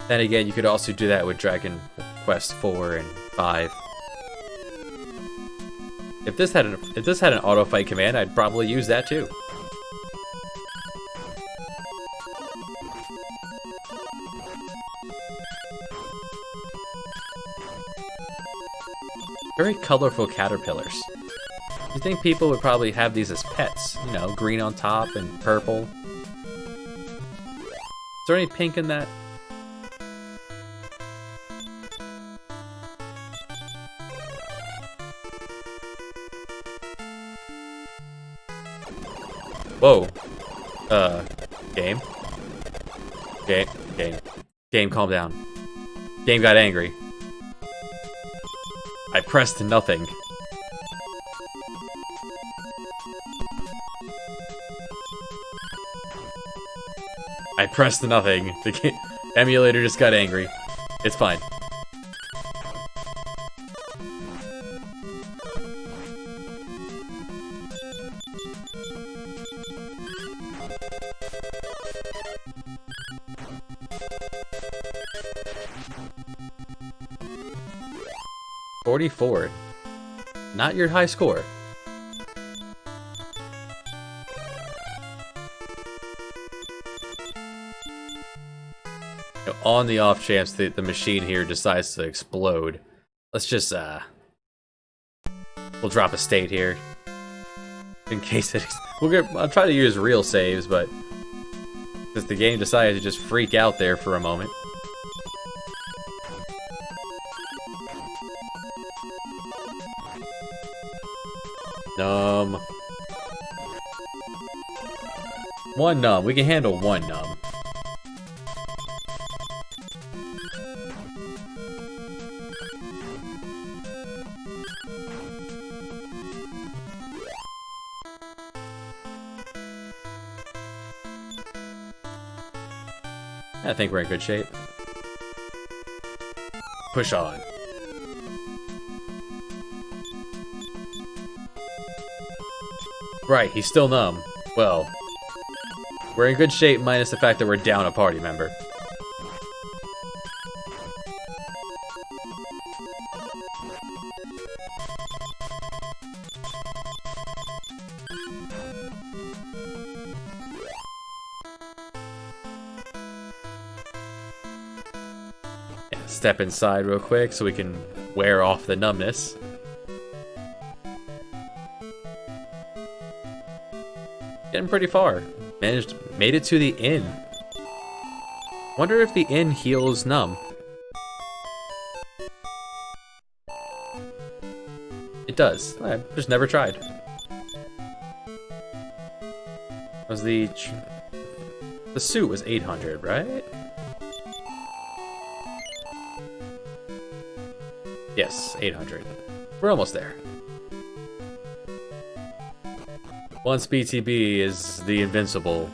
Speaker 1: Then again, you could also do that with Dragon Quest 4 and 5. If this had an auto fight command, I'd probably use that too. Very colorful caterpillars. You think people would probably have these as pets? You know, green on top and purple. Is there any pink in that? Whoa. Game. Game, calm down. Game got angry. I pressed nothing. I pressed nothing. The emulator just got angry. It's fine. .44. Not your high score. You know, on the off chance that the machine here decides to explode, let's just we'll drop a state here in case it. I'll try to use real saves, but since the game decided to just freak out there for a moment. Numb. One numb. We can handle one numb. I think we're in good shape. Push on. Right, he's still numb. Well, we're in good shape minus the fact that we're down a party member. Yeah, step inside real quick so we can wear off the numbness. Getting pretty far. Made it to the inn. Wonder if the inn heals numb. It does. I just never tried. Was the suit was 800, right? Yes, 800. We're almost there. Once BTB is the invincible,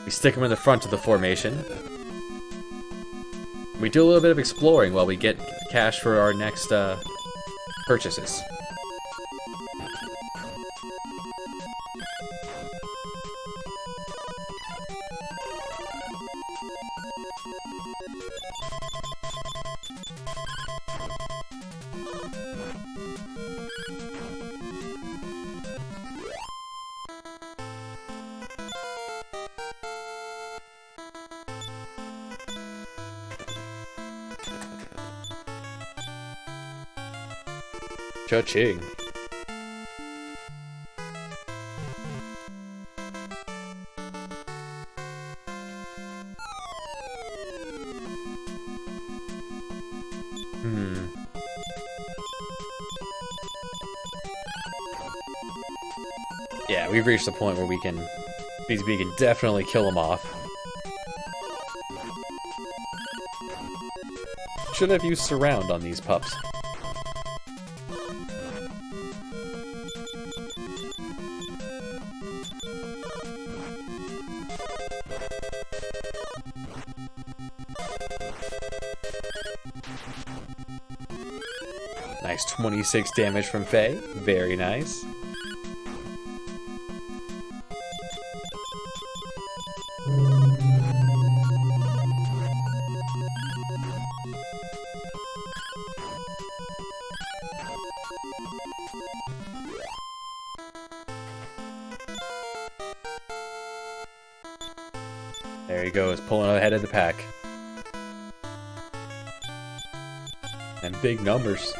Speaker 1: we stick him in the front of the formation. We do a little bit of exploring while we get cash for our next purchases. Cha-ching. Yeah, we've reached the point where we can definitely kill him off. Should have used surround on these pups. Nice 26 damage from Faye. Very nice. There he goes, pulling ahead of the pack. And big numbers.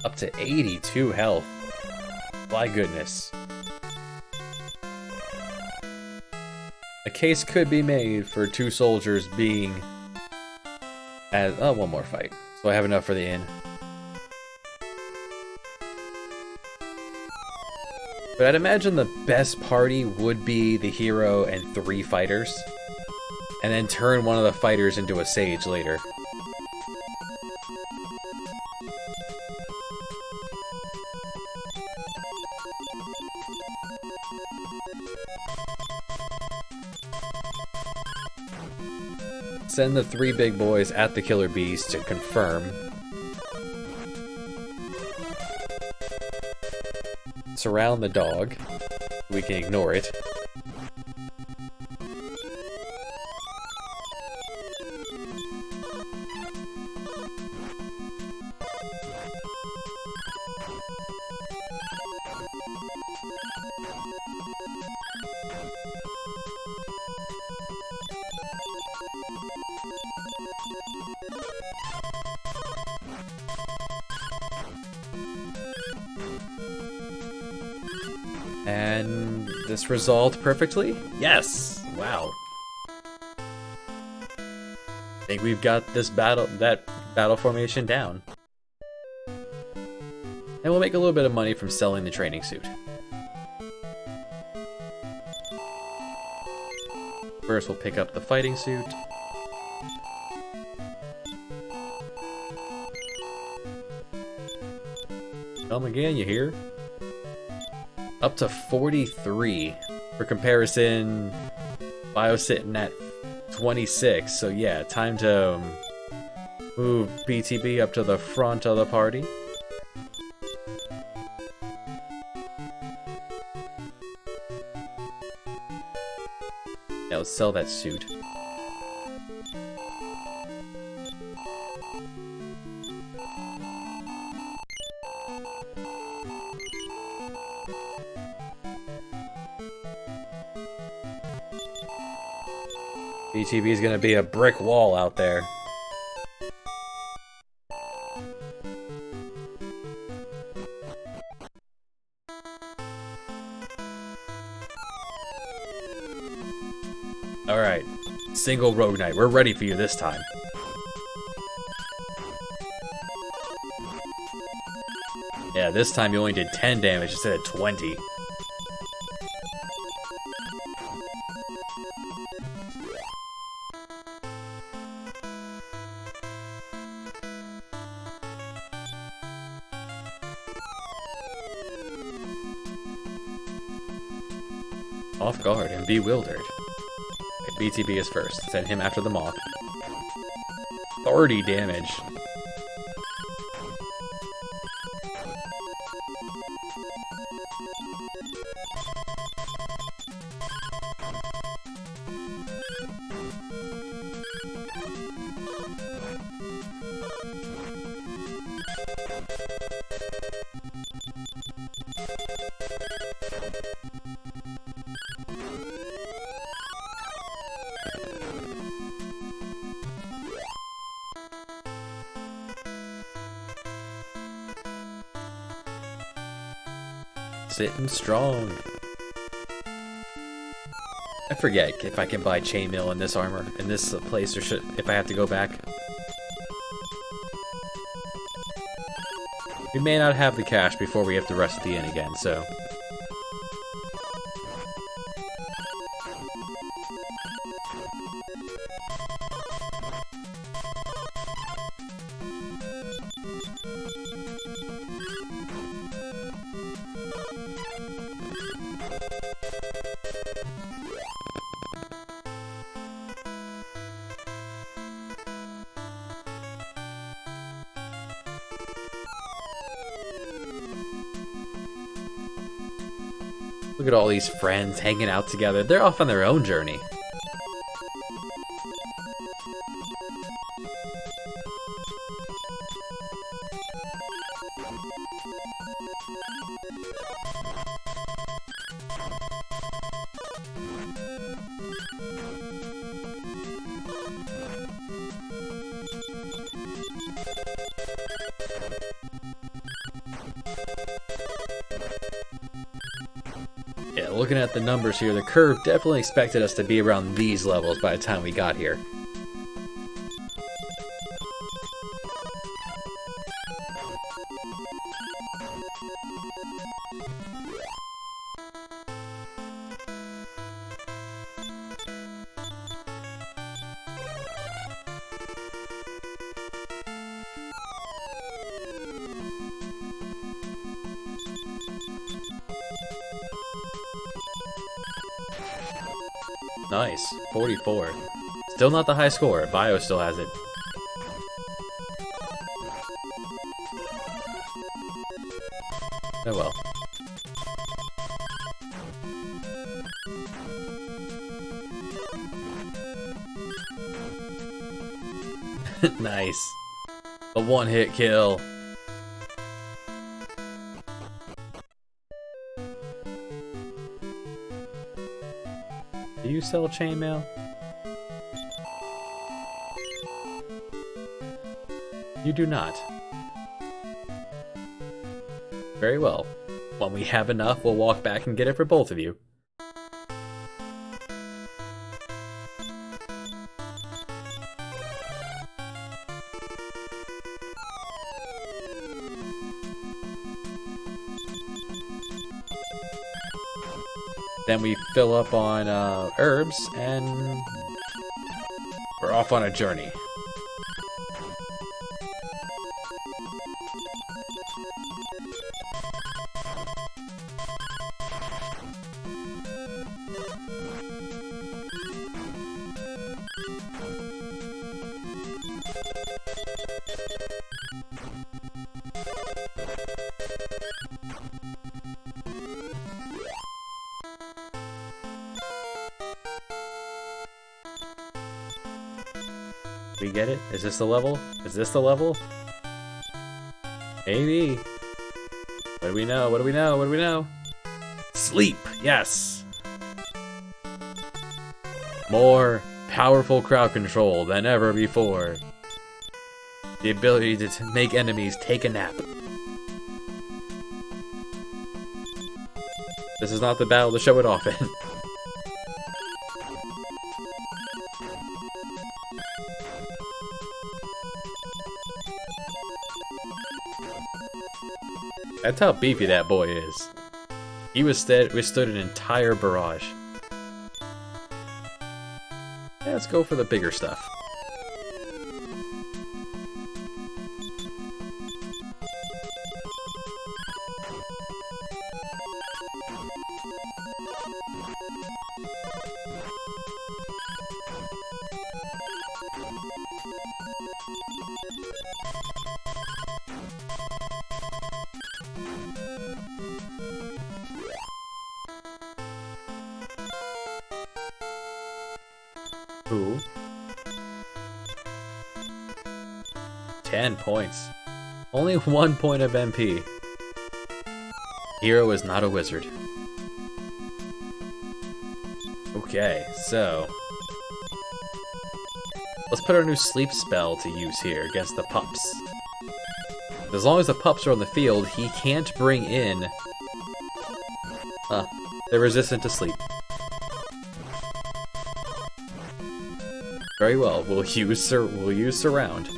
Speaker 1: Up to 82 health. My goodness. A case could be made for two soldiers being as one more fight. So I have enough for the inn. But I'd imagine the best party would be the hero and 3 fighters. And then turn one of the fighters into a sage later. Send the 3 big boys at the killer bees to confirm. Surround the dog. We can ignore it. And this resolved perfectly? Yes! Wow. I think we've got this battle formation down. And we'll make a little bit of money from selling the training suit. First we'll pick up the fighting suit. Come again, you hear? Up to 43. For comparison, Bio's sitting at 26. So yeah, time to move BTB up to the front of the party. Yeah, let's sell that suit. BTB is gonna be a brick wall out there. Alright, single rogue knight, we're ready for you this time. Yeah, this time you only did 10 damage instead of 20. Off guard and bewildered. BTB is first. Send him after the moth. 30 damage. Sitting strong. I forget if I can buy chainmail in this armor, in this place, or if I have to go back. We may not have the cash before we have to rest at the inn again, so... Look at all these friends hanging out together. They're off on their own journey. Yeah, looking at the numbers here, the curve definitely expected us to be around these levels by the time we got here. Nice, 44. Still not the high score. Bio still has it. Oh well. Nice. A one-hit kill. Do you sell chainmail? You do not. Very well. When we have enough, we'll walk back and get it for both of you. Then we fill up on herbs, and we're off on a journey. We get it? Is this the level? Is this the level? Maybe. What do we know? What do we know? What do we know? Sleep! Yes! More powerful crowd control than ever before. The ability to make enemies take a nap. This is not the battle to show it off in. That's how beefy that boy is. He withstood an entire barrage. Yeah, let's go for the bigger stuff. Ooh. 10 points. Only 1 point of MP. Hero is not a wizard. Okay, so let's put our new sleep spell to use here against the pups. As long as the pups are on the field, he can't bring in... they're resistant to sleep. Very well, we'll use surround.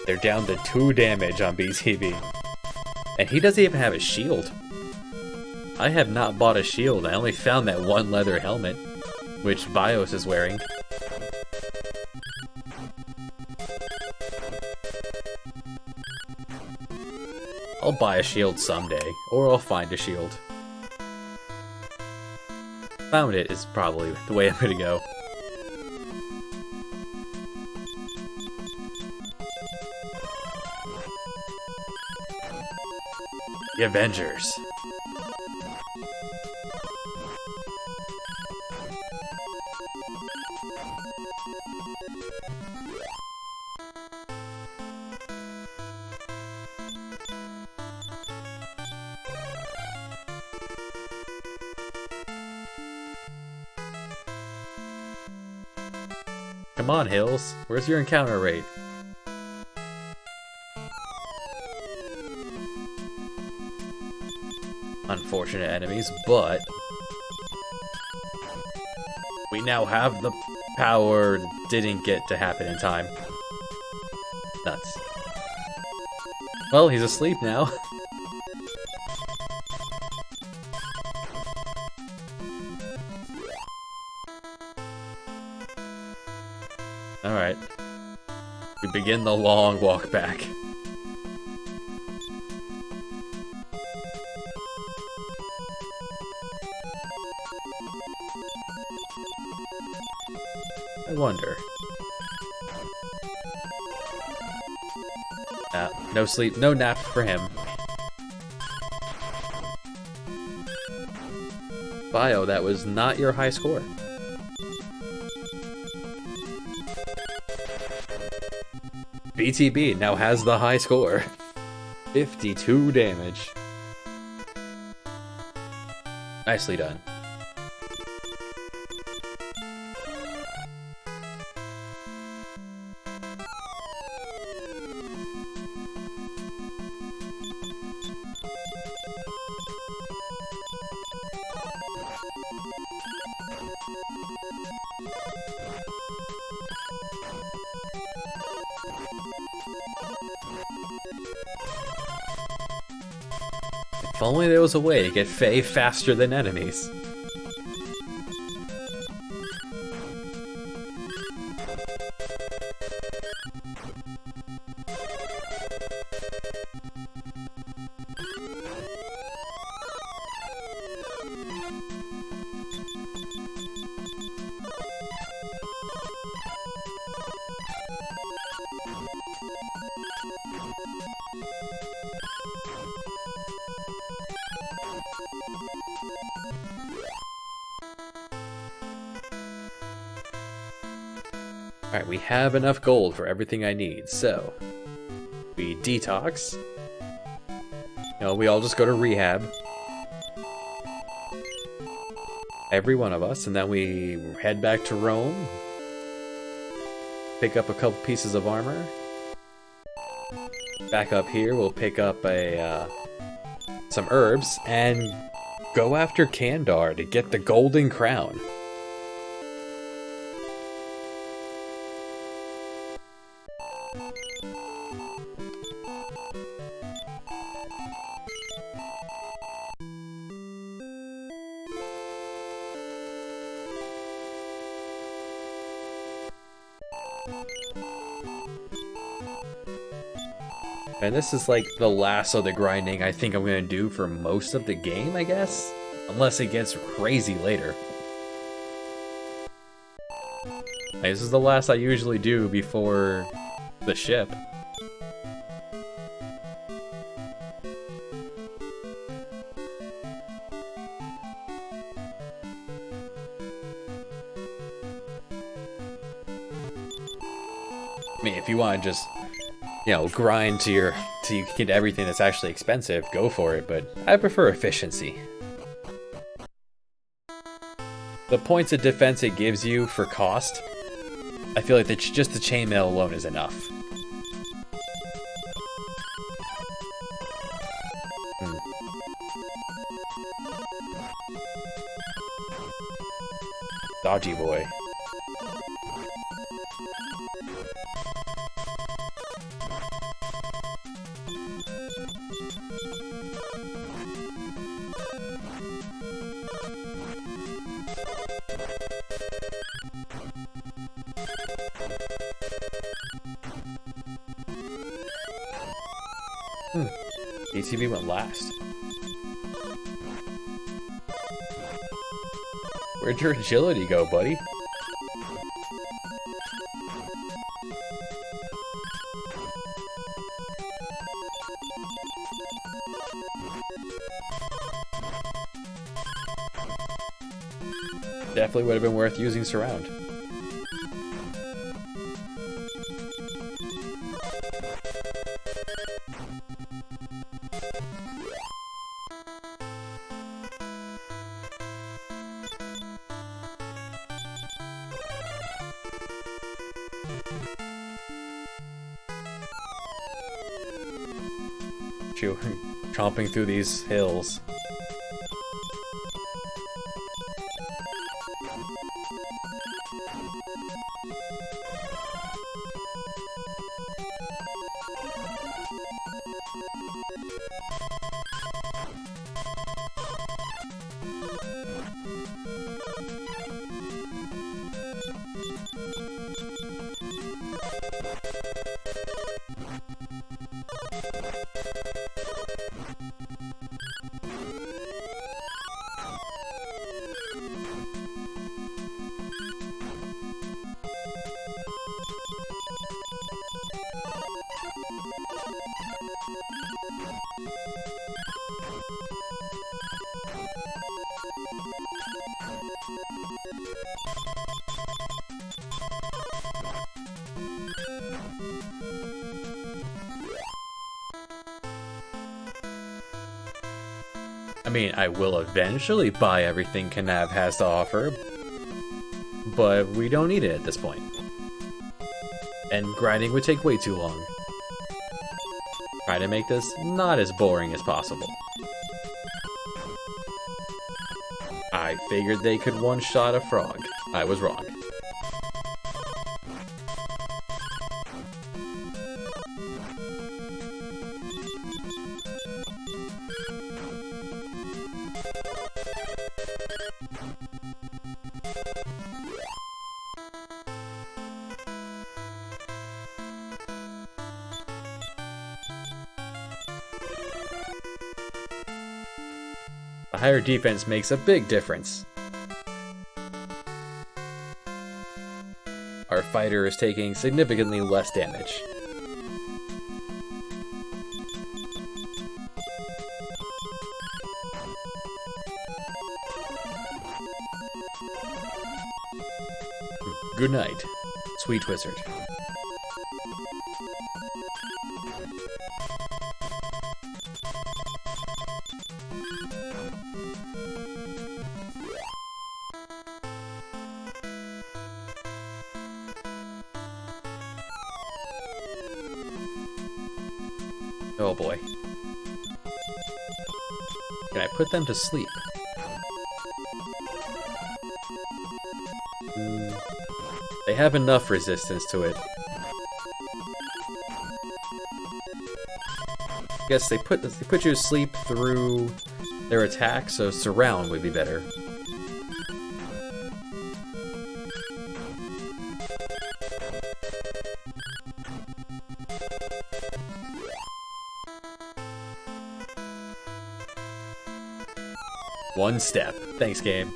Speaker 1: They're down to 2 damage on BTB. And he doesn't even have a shield. I have not bought a shield. I only found that one leather helmet, which Bios is wearing. I'll buy a shield someday, or I'll find a shield. Found it is probably the way I'm gonna go. The Avengers. Come on, Hills. Where's your encounter rate? Unfortunate enemies, but we now have the power. Didn't get to happen in time. Nuts. Well, he's asleep now. Alright. We begin the long walk back. I wonder. No sleep, no nap for him. Bio, that was not your high score. BTB now has the high score. 52 damage. Nicely done. If only there was a way to get Fae faster than enemies. Alright, we have enough gold for everything I need, so we detox. We all just go to rehab. Every one of us, and then we head back to Rome. Pick up a couple pieces of armor. Back up here, we'll pick up some herbs and go after Kandar to get the golden crown. And this is like the last of the grinding I think I'm gonna do for most of the game, I guess? Unless it gets crazy later. Like, this is the last I usually do before the ship. I mean, if you want to just, you know, grind till you get everything that's actually expensive, go for it, but I prefer efficiency. The points of defense it gives you for cost, I feel like just the chainmail alone is enough. Dodgy boy. ATV went last. Where'd your agility go, buddy? Definitely would have been worth using Surround. Tromping through these hills. I mean, I will eventually buy everything Knav has to offer, but we don't need it at this point. And grinding would take way too long. Try to make this not as boring as possible. I figured they could one-shot a frog. I was wrong. A higher defense makes a big difference. Our fighter is taking significantly less damage. Good night, sweet wizard. Oh boy. Can I put them to sleep? They have enough resistance to it. I guess they put you to sleep through their attack, so surround would be better. One step. Thanks, game.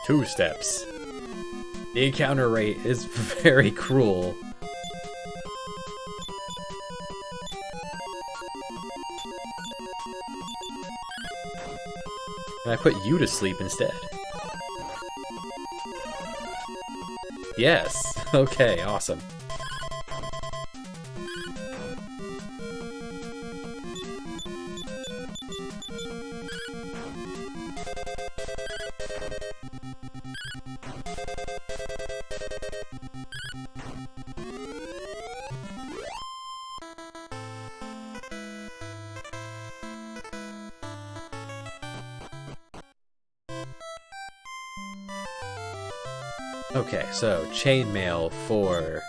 Speaker 1: Two steps. The encounter rate is very cruel. And I put you to sleep instead. Yes. Okay, awesome. Okay, so chainmail for...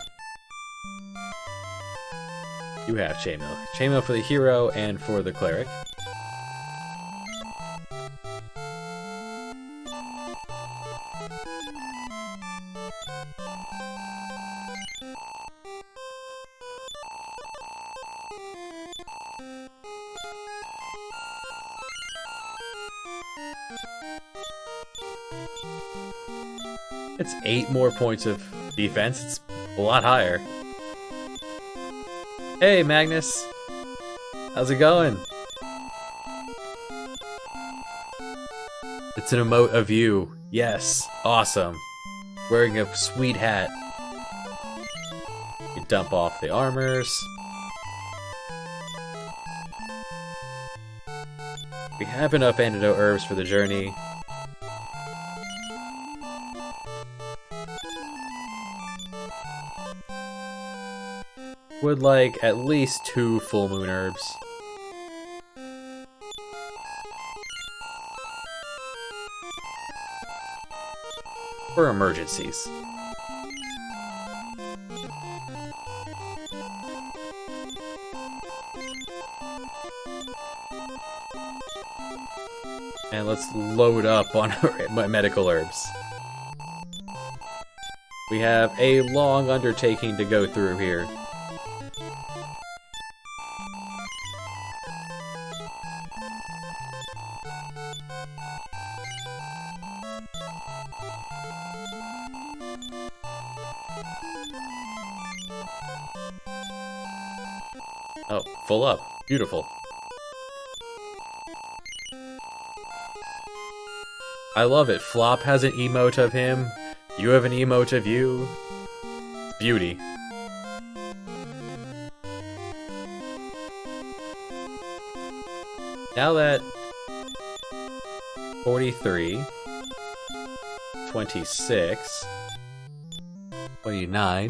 Speaker 1: You have chainmail. Chainmail for the hero and for the cleric. It's 8 more points of defense. It's a lot higher. Hey, Magnus. How's it going? It's an emote of you. Yes. Awesome. Wearing a sweet hat. You dump off the armors. We have enough antidote herbs for the journey. Would like at least 2 full moon herbs. For emergencies. And let's load up on my medical herbs. We have a long undertaking to go through here. Oh, full up. Beautiful. I love it. Flop has an emote of him. You have an emote of you. It's beauty. Now that 43, 26, 29.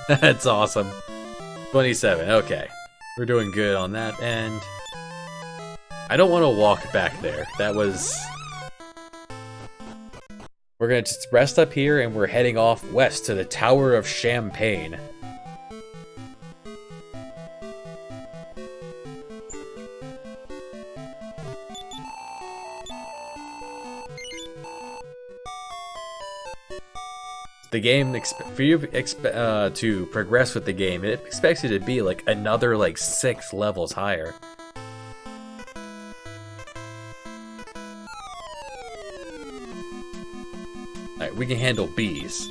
Speaker 1: That's awesome. 27, okay. We're doing good on that end. I don't want to walk back there. That was... We're gonna just rest up here and we're heading off west to the Tower of Champagne. The game, for you to progress with the game, it expects you to be like another like 6 levels higher. Alright, we can handle bees.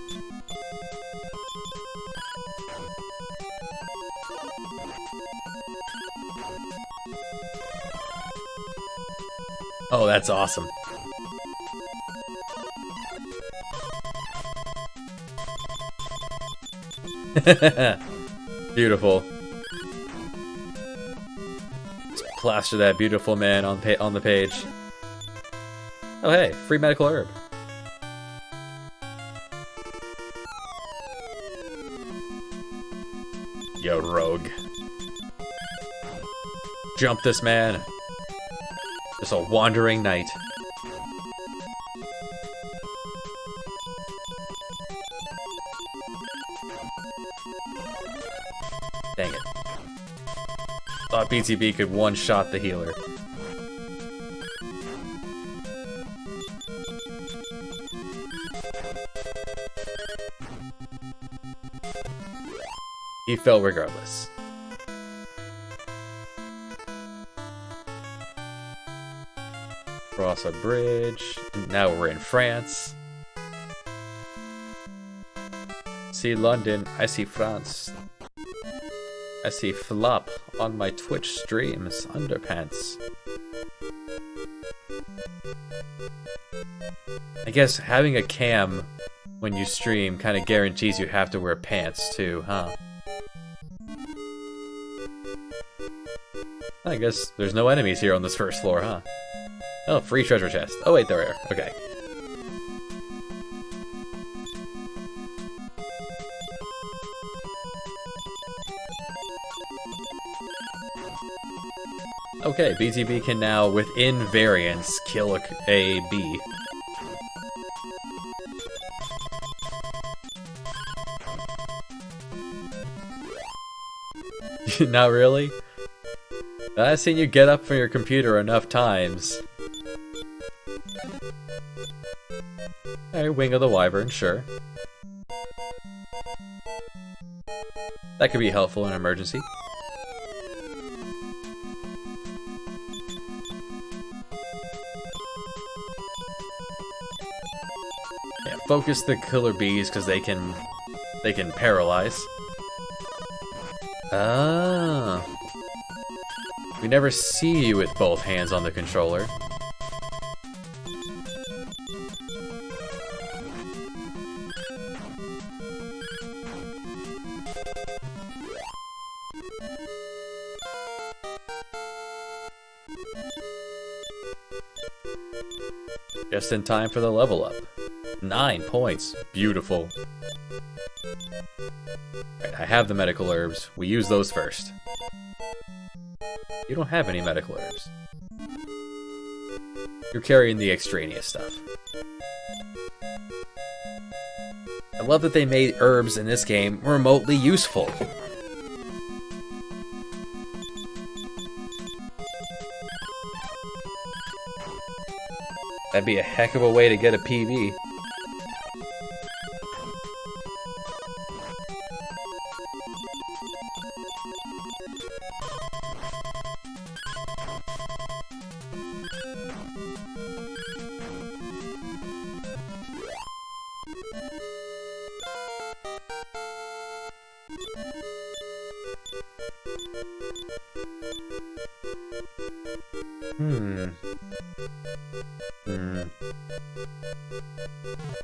Speaker 1: Oh, that's awesome. Beautiful. Just plaster that beautiful man on the page. Oh hey, free medical herb. Yo, rogue. Jump this man. Just a wandering knight. thought BTB could one-shot the healer. He fell regardless. Cross a bridge. Now we're in France. See London, I see France. I see flop on my Twitch streams, underpants. I guess having a cam when you stream kind of guarantees you have to wear pants too, huh? I guess there's no enemies here on this first floor, huh? Oh, free treasure chest. Oh wait, there are. Okay. Okay, BTB can now, within variance, kill a bee. Not really? I've seen you get up from your computer enough times. Alright, Wing of the Wyvern, sure. That could be helpful in an emergency. Yeah, focus the killer bees because they can paralyze. Ah. We never see you with both hands on the controller. Just in time for the level up. 9 points. Beautiful. Alright, I have the medical herbs. We use those first. You don't have any medical herbs. You're carrying the extraneous stuff. I love that they made herbs in this game remotely useful. That'd be a heck of a way to get a PB.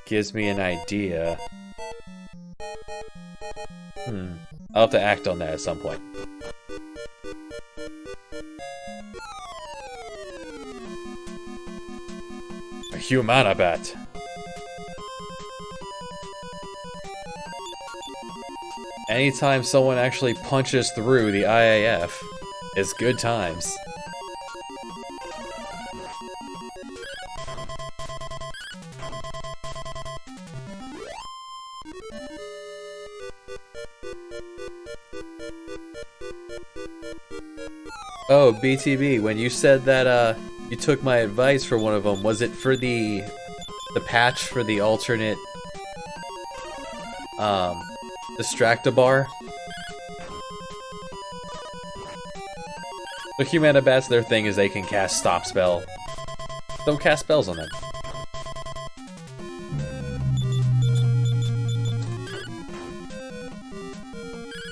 Speaker 1: Gives me an idea. I'll have to act on that at some point. A Humana bat. Anytime someone actually punches through the IAF is good times. Oh, BTB, when you said that you took my advice for one of them, was it for the patch for the alternate Distractabar? The Humana Bats, their thing is they can cast Stop Spell. Don't cast spells on them.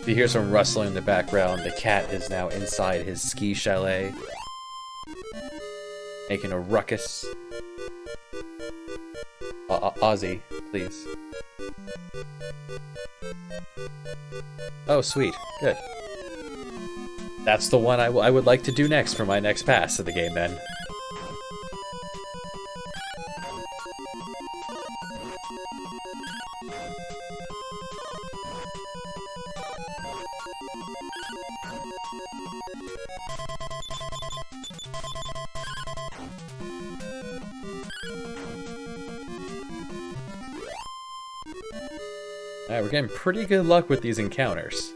Speaker 1: You hear some rustling in the background. The cat is now inside his ski chalet, making a ruckus. Ozzy, please. Oh, sweet. Good. That's the one I would like to do next for my next pass of the game, then. Alright, we're getting pretty good luck with these encounters.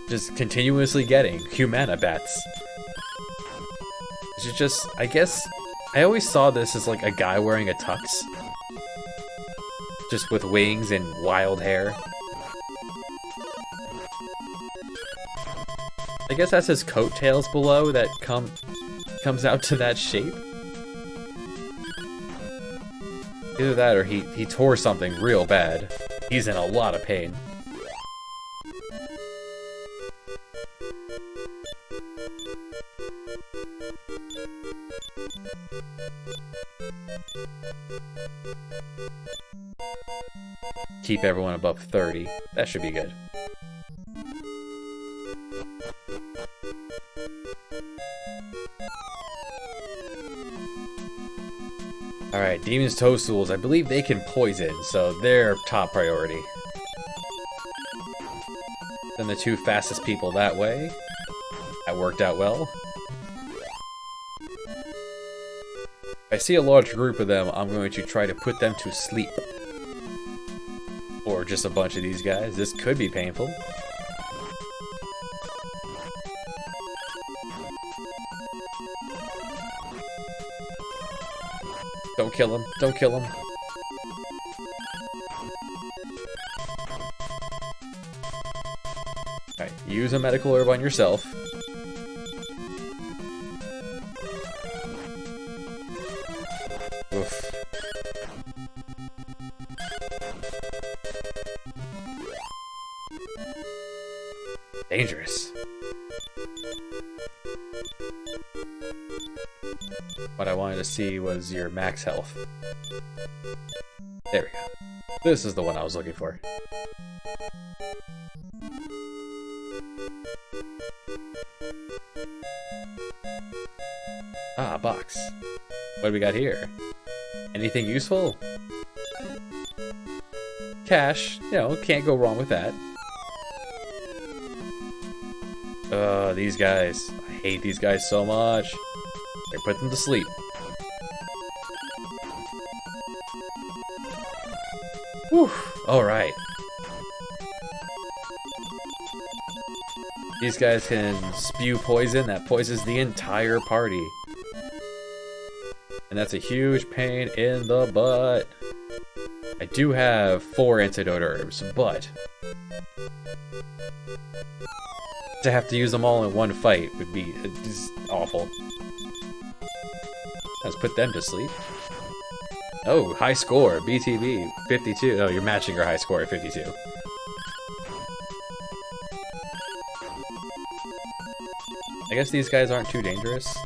Speaker 1: just continuously getting Humana bats. It's just, I guess, I always saw this as like a guy wearing a tux. Just with wings and wild hair. I guess that's his coattails below that comes out to that shape. Either that or he tore something real bad. He's in a lot of pain. Keep everyone above 30. That should be good. Alright, Demon's Toadstools. I believe they can poison, so they're top priority. Then the two fastest people that way. That worked out well. If I see a large group of them, I'm going to try to put them to sleep. Or just a bunch of these guys. This could be painful. Don't kill him. Don't kill him. Alright, use a medical herb on yourself. Oof. Dangerous. What I wanted to see was your max health. There we go. This is the one I was looking for. Ah, a box. What do we got here? Anything useful? Cash. You know, can't go wrong with that. These guys. I hate these guys so much. They put them to sleep. Whew. Alright. These guys can spew poison that poisons the entire party. And that's a huge pain in the butt. I do have 4 antidote herbs, but to have to use them all in one fight would be just awful. Let's put them to sleep. Oh, high score, BTB, 52. Oh, you're matching your high score at 52. I guess these guys aren't too dangerous.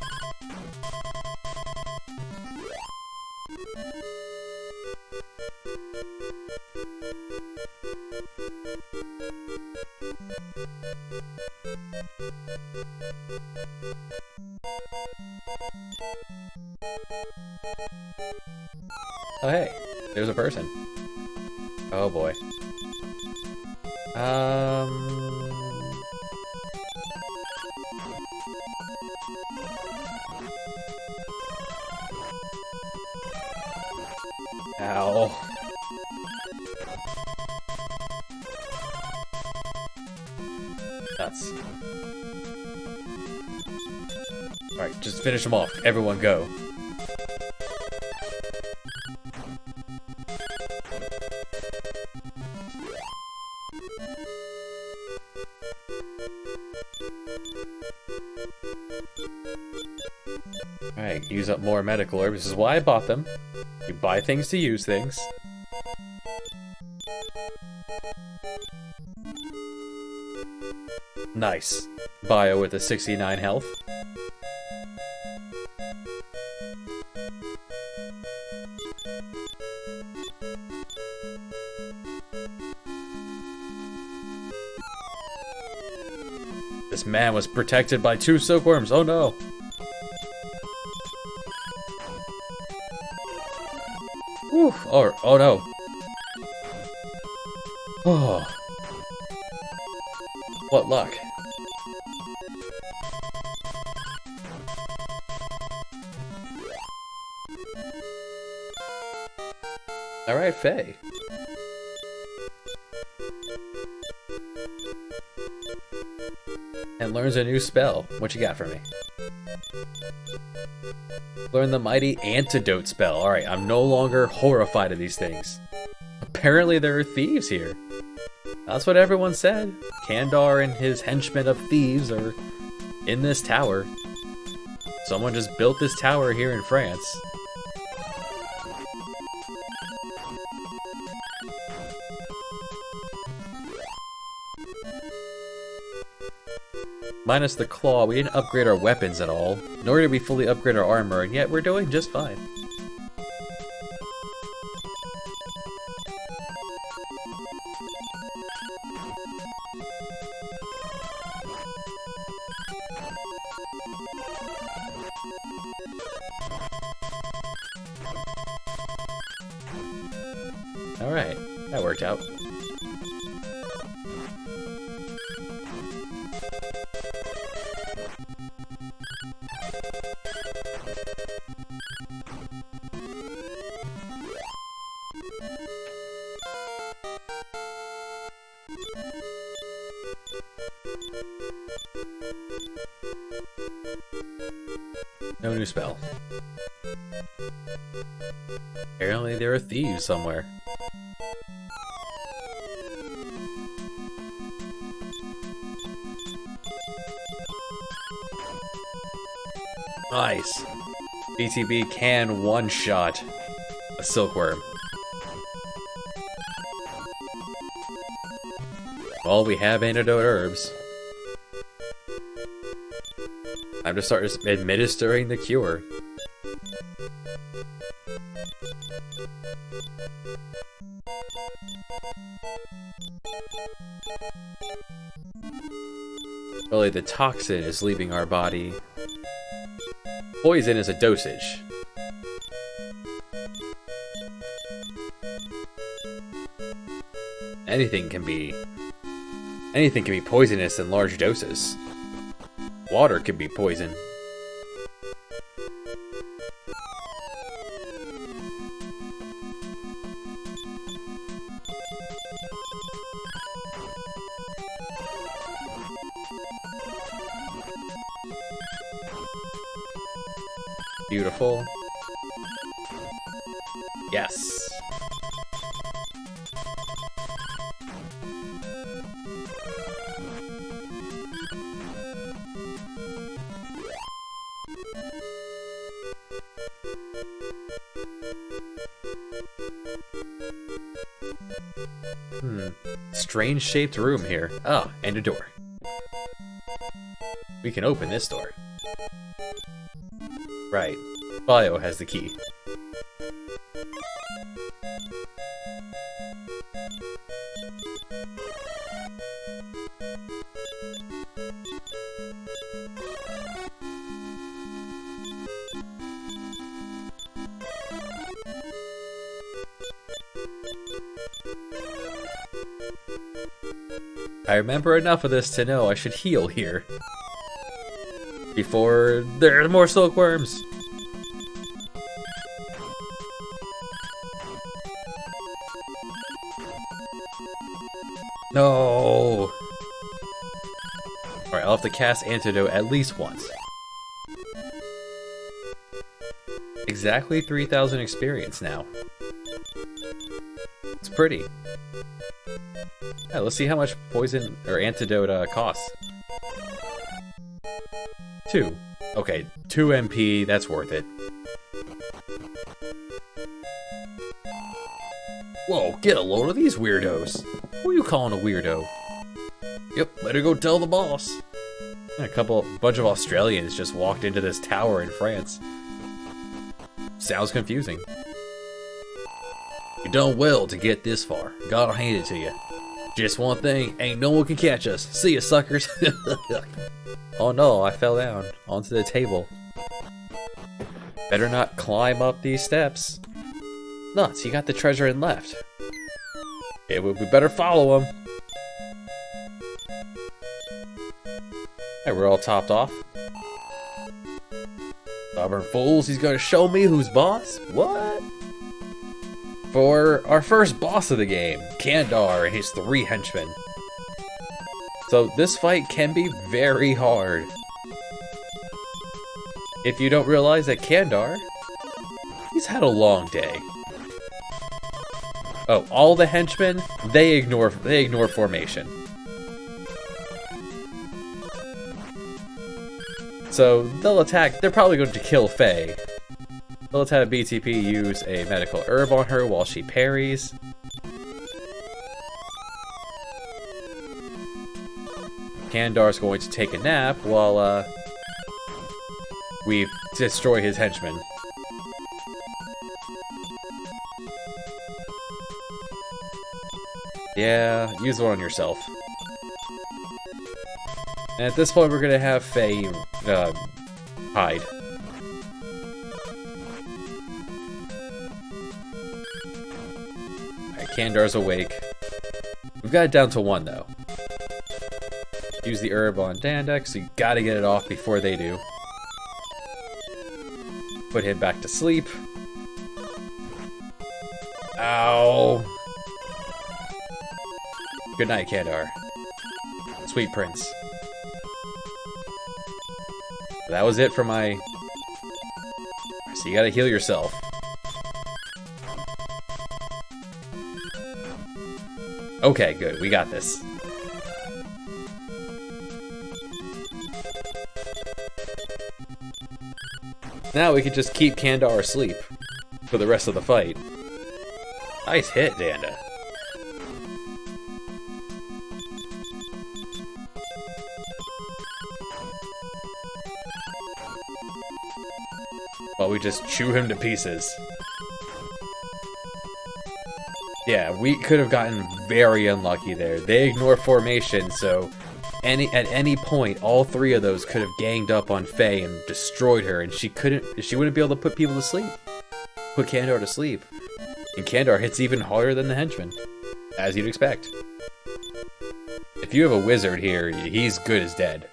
Speaker 1: Oh hey, there's a person. Oh boy. Ow. Nuts. Alright, just finish them off. Everyone go. Alright, use up more medical herbs. This is why I bought them. You buy things to use things. Nice. Bio with a 69 health. This man was protected by 2 silkworms. Oh no. Whew. Oh no. Oh. What luck. Alright, Faye. and learns a new spell. What you got for me? Learn the mighty Antidote spell. Alright, I'm no longer horrified of these things. Apparently there are thieves here. That's what everyone said. Kandar and his henchmen of thieves are in this tower. Someone just built this tower here in France. Minus the claw, we didn't upgrade our weapons at all, nor did we fully upgrade our armor, and yet we're doing just fine. Alright, that worked out. No new spell. Apparently there are thieves somewhere. Nice. BTB can one-shot a silkworm. Well, we have antidote herbs. Time to start administering the cure. Really, the toxin is leaving our body. Poison is a dosage. Anything can be poisonous in large doses. Water can be poison. Beautiful. Yes. Strange shaped room here. Oh, and a door. We can open this door. Right. Bio has the key. I remember enough of this to know I should heal here. Before there are more silkworms. No. Alright, I'll have to cast Antidote at least once. Exactly 3,000 experience now. It's pretty. Yeah, let's see how much poison or antidote costs. 2. Okay, 2 MP, that's worth it. Whoa, get a load of these weirdos. Who are you calling a weirdo? Yep, better go tell the boss. And a bunch of Australians just walked into this tower in France. Sounds confusing. You done well to get this far. Gotta hand it to you. Just one thing, ain't no one can catch us. See ya, suckers. Oh no, I fell down onto the table. Better not climb up these steps. Nuts, he got the treasure and left. Okay, we better follow him. Hey, we're all topped off. Stubborn fools, he's gonna show me who's boss? What? For our first boss of the game, Kandar and his 3 henchmen. So this fight can be very hard. If you don't realize that Kandar, he's had a long day. Oh, all the henchmen, they ignore formation. So they'll attack, they're probably going to kill Faye. They'll attack BTP, use a medical herb on her while she parries. Kandar's going to take a nap while we destroy his henchmen. Yeah, use one on yourself. And at this point, we're gonna have Faye hide. Alright, Kandar's awake. We've got it down to 1 though. Use the herb on Dandek, so you gotta get it off before they do. Put him back to sleep. Ow! Good night, Kandar. Sweet prince. That was it for my... So you gotta heal yourself. Okay, good. We got this. Now we can just keep Kandar asleep for the rest of the fight. Nice hit, Danda. While we just chew him to pieces. Yeah, we could have gotten very unlucky there. They ignore formation, so at any point, all 3 of those could have ganged up on Faye and destroyed her, and she wouldn't be able to put people to sleep. Put Kandar to sleep. And Kandar hits even harder than the henchman, as you'd expect. If you have a wizard here, he's good as dead.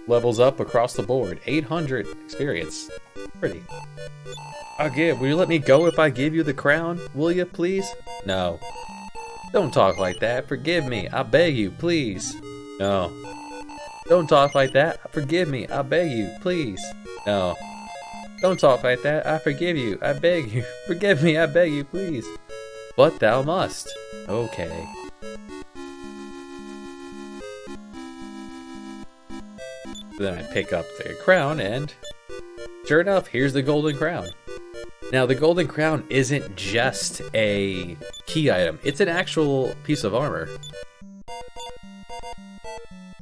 Speaker 1: Levels up across the board. 800 experience. Pretty. Will you let me go if I give you the crown? Will you, please? No. Don't talk like that. Forgive me. I beg you, please. No. Don't talk like that. Forgive me. I beg you, please. No. Don't talk like that. I forgive you. I beg you. Forgive me. I beg you, please. But thou must. Okay. Then I pick up the crown and... Sure enough, here's the golden crown. Now, the golden crown isn't just a key item. It's an actual piece of armor.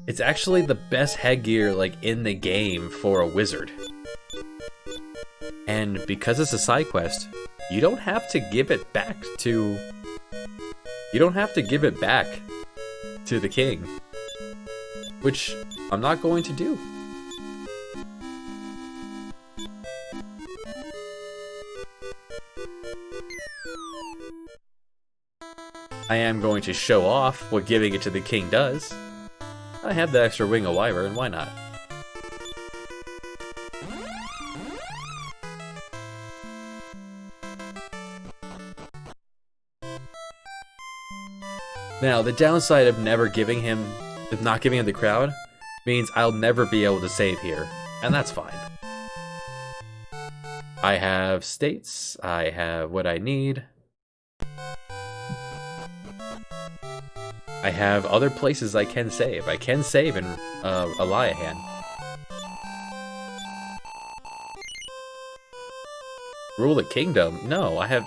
Speaker 1: It's actually the best headgear, like, in the game for a wizard. And because it's a side quest, you don't have to give it back to... You don't have to give it back to the king. Which I'm not going to do. I am going to show off what giving it to the king does. I have the extra wing of wyvern, why not? Now, the downside of not giving him the crown means I'll never be able to save here, and that's fine. I have states, I have what I need. I have other places I can save. I can save in Eliahan. Rule the kingdom? No, I have...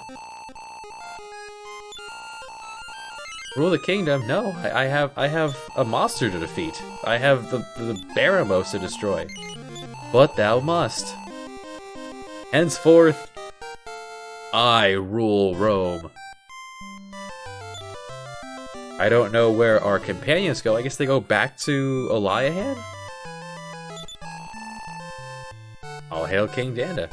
Speaker 1: Rule the kingdom? No, I have a monster to defeat. I have the Baramos to destroy. But thou must. Henceforth, I rule Rome. I don't know where our companions go. I guess they go back to Eliahan? All hail King Danda.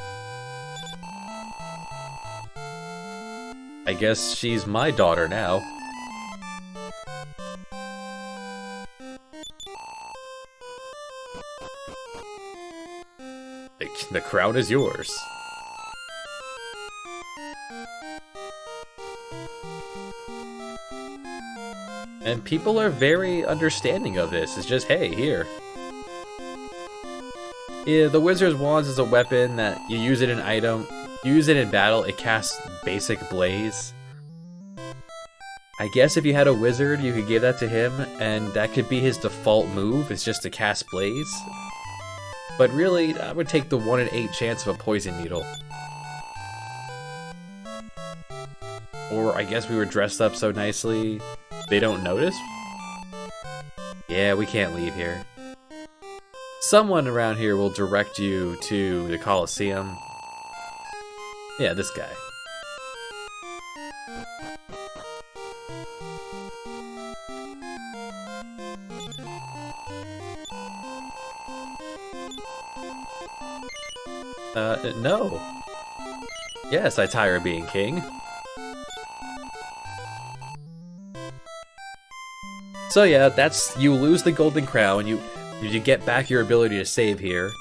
Speaker 1: I guess she's my daughter now. The crown is yours. And people are very understanding of this. It's just, hey, here. Yeah, the Wizard's Wands is a weapon that you use it in item. You use it in battle, it casts basic blaze. I guess if you had a wizard, you could give that to him, and that could be his default move, it's just to cast blaze. But really, I would take the 1 in 8 chance of a poison needle. Or I guess we were dressed up so nicely, they don't notice? Yeah, we can't leave here. Someone around here will direct you to the Colosseum. Yeah, this guy. No. Yes, I tire being king. So yeah, that's, you lose the golden crown, you get back your ability to save here,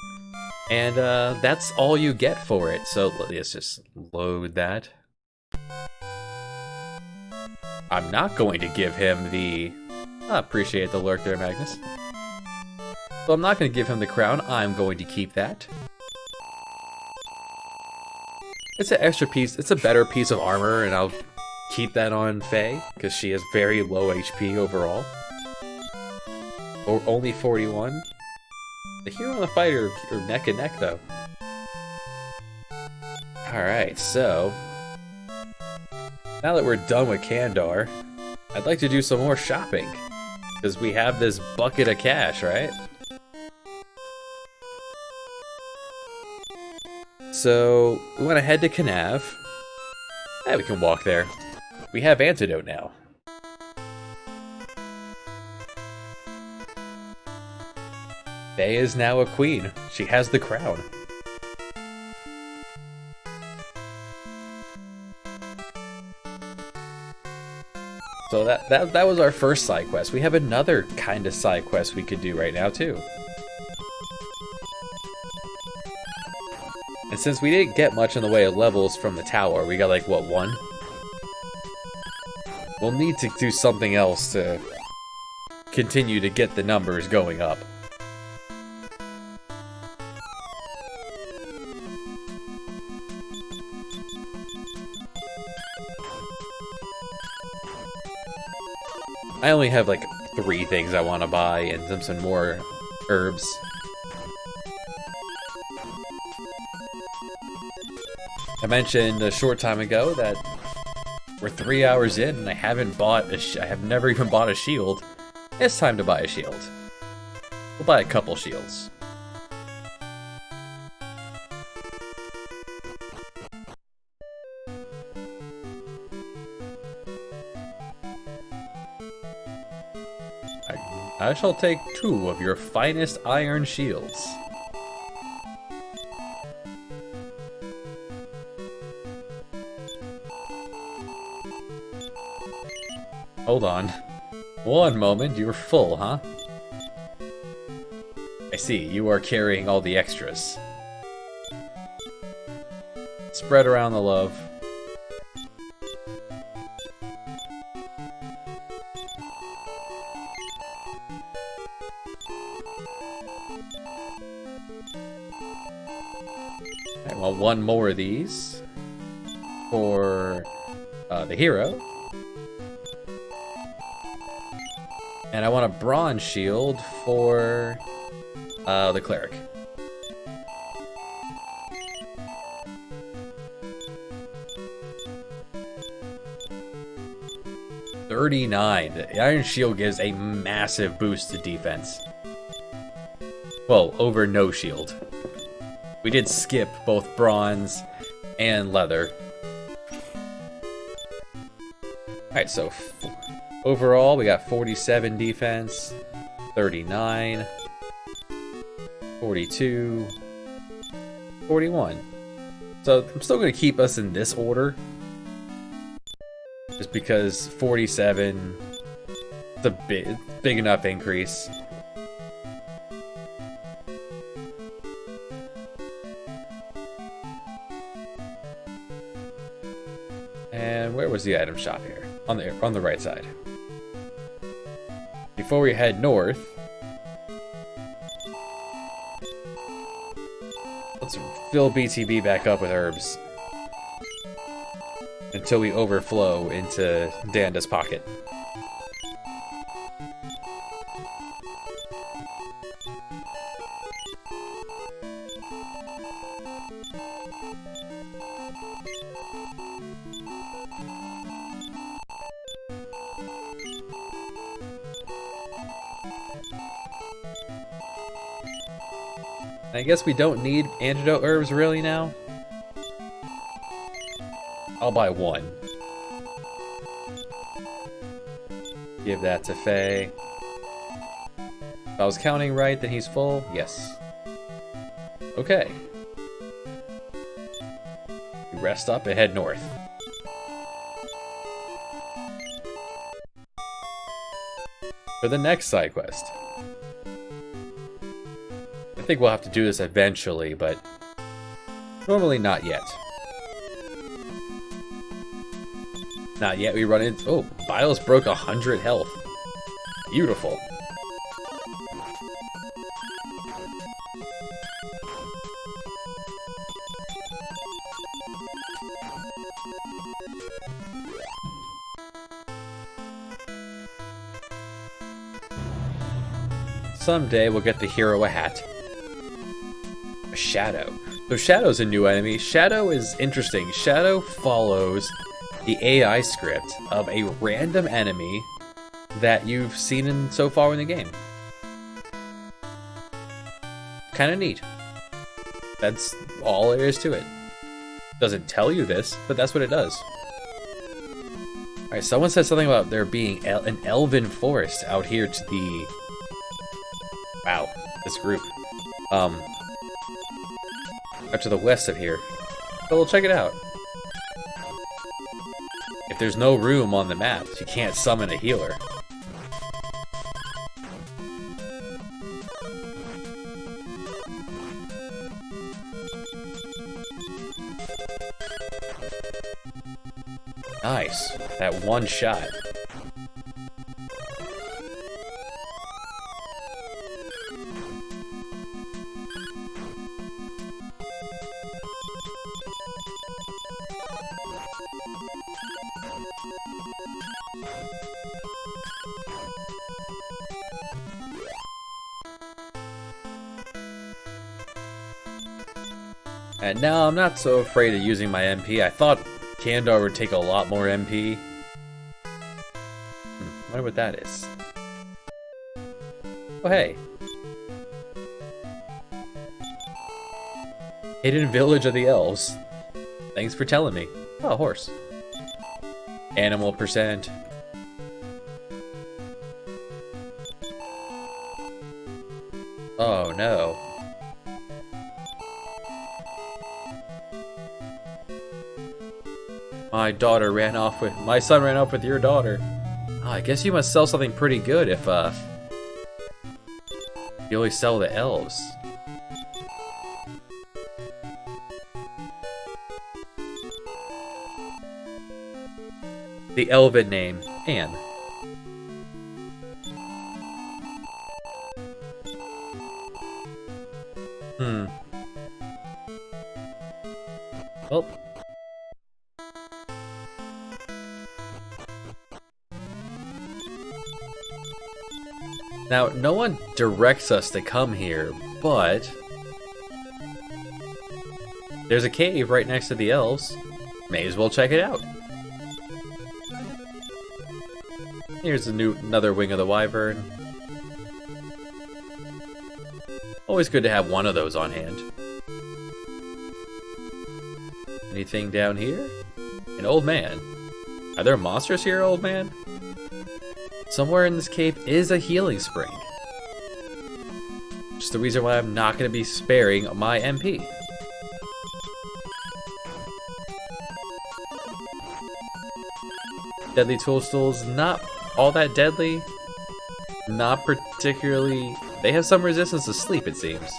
Speaker 1: and that's all you get for it. So let's just load that. I'm not going to give him the... I appreciate the lurk there, Magnus. So I'm not going to give him the crown, I'm going to keep that. It's an extra piece, it's a better piece of armor, and I'll keep that on Faye, because she has very low HP overall. Or only 41. The hero and the fighter are neck and neck, though. Alright, so... now that we're done with Kandar, I'd like to do some more shopping. Because we have this bucket of cash, right? So, we want to head to Kanav. Yeah, we can walk there. We have Antidote now. Faye is now a queen. She has the crown. So that was our first side quest. We have another kind of side quest we could do right now too. And since we didn't get much in the way of levels from the tower, we got like, what, 1? We'll need to do something else to continue to get the numbers going up. I only have like 3 things I want to buy and some more herbs. I mentioned a short time ago that we're 3 hours in and I haven't bought I have never even bought a shield. It's time to buy a shield. We'll buy a couple shields. I shall take 2 of your finest iron shields. Hold on. One moment, you're full, huh? I see, you are carrying all the extras. Spread around the love. I want 1 more of these for the hero. And I want a bronze shield for the cleric. $39. The iron shield gives a massive boost to defense. Well, over no shield. We did skip both bronze and leather. Alright, so overall we got 47 defense, 39, 42, 41. So I'm still going to keep us in this order. Just because 47 is a big enough increase. And where was the item shop here? On the right side. before we head north, let's fill BTB back up with herbs until we overflow into Danda's pocket. I guess we don't need antidote herbs really now. I'll buy one. Give that to Faye. If I was counting right, then he's full. Yes. Okay. We rest up and head north. For the next side quest. I think we'll have to do this eventually, but normally not yet. Not yet. We run into... Oh, Biles broke 100 health. Beautiful. Someday we'll get the hero a hat. A Shadow. So Shadow's a new enemy. Shadow is interesting. Shadow follows the AI script of a random enemy that you've seen in so far in the game. Kind of neat. That's all there is to it. Doesn't tell you this, but that's what it does. Alright, someone said something about there being an Elven Forest out here to the... Wow, this group. Out to the west of here. So we'll check it out. If there's no room on the map, you can't summon a healer. Nice. That one shot. And now I'm not so afraid of using my MP. I thought Kandar would take a lot more MP. Wonder what that is. Oh hey. Hidden Village of the Elves. Thanks for telling me. Oh, horse. Animal percent. Oh no. My son ran off with your daughter. Oh, I guess you must sell something pretty good if, you only sell the elves. The elven name, Anne. Well. Now, no one directs us to come here, but there's a cave right next to the elves. May as well check it out. Here's another wing of the wyvern. Always good to have one of those on hand. Anything down here? An old man. Are there monsters here, old man? Somewhere in this cave is a healing spring. Just the reason why I'm not going to be sparing my MP. Deadly Toadstools, not all that deadly. Not particularly... They have some resistance to sleep, it seems.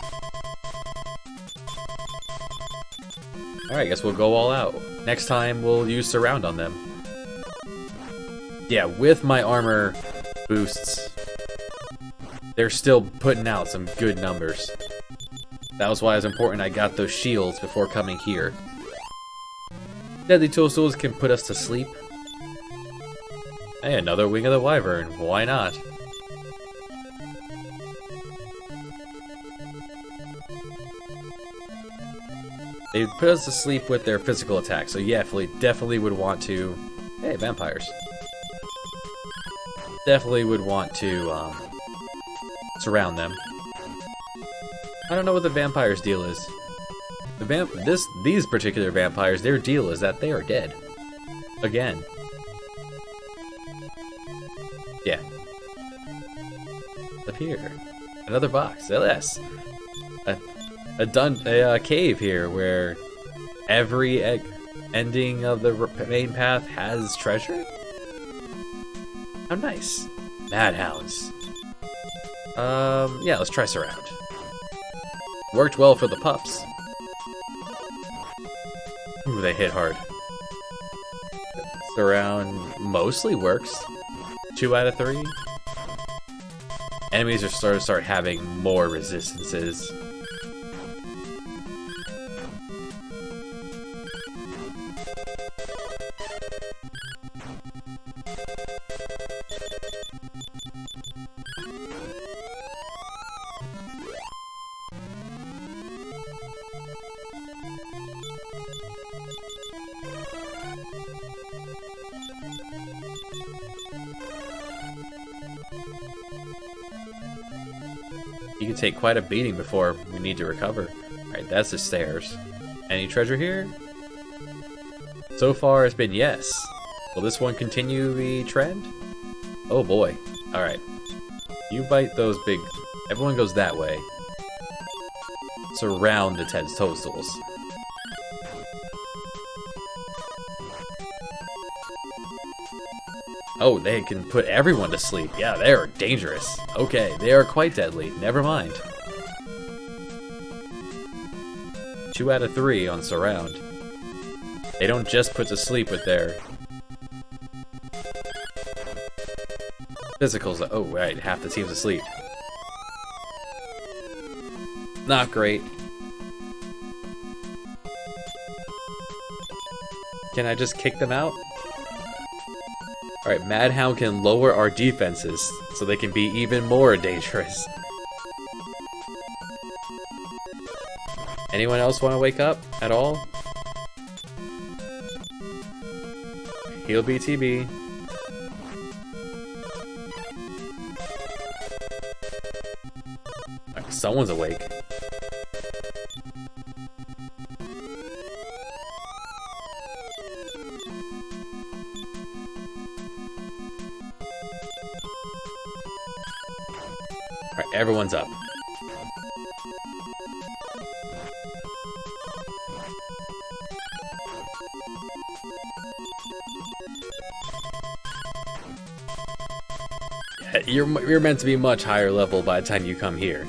Speaker 1: Alright, guess we'll go all out. Next time, we'll use Surround on them. Yeah, with my armor boosts, they're still putting out some good numbers. That was why it was important I got those shields before coming here. Deadly toadstools can put us to sleep. Hey, another wing of the wyvern. Why not? They put us to sleep with their physical attack, so yeah, definitely would want to... Hey, vampires. Definitely would want to surround them. I don't know what the vampires' deal is. These particular vampires, their deal is that they are dead. Again. Yeah. Up here. Another box. LS. A cave here where every ending of the main path has treasure? How nice. Madhounds. Yeah, let's try surround. Worked well for the pups. Ooh, they hit hard. Surround mostly works. 2 out of 3. Enemies are starting to start having more resistances. You can take quite a beating before we need to recover. Alright, that's the stairs. Any treasure here? So far it's been yes. Will this one continue the trend? Oh boy. Alright. You bite those big... Everyone goes that way. Surround the 10 toadstools. Oh, they can put everyone to sleep. Yeah, they are dangerous. Okay, they are quite deadly. Never mind. 2 out of 3 on surround. They don't just put to sleep with their physicals. Oh, right, half the team's asleep. Not great. Can I just kick them out? Alright, Madhound can lower our defenses, so they can be even more dangerous. Anyone else want to wake up at all? Heal BTB. Alright, someone's awake. Alright, everyone's up. Yeah, you're meant to be much higher level by the time you come here.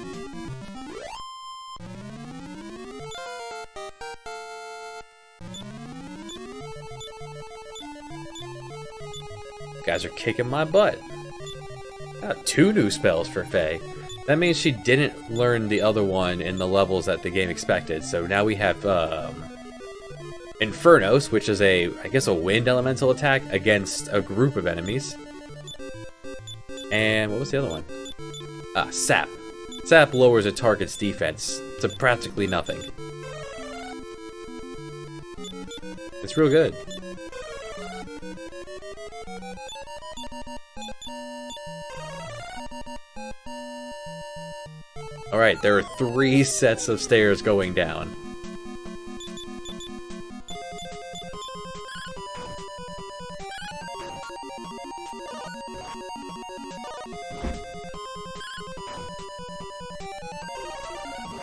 Speaker 1: Guys are kicking my butt. Got 2 new spells for Faye. That means she didn't learn the other one in the levels that the game expected. So now we have Infernos, which is I guess a wind elemental attack against a group of enemies. And what was the other one? Sap. Sap lowers a target's defense to practically nothing. It's real good. Alright, there are 3 sets of stairs going down.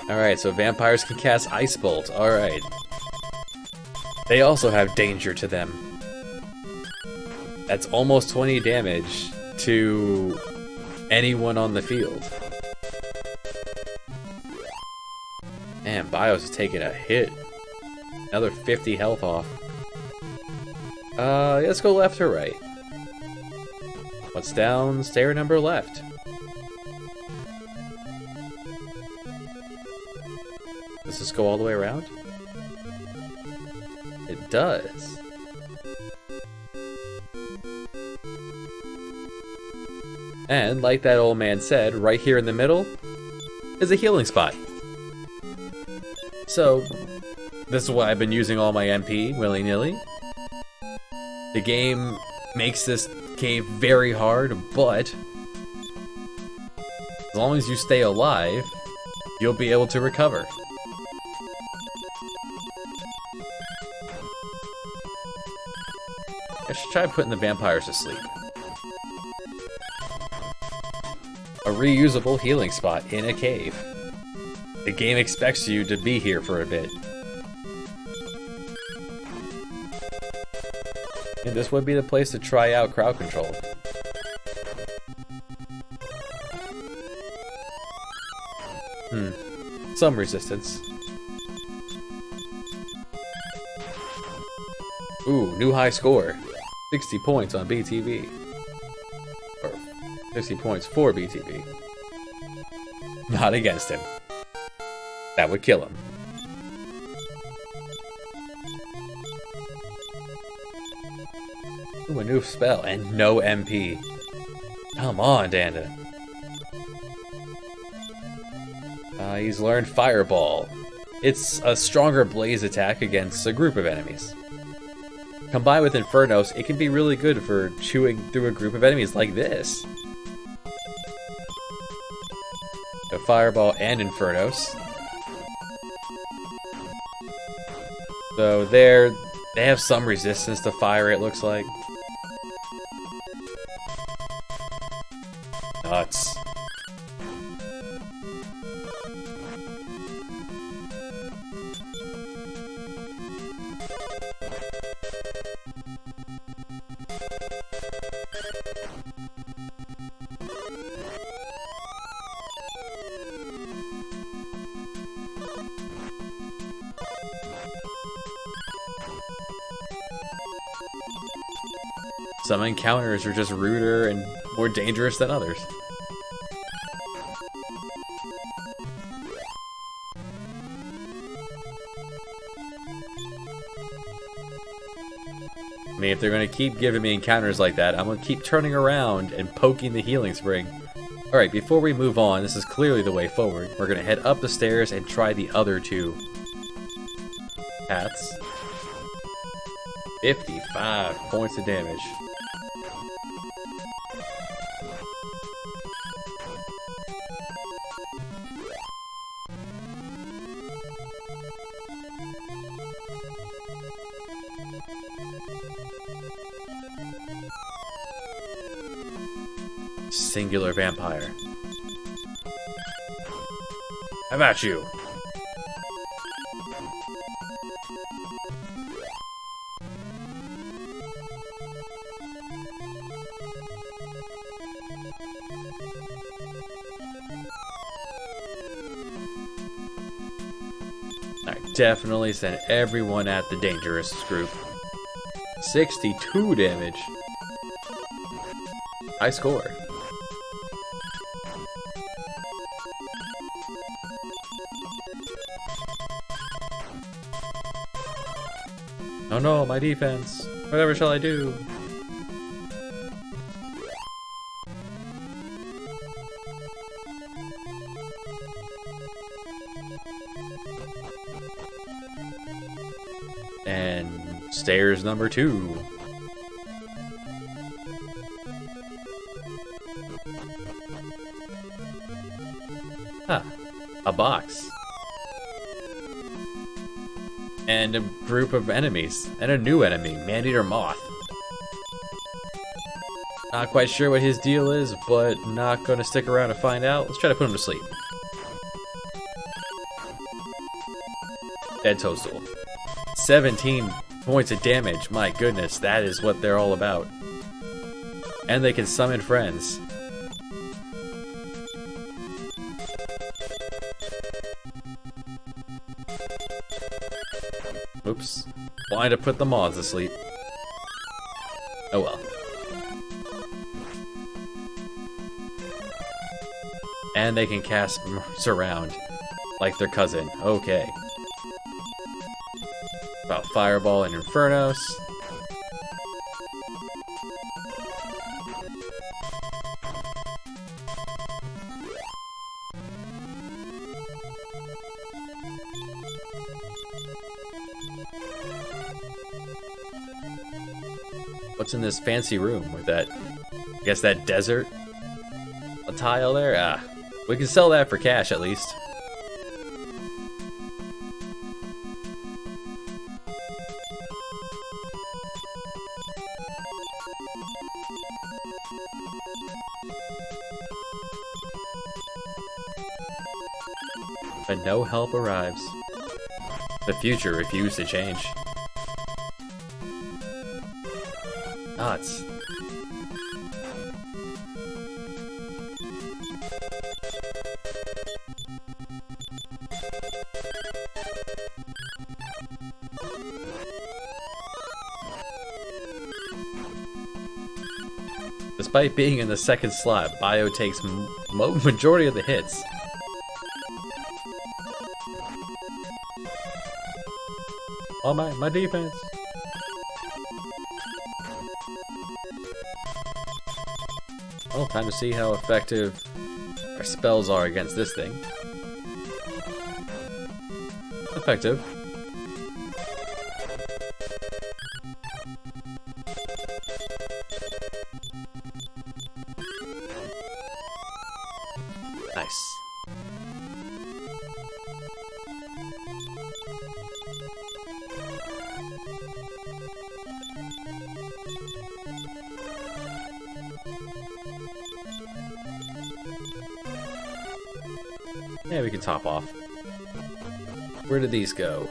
Speaker 1: Alright, so vampires can cast Ice Bolt. Alright. They also have danger to them. That's almost 20 damage to anyone on the field. Man, Bios is taking a hit. Another 50 health off. Let's go left or right. What's down? Stair number left. Does this go all the way around? It does. And like that old man said, right here in the middle is a healing spot. So, this is why I've been using all my MP willy-nilly. The game makes this cave very hard, but as long as you stay alive, you'll be able to recover. I should try putting the vampires to sleep. A reusable healing spot in a cave. The game expects you to be here for a bit. And this would be the place to try out crowd control. Some resistance. Ooh, new high score. 60 points on BTB. Or 60 points for BTB. Not against him. That would kill him. Ooh, a new spell and no MP. Come on, Danda. He's learned Fireball. It's a stronger blaze attack against a group of enemies. Combined with Infernos, it can be really good for chewing through a group of enemies like this. So Fireball and Infernos. So they have some resistance to fire, it looks like. Nuts. Some encounters are just ruder and more dangerous than others. I mean, if they're going to keep giving me encounters like that, I'm going to keep turning around and poking the healing spring. Alright, before we move on, this is clearly the way forward. We're going to head up the stairs and try the other two paths. 55 points of damage. Singular vampire. How about you? I definitely sent everyone at the dangerous group. 62 damage. High score. Oh no, my defense. Whatever shall I do? And stairs number 2. Huh. A box. And a group of enemies. And a new enemy, Man-Eater Moth. Not quite sure what his deal is, but not gonna stick around to find out. Let's try to put him to sleep. Dead Toadstool. 17 points of damage. My goodness, that is what they're all about. And they can summon friends. Oops. Wanted to put the moths to sleep. Oh well. And they can cast Surround. like their cousin. Okay. About Fireball and Infernos. What's in this fancy room with that, I guess that desert? A tile there? Ah, we can sell that for cash at least. But no help arrives. The future refused to change. Ah, it's... Despite being in the second slot, Bio takes majority of the hits. Oh, my defense. Well, time to see how effective our spells are against this thing. Effective. Nice. Yeah, we can top off. Where did these go?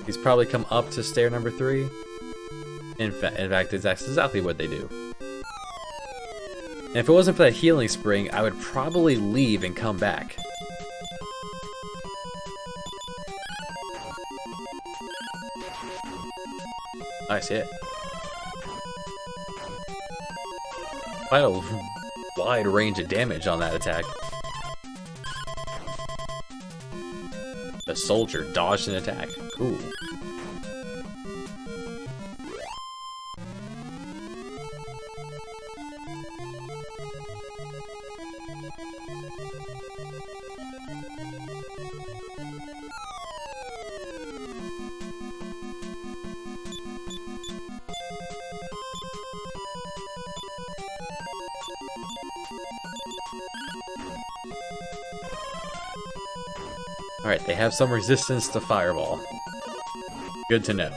Speaker 1: These probably come up to stair number 3. In fact, that's exactly what they do. And if it wasn't for that healing spring, I would probably leave and come back. Nice hit. Quite a wide range of damage on that attack. The soldier dodged an attack. Cool. Alright, they have some resistance to Fireball. Good to know.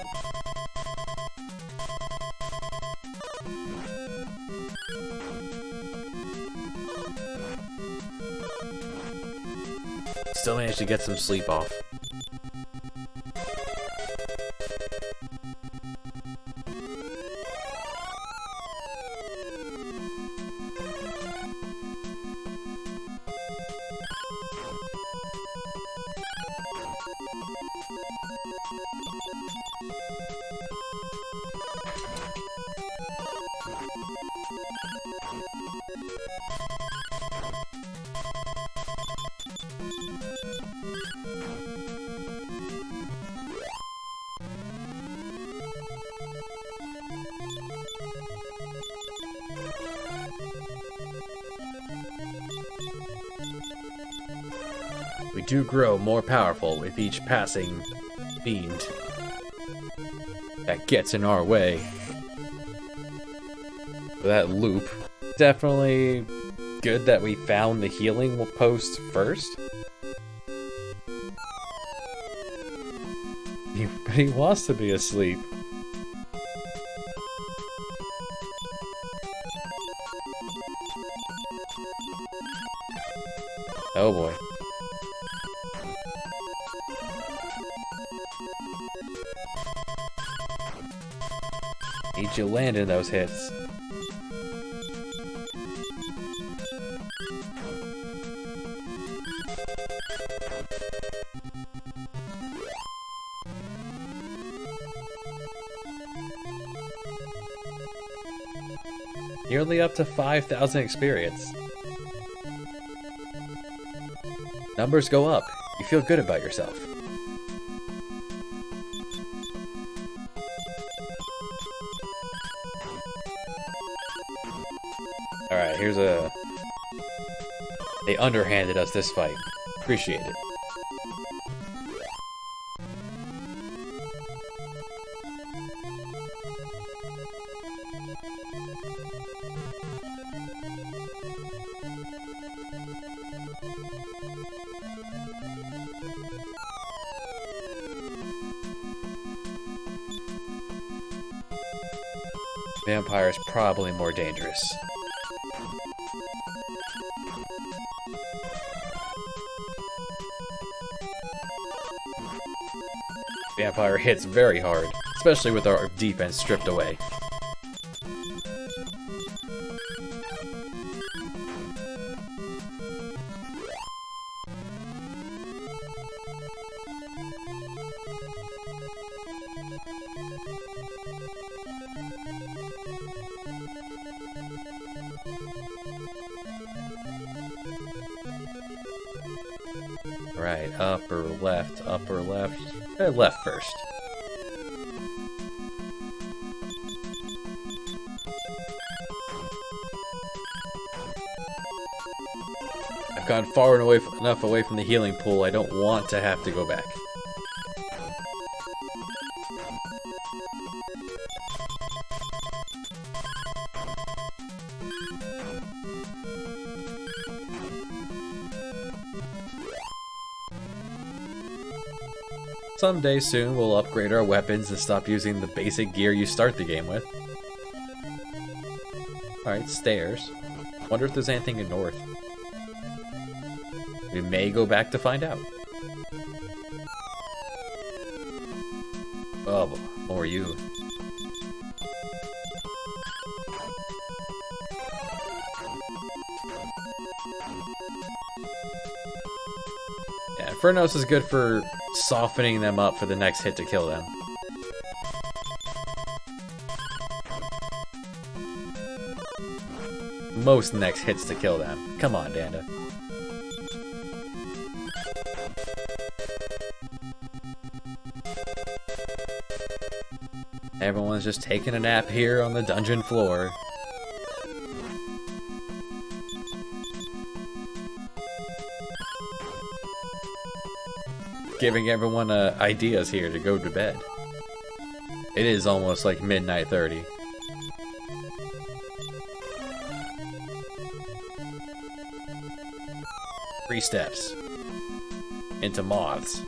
Speaker 1: Still managed to get some sleep off. We do grow more powerful with each passing fiend that gets in our way. For that loop, definitely good that we found the healing post first. He wants to be asleep. Oh boy. Need you landing those hits. Nearly up to 5,000 experience. Numbers go up. You feel good about yourself. Alright, here's a... They underhanded us this fight. Appreciate it. Vampire is probably more dangerous. Vampire hits very hard, especially with our defense stripped away. Right, upper left, left first. I've gone far enough away from the healing pool, I don't want to have to go back. Someday soon we'll upgrade our weapons and stop using the basic gear you start the game with. Alright, stairs. Wonder if there's anything in north. We may go back to find out. Oh, more you. Yeah, Infernos is good for softening them up for the next hit to kill them. Most next hits to kill them. Come on, Danda. Everyone's just taking a nap here on the dungeon floor. Giving everyone ideas here to go to bed. It is almost like midnight 30. Three steps into moths.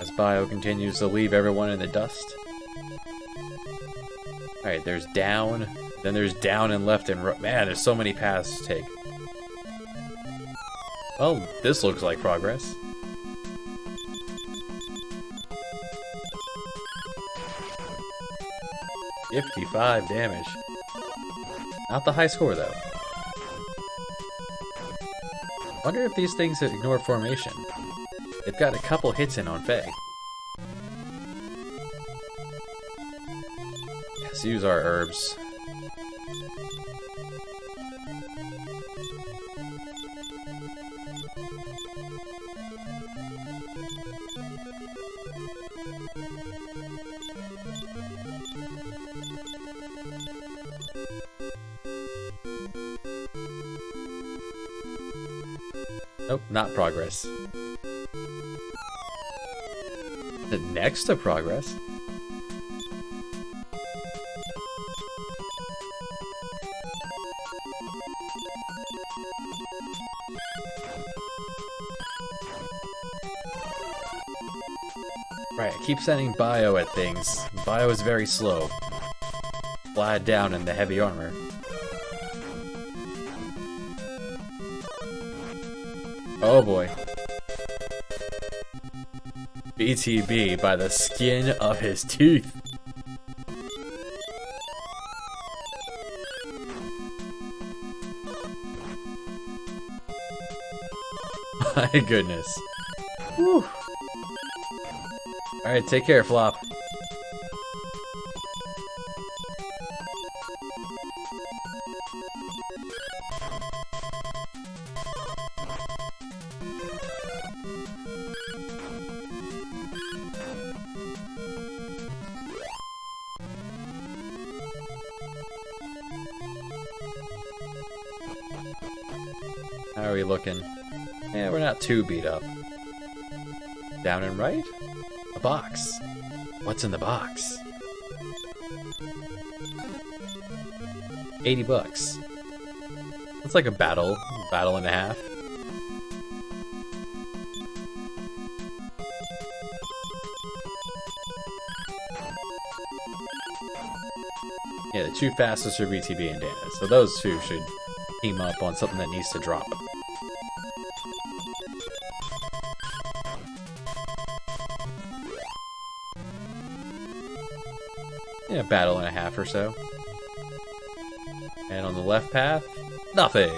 Speaker 1: As Bio continues to leave everyone in the dust. Alright, there's down, then there's down and left and right. Man, there's so many paths to take. Well, this looks like progress. $55 damage. Not the high score, though. Wonder if these things ignore formation. They've got a couple hits in on Faye. Let's use our herbs. Nope, not progress. The next to progress? Right, I keep sending Bio at things. Bio is very slow. Flat down in the heavy armor. Oh boy. BTB by the skin of his teeth. My goodness. Whew. Alright, take care, Flop. How are we looking? Yeah, we're not too beat up. Down and right? A box. What's in the box? 80 bucks. That's like a battle and a half. Yeah, the two fastest are BTB and Dana, so those two should team up on something that needs to drop. Yeah, battle and a half or so. And on the left path, nothing.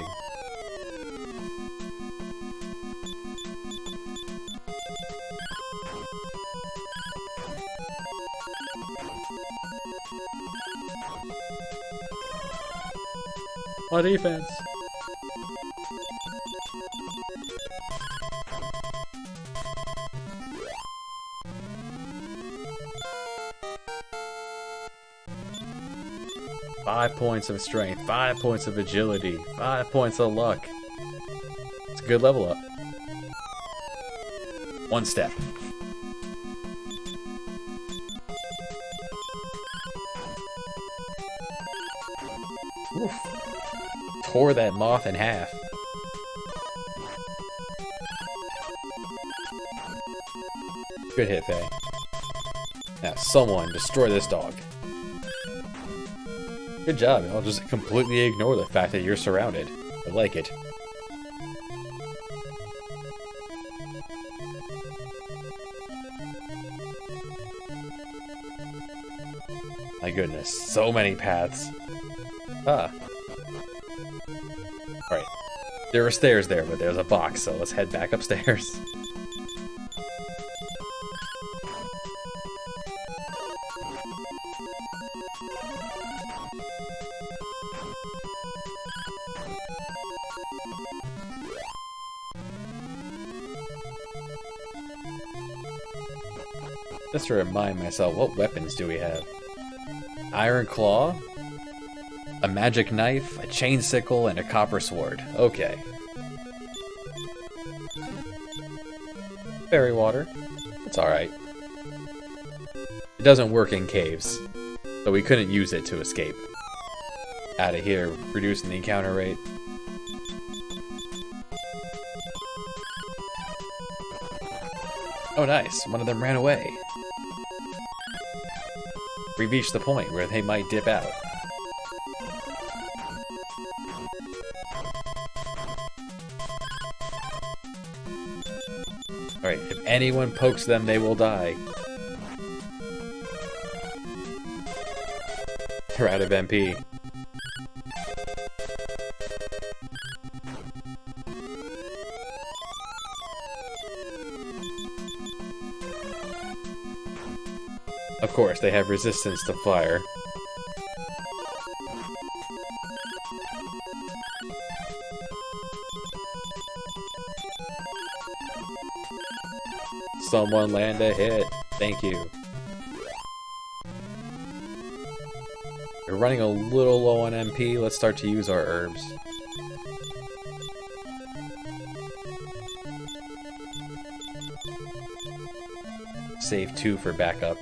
Speaker 1: On defense. Five points of strength, 5 points of agility, 5 points of luck. It's a good level up. One step. Oof. Tore that moth in half. Good hit, Faye. Now, someone destroy this dog. Good job. I'll just completely ignore the fact that you're surrounded. I like it. My goodness, so many paths. Ah. Alright. There are stairs there, but there's a box, so let's head back upstairs. Just to remind myself, what weapons do we have? Iron Claw, a magic knife, a chain sickle, and a copper sword. Okay. Fairy water. It's alright. It doesn't work in caves, so we couldn't use it to escape. Out of here, reducing the encounter rate. Oh nice, one of them ran away. We reached the point where they might dip out. Alright, if anyone pokes them, they will die. They're out of MP. Of course, they have resistance to fire. Someone land a hit. Thank you. We're running a little low on MP. Let's start to use our herbs. Save 2 for backup.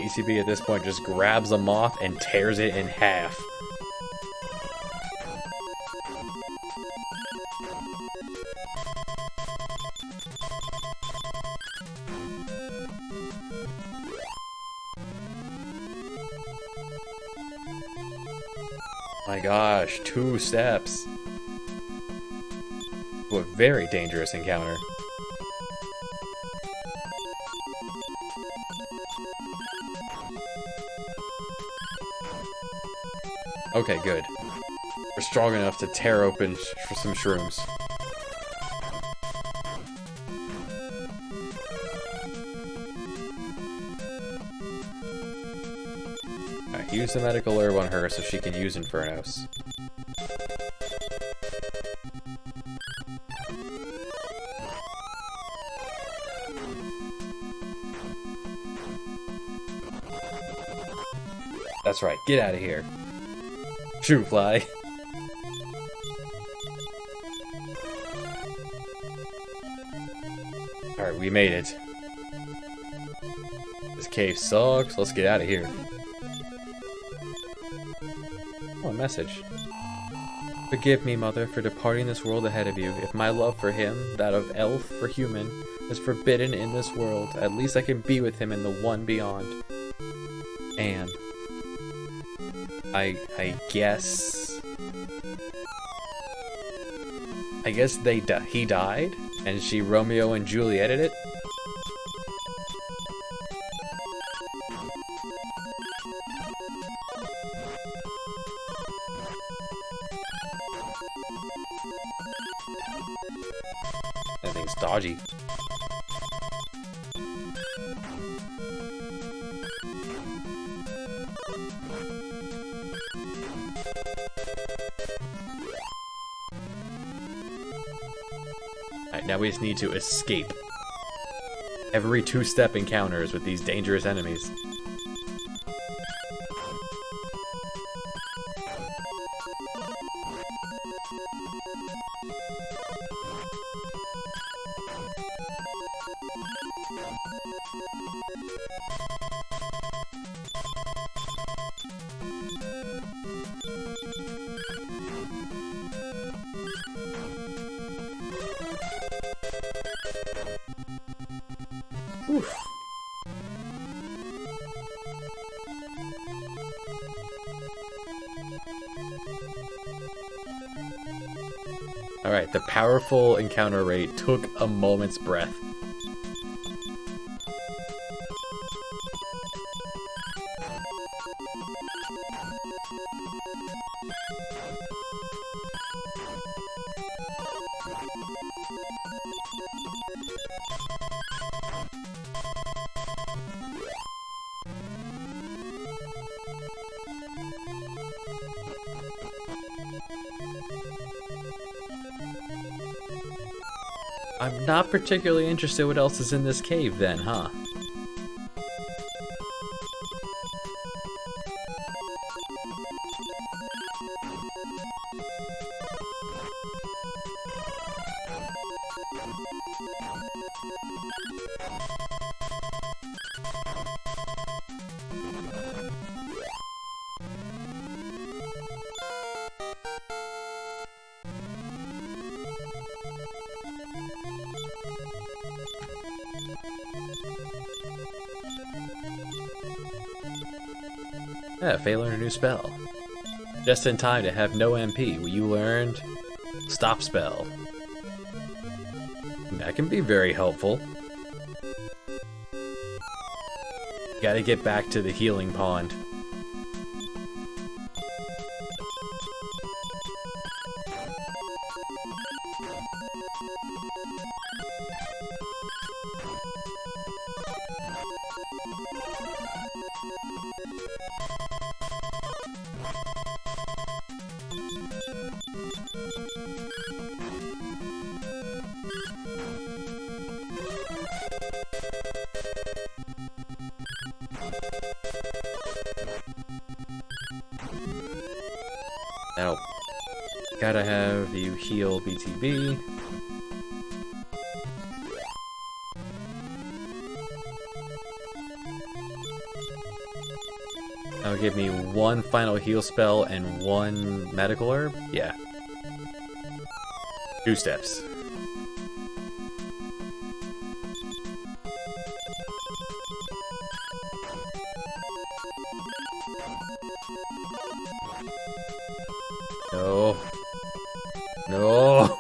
Speaker 1: BTB at this point just grabs a moth and tears it in half. My gosh, 2 steps. To a very dangerous encounter. Okay, good. We're strong enough to tear open some shrooms. Alright, use the medical herb on her so she can use Infernos. That's right, get out of here. Shoo, fly. Alright, we made it. This cave sucks, let's get out of here. Oh, a message. Forgive me, Mother, for departing this world ahead of you. If my love for him, that of elf for human, is forbidden in this world, at least I can be with him in the one beyond. And I guess he died, and she Romeo and Julieted it. That thing's dodgy. Alright, now we just need to escape every 2-step encounters with these dangerous enemies. Oof. Alright, the powerful encounter rate took a moment's breath. I'm not particularly interested what else is in this cave then, huh? Yeah, Faye learned a new spell. Just in time to have no MP, you learned Stop Spell. That can be very helpful. Gotta get back to the healing pond. Now, gotta have you heal BTB. That'll give me one final heal spell and one medical herb? Yeah. 2 steps. No. No.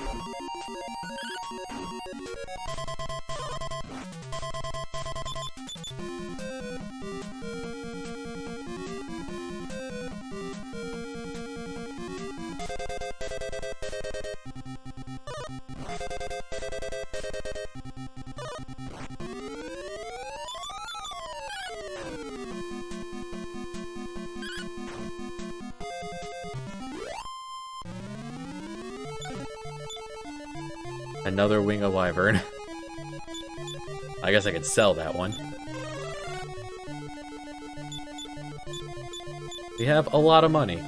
Speaker 1: Another wing of wyvern. I guess I could sell that one. We have a lot of money.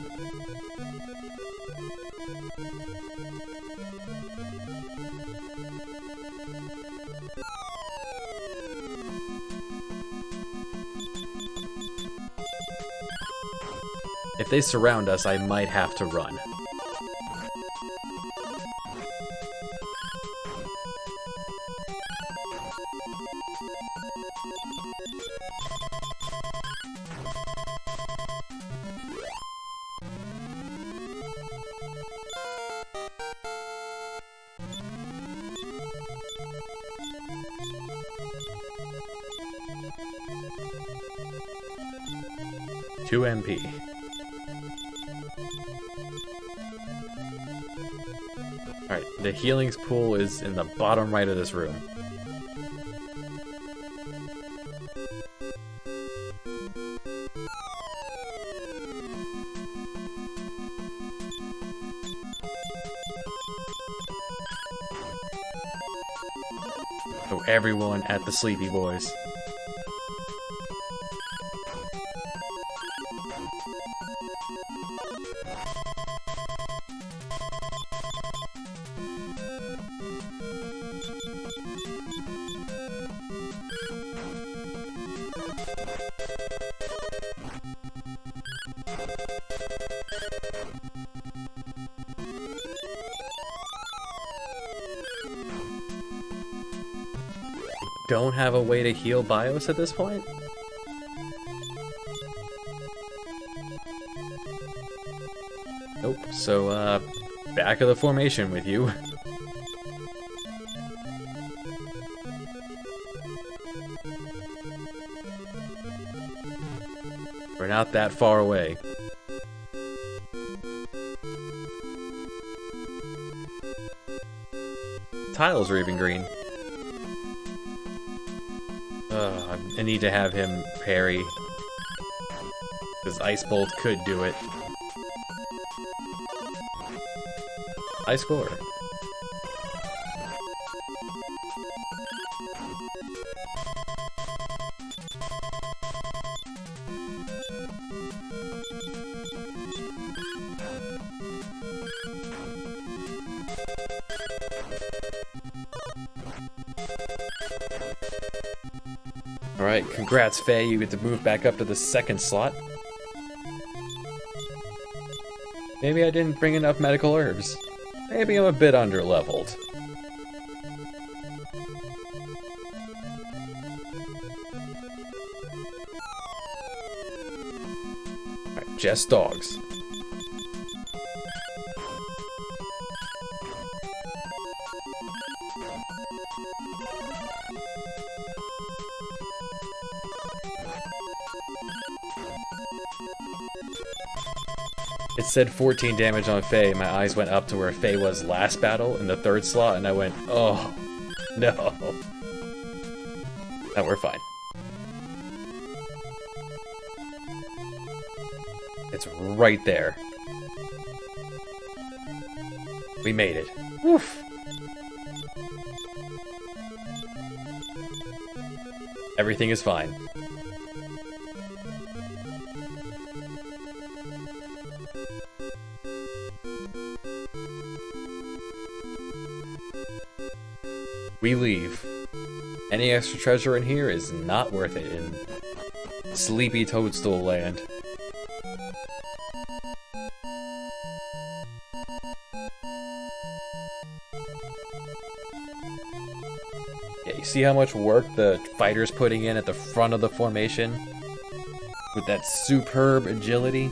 Speaker 1: If they surround us, I might have to run. MP. Alright, the healings pool is in the bottom right of this room. So everyone at the Sleepy Boys. Don't have a way to heal Bios at this point? Nope, so, back of the formation with you. We're not that far away. Tiles are even green. I need to have him parry, because Ice Bolt could do it. High score. Alright, congrats Faye, you get to move back up to the 2nd slot. Maybe I didn't bring enough medical herbs. Maybe I'm a bit under-leveled. Alright, just dogs. It said 14 damage on Faye. My eyes went up to where Faye was last battle in the 3rd slot, and I went, oh, no. No, we're fine. It's right there. We made it. Woof. Everything is fine. We leave. Any extra treasure in here is not worth it in Sleepy Toadstool Land. see how much work the fighter's putting in at the front of the formation? With that superb agility?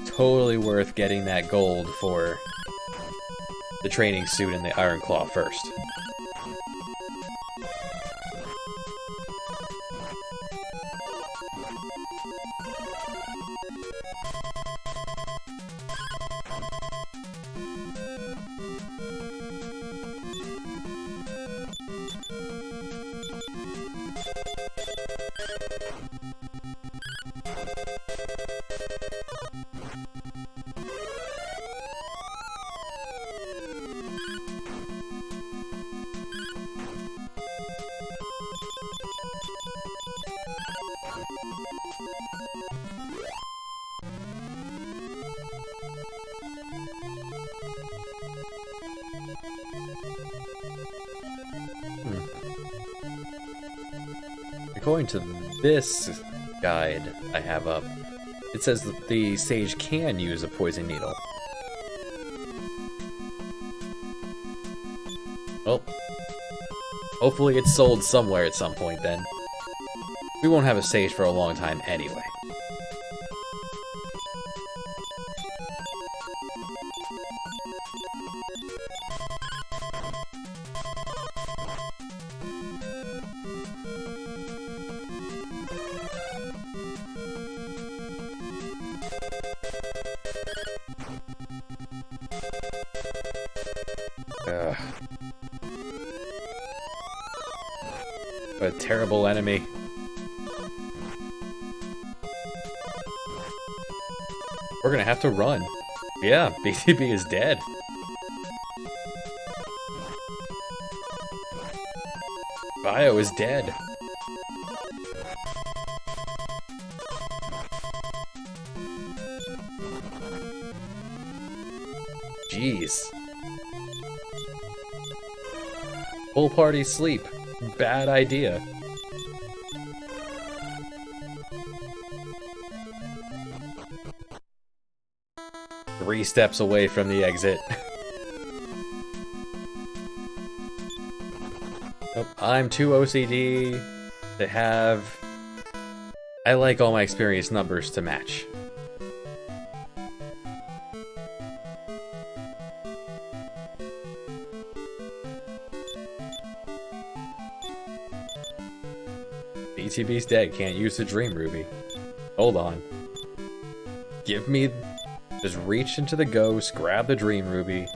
Speaker 1: Totally worth getting that gold for the training suit and the Iron Claw first. According to this guide I have up, it says that the sage can use a poison needle. Well, hopefully it's sold somewhere at some point then. We won't have a sage for a long time anyway. What a terrible enemy. We're gonna have to run. Yeah, BTB is dead. Bio is dead. Jeez. Full party sleep. Bad idea. Three steps away from the exit. Nope, I'm too OCD to have... I like all my experience numbers to match. BTB's dead, can't use the Dream Ruby. Hold on. Give me... Just reach into the ghost, grab the Dream Ruby.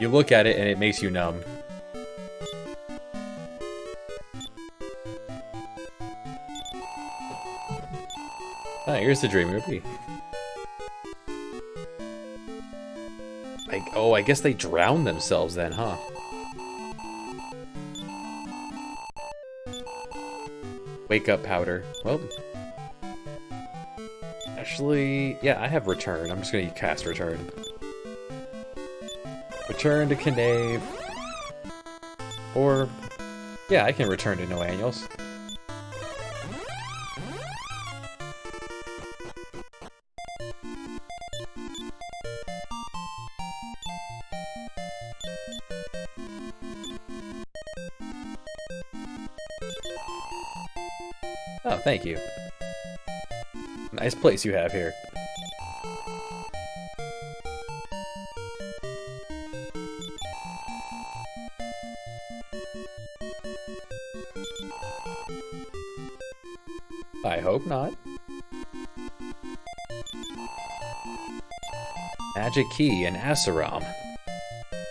Speaker 1: You look at it and it makes you numb. Ah, here's the Dream Ruby. Oh, I guess they drowned themselves then, huh? Wake up powder. Well, actually, yeah, I have return. I'm just gonna cast return. Return to Knave. Or, yeah, I can return to No Annuals. Oh, thank you. Nice place you have here. I hope not. Magic Key in Asaram.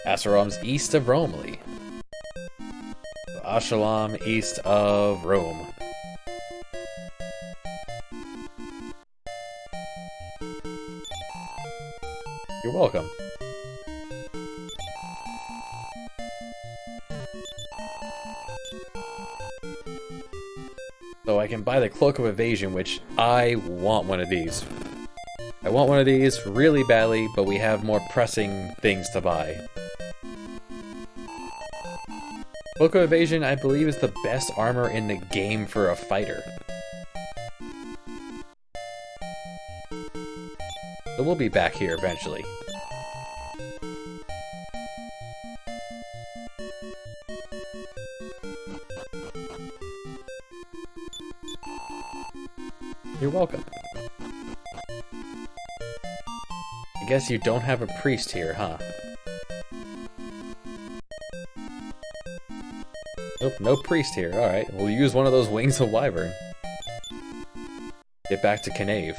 Speaker 1: Asaram's east of Romley. Ashalam east of Rome. You're welcome. So I can buy the Cloak of Evasion, which I want one of these. I want one of these really badly, but we have more pressing things to buy. Cloak of Evasion, I believe, is the best armor in the game for a fighter. So we'll be back here eventually. You're welcome. I guess you don't have a priest here, huh? Nope, no priest here. Alright, we'll use one of those wings of wyvern. Get back to Knave.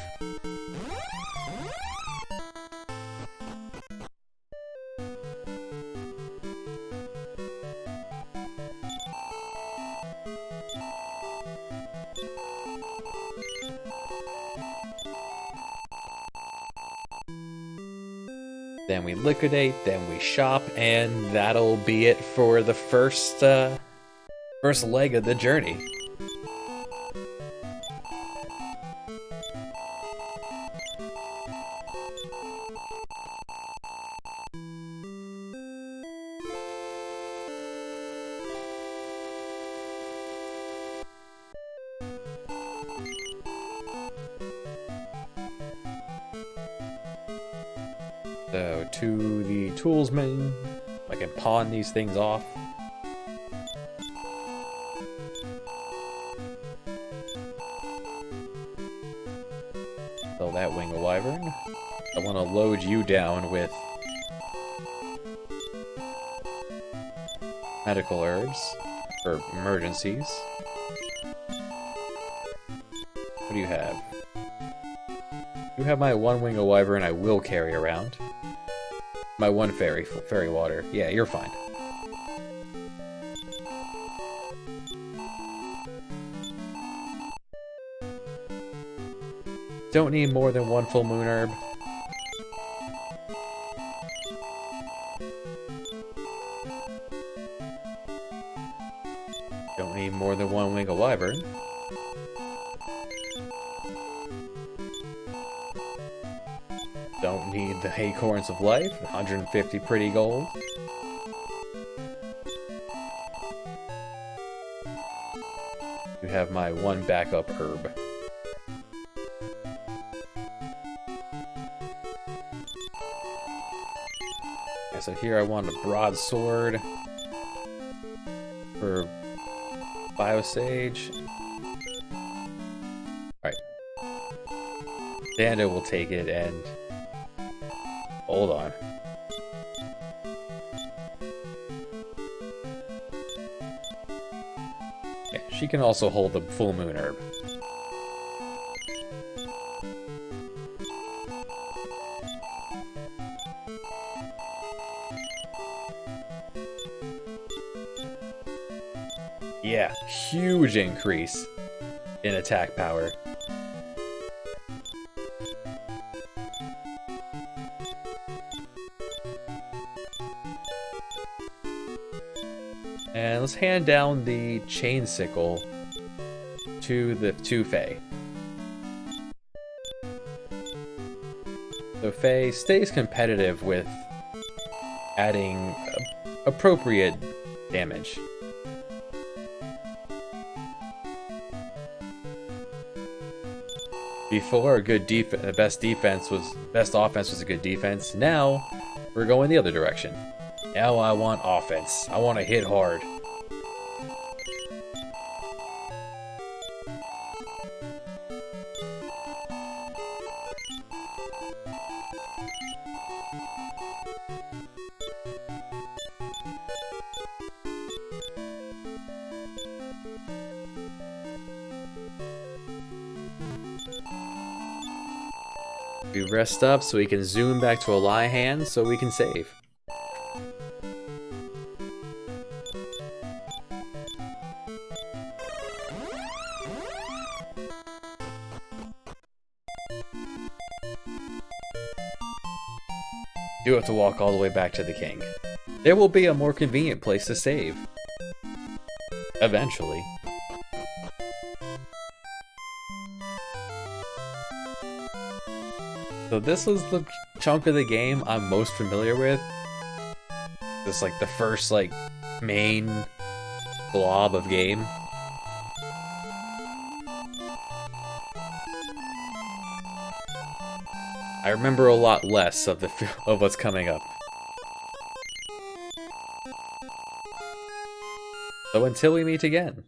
Speaker 1: Then we liquidate, then we shop, and that'll be it for the first leg of the journey. So, to the toolsman, I can pawn these things off. Sell that wing of wyvern. I want to load you down with medical herbs for emergencies. What do you have? You have my one wing of wyvern I will carry around. My one fairy water. Yeah, you're fine. Don't need more than one full moon herb. Don't need more than one wing of wyvern. Don't need the acorns of life, 150 pretty gold. You have my one backup herb. Okay, so here I want a broadsword for Biosage. Alright. Danda will take it and... Hold on. Yeah, she can also hold the full moon herb. Yeah, huge increase in attack power. And let's hand down the chain sickle to the two Fae. So Fae stays competitive with adding appropriate damage. Before, a good best offense was a good defense. Now, we're going the other direction. Now I want offense. I want to hit hard. We rest up so we can zoom back to a lie hand so we can save. Do have to walk all the way back to the king. There will be a more convenient place to save. Eventually. So this is the chunk of the game I'm most familiar with. This like the first like main blob of game. I remember a lot less of what's coming up. So until we meet again.